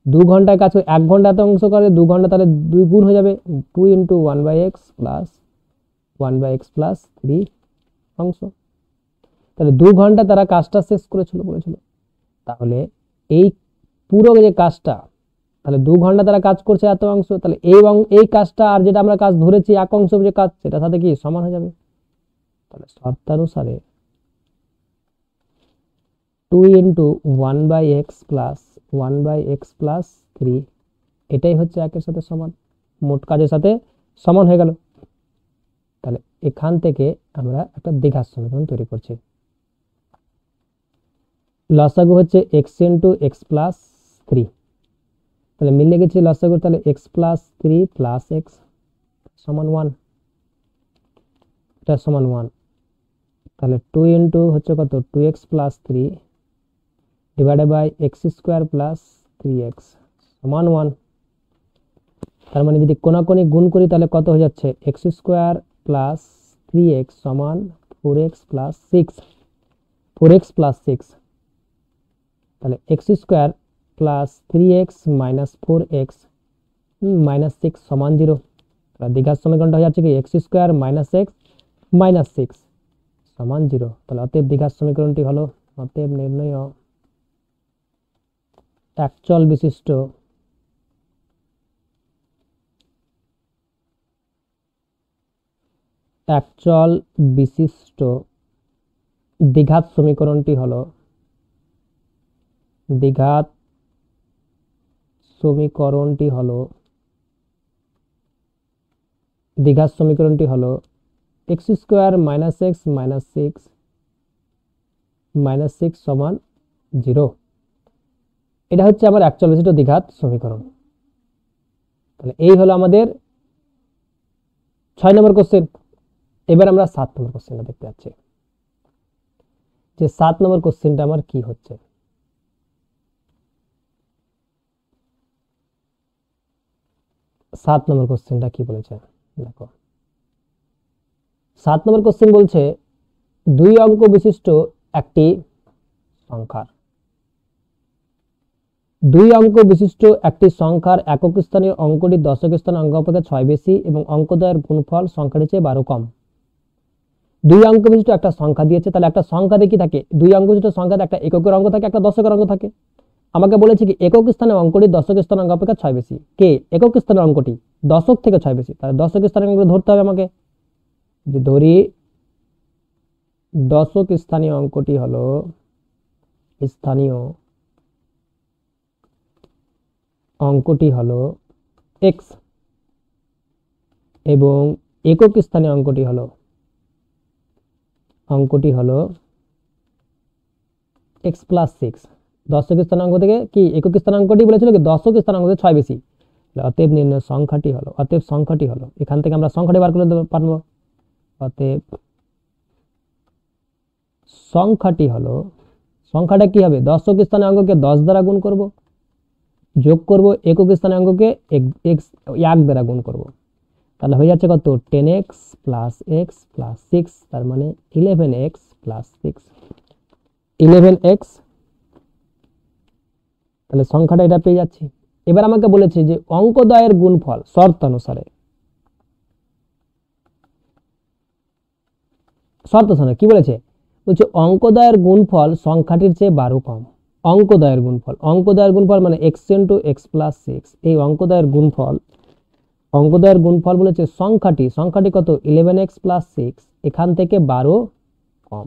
2 ঘন্টায় কাজ করে 1 ঘন্টা এত অংশ করে, 2 ঘন্টা তাহলে 2 গুণ হয়ে যাবে, 2 × 1/x প্লাস 1/x প্লাস 3 অংশ। তাহলে 2 ঘন্টা তারা কাজটা শেষ করেছিল বলেছিল। তাহলে এই পুরো যে কাজটা, তাহলে 2 ঘন্টা তারা কাজ করছে এত অংশ, তাহলে এই কাজটা আর যেটা আমরা কাজ ধরেছি 1 অংশ যে কাজ, সেটার সাথে কি সমান হয়ে যাবে। তাহলে শর্তানুসারে 2 × 1/x প্লাস 1/x প্লাস 3 এটাই হচ্ছে 1 এর সাথে সমান, মোট কাজের সাথে সমান হয়ে গেল। তাহলে এখান থেকে আমরা একটা দ্বিঘাত সমীকরণ তৈরি করছি। লসাগু হচ্ছে x × x প্লাস 3, তাহলে মিলে গেছে লসাগু, তাহলে x প্লাস 3 প্লাস x সমান 1, এটা সমান 1। তাহলে 2 × হচ্ছে কত 2x plus 3 divided by x² plus 3x সমান 1। তার মানে যদি কোনাকুনি গুণ করি তাহলে কত হয়ে যাচ্ছে, x² প্লাস 3x সমান 4x প্লাস 6, 4x প্লাস 6। তাহলে x² plus 3x minus 4x minus 6 সমান 0। তাহলে দ্বিঘাত সমীকরণটা হয়ে যাচ্ছে কি x² মাইনাস x মাইনাস 6 সমান 0। তাহলে অতএব দ্বিঘাত সমীকরণটি হলো, অতএব নির্ণয় একচল বিশিষ্ট দ্বিঘাত সমীকরণটি হলো x² মাইনাস x মাইনাস 6 সমান 0। এটা হচ্ছে আমার একচল বিশিষ্ট দ্বিঘাত সমীকরণ। তাহলে এই হলো আমাদের 6 নম্বর কোশ্চেন। এবার আমরা 7 নম্বর কোশ্চেনটা দেখতে যাচ্ছি, যে 7 নম্বর কোশ্চেনটা আমার কি হচ্ছে। 7 নম্বর কোশ্চেনটা কি বলেছে দেখো। 7 নম্বর কোশ্চেন বলছে 2 অঙ্ক বিশিষ্ট একটি সংখ্যার 2 অঙ্ক বিশিষ্ট একটি সংখ্যার একক স্থানীয় অঙ্কটি দশক স্থানীয় অঙ্ক অপেক্ষা 6 বেশি এবং অঙ্কদ্বয়ের গুণফল সংখ্যাটির চেয়ে 12 কম। 2 অঙ্ক বিশিষ্ট একটা সংখ্যা দিয়েছে, তাহলে একটা সংখ্যাতে কি থাকে, 2 অঙ্ক বিশিষ্ট সংখ্যাতে একটা এককের অঙ্ক থাকে, একটা দশকের অঙ্ক থাকে। আমাকে বলেছে কি একক স্থানীয় অঙ্কটি দশক স্থানীয় অঙ্ক অপেক্ষা 6 বেশি। কে একক স্থানীয় অঙ্কটি দশক থেকে 6 বেশি, তাহলে দশক স্থানীয় অঙ্কগুলো ধরতে হবে আমাকে। যে ধরি দশক স্থানীয় অঙ্কটি হলো x এবং একক স্থানীয় অঙ্কটি হলো x প্লাস 6। দশক স্থানীয় অঙ্ক থেকে কি একক স্থানীয় অঙ্কটি বলেছিল কি দশক স্থানীয় অঙ্ক থেকে 6 বেশি, অতএব নির্ণয় সংখ্যাটি হলো এখান থেকে আমরা সংখ্যাটি বার করে পারবো। অতএব সংখ্যাটি হলো, সংখ্যাটা কি হবে, দশক স্থানে অঙ্ককে 10 দ্বারা গুণ করব, যোগ করব একক স্থানে অঙ্ককে x 1 দ্বারা গুণ করব, তাহলে হয়ে যাচ্ছে কত 10x প্লাস x প্লাস 6, তার মানে 11x প্লাস 6, 11x। তাহলে সংখ্যাটা এটা পেয়ে যাচ্ছি। এবার আমাকে বলেছে যে অঙ্কদ্বয়ের গুণফল শর্ত অনুসারে, শর্ত অনুসারে কি বলেছে, বলছে অঙ্কদ্বয়ের গুণফল সংখ্যাটির চেয়ে 12 কম। অঙ্কদ্বয়ের গুণফল, অঙ্কদ্বয়ের গুণফল মানে x ইন্টু x প্লাস 6, এই অঙ্কদ্বয়ের গুণফল, অঙ্কদ্বয়ের গুণফল বলেছে সংখ্যাটি কত 11x প্লাস 6, এখান থেকে 12 কম,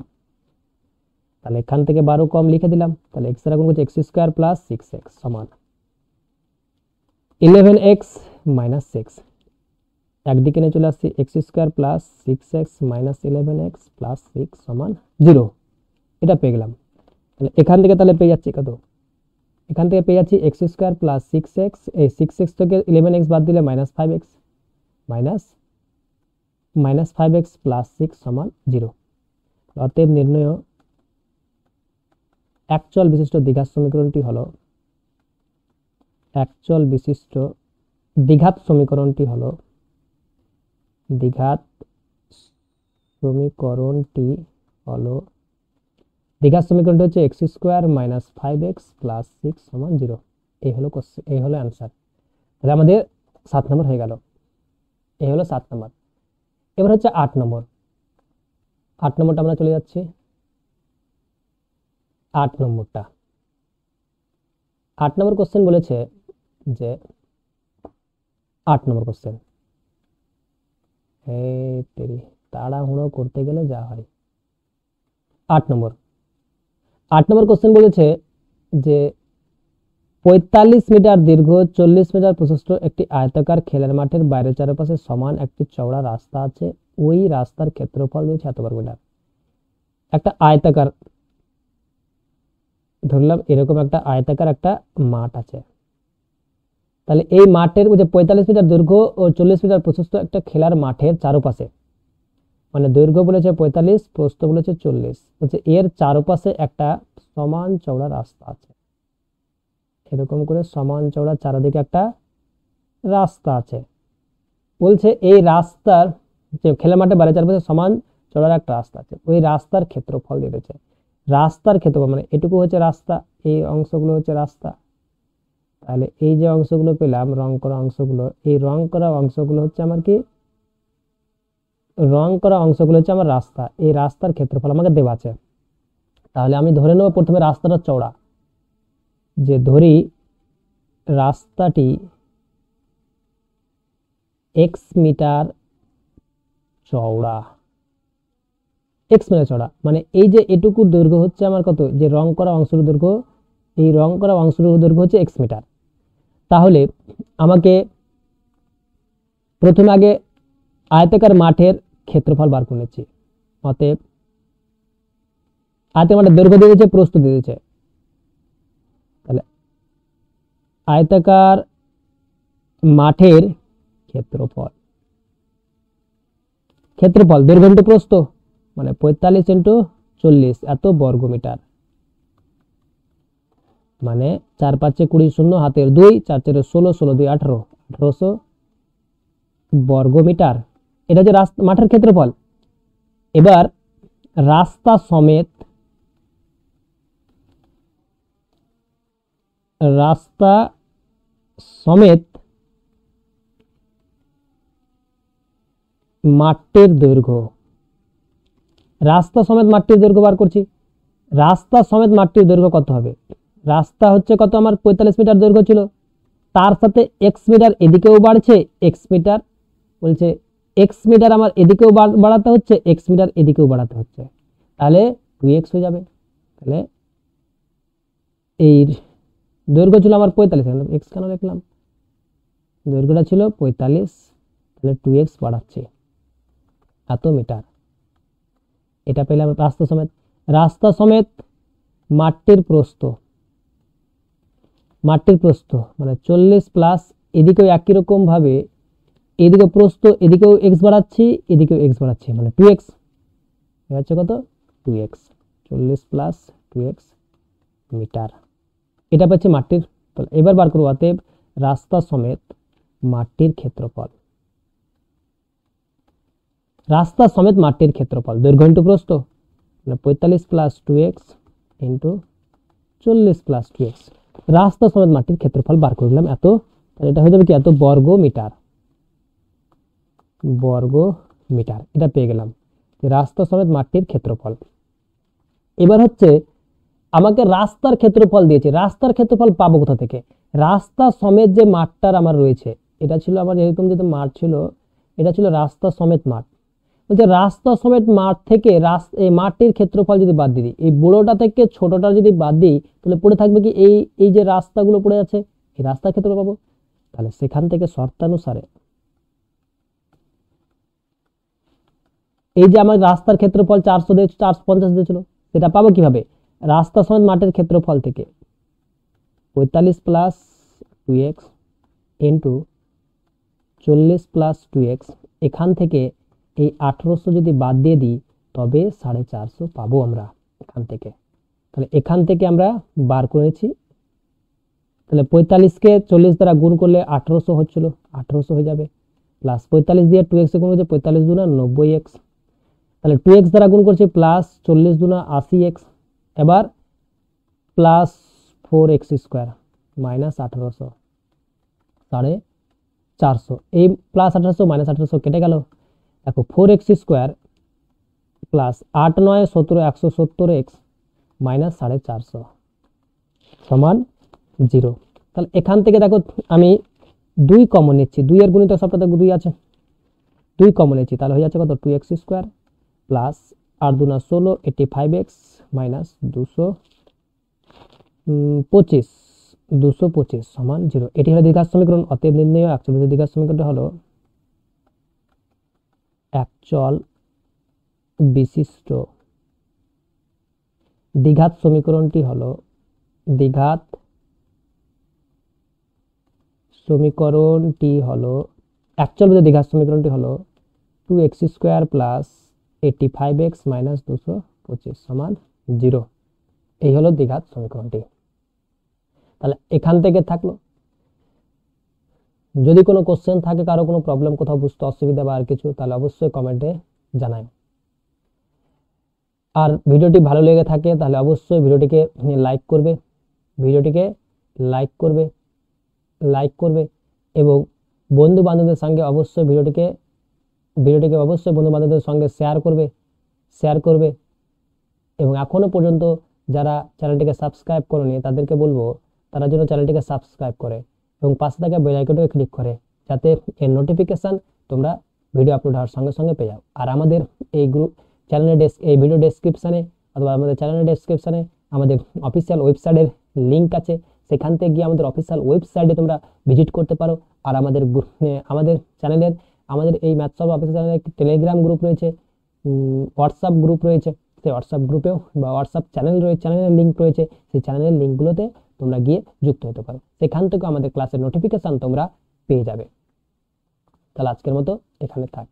তাহলে এখান থেকে 12 কম লিখে দিলাম। তাহলে x এর গুণ করছে x স্কয়ার প্লাস 6x সমান 11x মাইনাস 6, একদিকে নিয়ে চলে আসছি x square plus 6x minus 11x plus 6 সমান 0, এটা পেয়ে গেলাম। তাহলে এখান থেকে তাহলে পেয়ে যাচ্ছি কত, এখান থেকে পেয়ে যাচ্ছি x স্কয়ার প্লাস 6x, এই 6x থেকে 11x বাদ দিলে minus 5x, minus 5x plus 6 সমান 0। অতএব নির্ণয় একচল বিশিষ্ট দ্বিঘাত সমীকরণটি হলো, একচল বিশিষ্ট দ্বিঘাত সমীকরণটি হলো, দ্বিঘাত সমীকরণটি হলো, দ্বিঘাত সমীকরণটি হচ্ছে x square minus 5x plus 6 সমান 0। এই হলো কোশ্চেন, এই হলো অ্যান্সার। তাহলে আমাদের 7 নম্বর হয়ে গেল, এই হলো 7 নম্বর। এবার হচ্ছে 8 নম্বর। 8 নম্বরটা আমরা চলে যাচ্ছি। 8 নম্বরটা, 8 নম্বর কোশ্চেন বলেছে যে 8 নম্বর কোশ্চেন, তাড়াহুড়ো করতে গেলে যা হয়। 8 নম্বর কোশ্চেন বলেছে যে 45 মিটার দীর্ঘ 40 মিটার প্রশস্ত একটি আয়তাকার খেলার মাঠের বাইরের চারপাশে সমান একটি চওড়া রাস্তা আছে, ওই রাস্তার ক্ষেত্রফল দিয়েছে এত বর্গ মিটার। একটা আয়তাকার, ধরলাম এরকম একটা আয়তাকার একটা মাঠ আছে, তাহলে এই মাঠের যে 45 মিটার দৈর্ঘ্য ও 40 মিটার প্রশস্ত একটা খেলার মাঠের চারপাশে, মানে দৈর্ঘ্য বলেছে 45, প্রস্থ বলেছে 40, বলছে এর চারপাশে একটা সমান চওড়া রাস্তা আছে, এরকম করে সমান চওড়া চারদিকে একটা রাস্তা আছে। বলছে এই রাস্তার যে খেলার মাঠের বাইরে চারপাশে সমান চওড়ার একটা রাস্তা আছে, ওই রাস্তার ক্ষেত্রফল দিয়েছে। রাস্তার ক্ষেত্রফল মানে এটুকু হচ্ছে রাস্তা, এই অংশগুলো হচ্ছে রাস্তা, তাহলে এই যে অংশগুলো পেলাম রং করা অংশগুলো, এই রং করা অংশগুলো হচ্ছে আমার কি, রং করা অংশগুলো হচ্ছে আমার রাস্তা, এই রাস্তার ক্ষেত্রফল আমাকে দেওয়া আছে। তাহলে আমি ধরে নেব প্রথমে রাস্তাটা চওড়া, যে ধরি রাস্তাটি x মিটার চওড়া, x মিটার চওড়া, মানে এই যে এটুকুর দৈর্ঘ্য হচ্ছে আমার কত, যে রং করা অংশের দৈর্ঘ্য, এই রং করা অংশের দৈর্ঘ্য হচ্ছে x মিটার। তাহলে আমাকে প্রথমে আগে আয়তাকার মাঠের ক্ষেত্রফল বার করে নিচ্ছি। অতএব আয়তাকার মাঠের দৈর্ঘ্য দিয়ে দিয়েছে, প্রস্থ দিয়ে দিয়েছে, তাহলে আয়তাকার মাঠের ক্ষেত্রফল, ক্ষেত্রফল দৈর্ঘ্য ইন্টু প্রস্থ, মানে 45 ইন্টু 40 এত বর্গ মিটার, মানে 4 5 20 শূন্য হাতের 2, 4 4 16, 16 2 18, 1800 বর্গ মিটার। এটা হচ্ছে মাঠের ক্ষেত্রফল। এবার রাস্তা সমেত, রাস্তা সমেত মাঠটির দৈর্ঘ্য, রাস্তা সমেত মাঠটির দৈর্ঘ্য বার করছি। রাস্তা সমেত মাঠটির দৈর্ঘ্য কত হবে, রাস্তা হচ্ছে কত আমার 45 মিটার দৈর্ঘ্য ছিল, তার সাথে x মিটার এদিকেও বাড়ছে, x মিটার বলছে x মিটার আমার এদিকেও বাড়াতে হচ্ছে, x মিটার এদিকেও বাড়াতে হচ্ছে, তাহলে 2x হয়ে যাবে। তাহলে এই দৈর্ঘ্য ছিল আমার 45, x কেন লিখলাম, দৈর্ঘ্যটা ছিল 45, তাহলে 2x বাড়াচ্ছে এত মিটার। এটা পেলাম রাস্তা সমেত। রাস্তা সমেত মাঠটির প্রস্থ, মাঠটির প্রস্থ মানে 40 প্লাস এদিকেও একই রকম ভাবে এদিকে প্রস্থ, এদিকেও x বাড়াচ্ছি, এদিকেও x বাড়াচ্ছি, মানে 2x হচ্ছে কত 2x। 40 plus 2x metre. এটা পাচ্ছে মাঠটির। তাহলে এবার বার করব অতএব রাস্তা সমেত মাঠটির ক্ষেত্রফল। রাস্তা সমেত মাঠটির ক্ষেত্রফল দৈর্ঘ্য ইন্টু প্রস্থ, 45 plus 2x into 40 plus 2x। রাস্তা সমেত মাঠটির ক্ষেত্রফল বার করলাম এত। তাহলে এটা হয়ে যাবে কি এত বর্গ মিটার। বর্গ মিটার এটা পেয়ে গেলাম রাস্তা সমেত মাঠটির ক্ষেত্রফল। এবার হচ্ছে আমাকে রাস্তার ক্ষেত্রফল দিয়েছে। রাস্তার ক্ষেত্রফল পাবো কোথা থেকে? রাস্তা সমেত যে মাঠটার আমার রয়েছে, এটা ছিল আমার এরকম যে মাঠ ছিল, এটা ছিল রাস্তা সমেত মাঠ। বলছে রাস্তা সমেত মাঠ থেকে এই মাঠটির ক্ষেত্রফল যদি বাদ দিই, এই বড়টা থেকে ছোটটা যদি বাদ দিই, তাহলে পড়ে থাকবে কি এই যে রাস্তাগুলো পড়ে আছে, এই রাস্তার ক্ষেত্রফল পাবো। তাহলে সেখান থেকে শর্তানুসারে এই যে আমার রাস্তার ক্ষেত্রফল 450 দিয়েছিল, সেটা পাবো কিভাবে? রাস্তা সমেত মাঠের ক্ষেত্রফল থেকে 45 plus 2x into 40 plus 2x, এখান থেকে এই 1800 যদি বাদ দিয়ে দিই তবে 450 পাবো আমরা এখান থেকে। তাহলে এখান থেকে আমরা বার করেছি। তাহলে 45কে 40 দ্বারা গুণ করলে 1800 হচ্ছিল, 1800 হয়ে যাবে, প্লাস 45 দিয়ে 2x গুণ হচ্ছে 45 দুনা 90x। তাহলে 2x দ্বারা গুণ করছি প্লাস 40 দুনা 80x, এবার প্লাস 4x স্কোয়ার মাইনাস 1800 450। এই প্লাস 1800 মাইনাস 1800 কেটে গেল। দেখো 4x square plus 8 9 17 170x minus 450 সমান 0। তাহলে এখান থেকে দেখো আমি 2 কমন নিচ্ছি, 2 এর গুণিতক সবটাতে 2 আছে, 2 কমন নিচ্ছি, তাহলে হয়ে যাচ্ছে কত? 2x square plus 8 দুনা 16 85x minus 225 সমান 0। এটি হলো দ্বিঘাত সমীকরণ। অতএব নির্ণয় একচল দ্বিঘাত সমীকরণটা হলো একচল বিশিষ্ট দ্বিঘাত সমীকরণটি হলো একচল দ্বিঘাত সমীকরণটি হলো 2x square plus 85x minus 225 সমান 0। এই হলো দ্বিঘাত সমীকরণটি। তাহলে এখান থেকে থাকলো। যদি কোনো কোশ্চেন থাকে, কারো কোনো প্রবলেম, কোথাও বুঝতে অসুবিধা বা আর কিছু, তাহলে অবশ্যই কমেন্টে জানাই। আর ভিডিওটি ভালো লেগে থাকে তাহলে অবশ্যই ভিডিওটিকে লাইক করবে এবং বন্ধু বান্ধবদের সঙ্গে অবশ্যই ভিডিওটিকে অবশ্যই বন্ধু বান্ধবদের সঙ্গে শেয়ার করবে এবং এখনো পর্যন্ত যারা চ্যানেলটিকে সাবস্ক্রাইব করেনি তাদেরকে বলবো তারা যেন চ্যানেলটিকে সাবস্ক্রাইব করে এবং পাশে থাকা বেল আইকনটাকে ক্লিক করে, যাতে এর নোটিফিকেশন তোমরা ভিডিও আপলোড হওয়ার সঙ্গে সঙ্গে পেয়ে যাও। আর আমাদের এই এই ভিডিও ডেসক্রিপশনে অথবা আমাদের চ্যানেলের ডেসক্রিপশনে আমাদের অফিসিয়াল ওয়েবসাইটের লিঙ্ক আছে, সেখান থেকে গিয়ে আমাদের অফিসিয়াল ওয়েবসাইটে তোমরা ভিজিট করতে পারো। আর আমাদের এই ম্যাথ সলভ অফিসিয়াল চ্যানেলে একটি টেলিগ্রাম গ্রুপ রয়েছে, হোয়াটসঅ্যাপ গ্রুপ রয়েছে, সেই হোয়াটসঅ্যাপ গ্রুপেও বা হোয়াটসঅ্যাপ চ্যানেলের লিঙ্ক রয়েছে, সেই চ্যানেলের লিঙ্কগুলোতে তোমরা গিয়ে যুক্ত হতে পারো। সেখান থেকে আমাদের ক্লাসের নোটিফিকেশন তোমরা পেয়ে যাবে। তাহলে আজকের মতো এখানে থাক।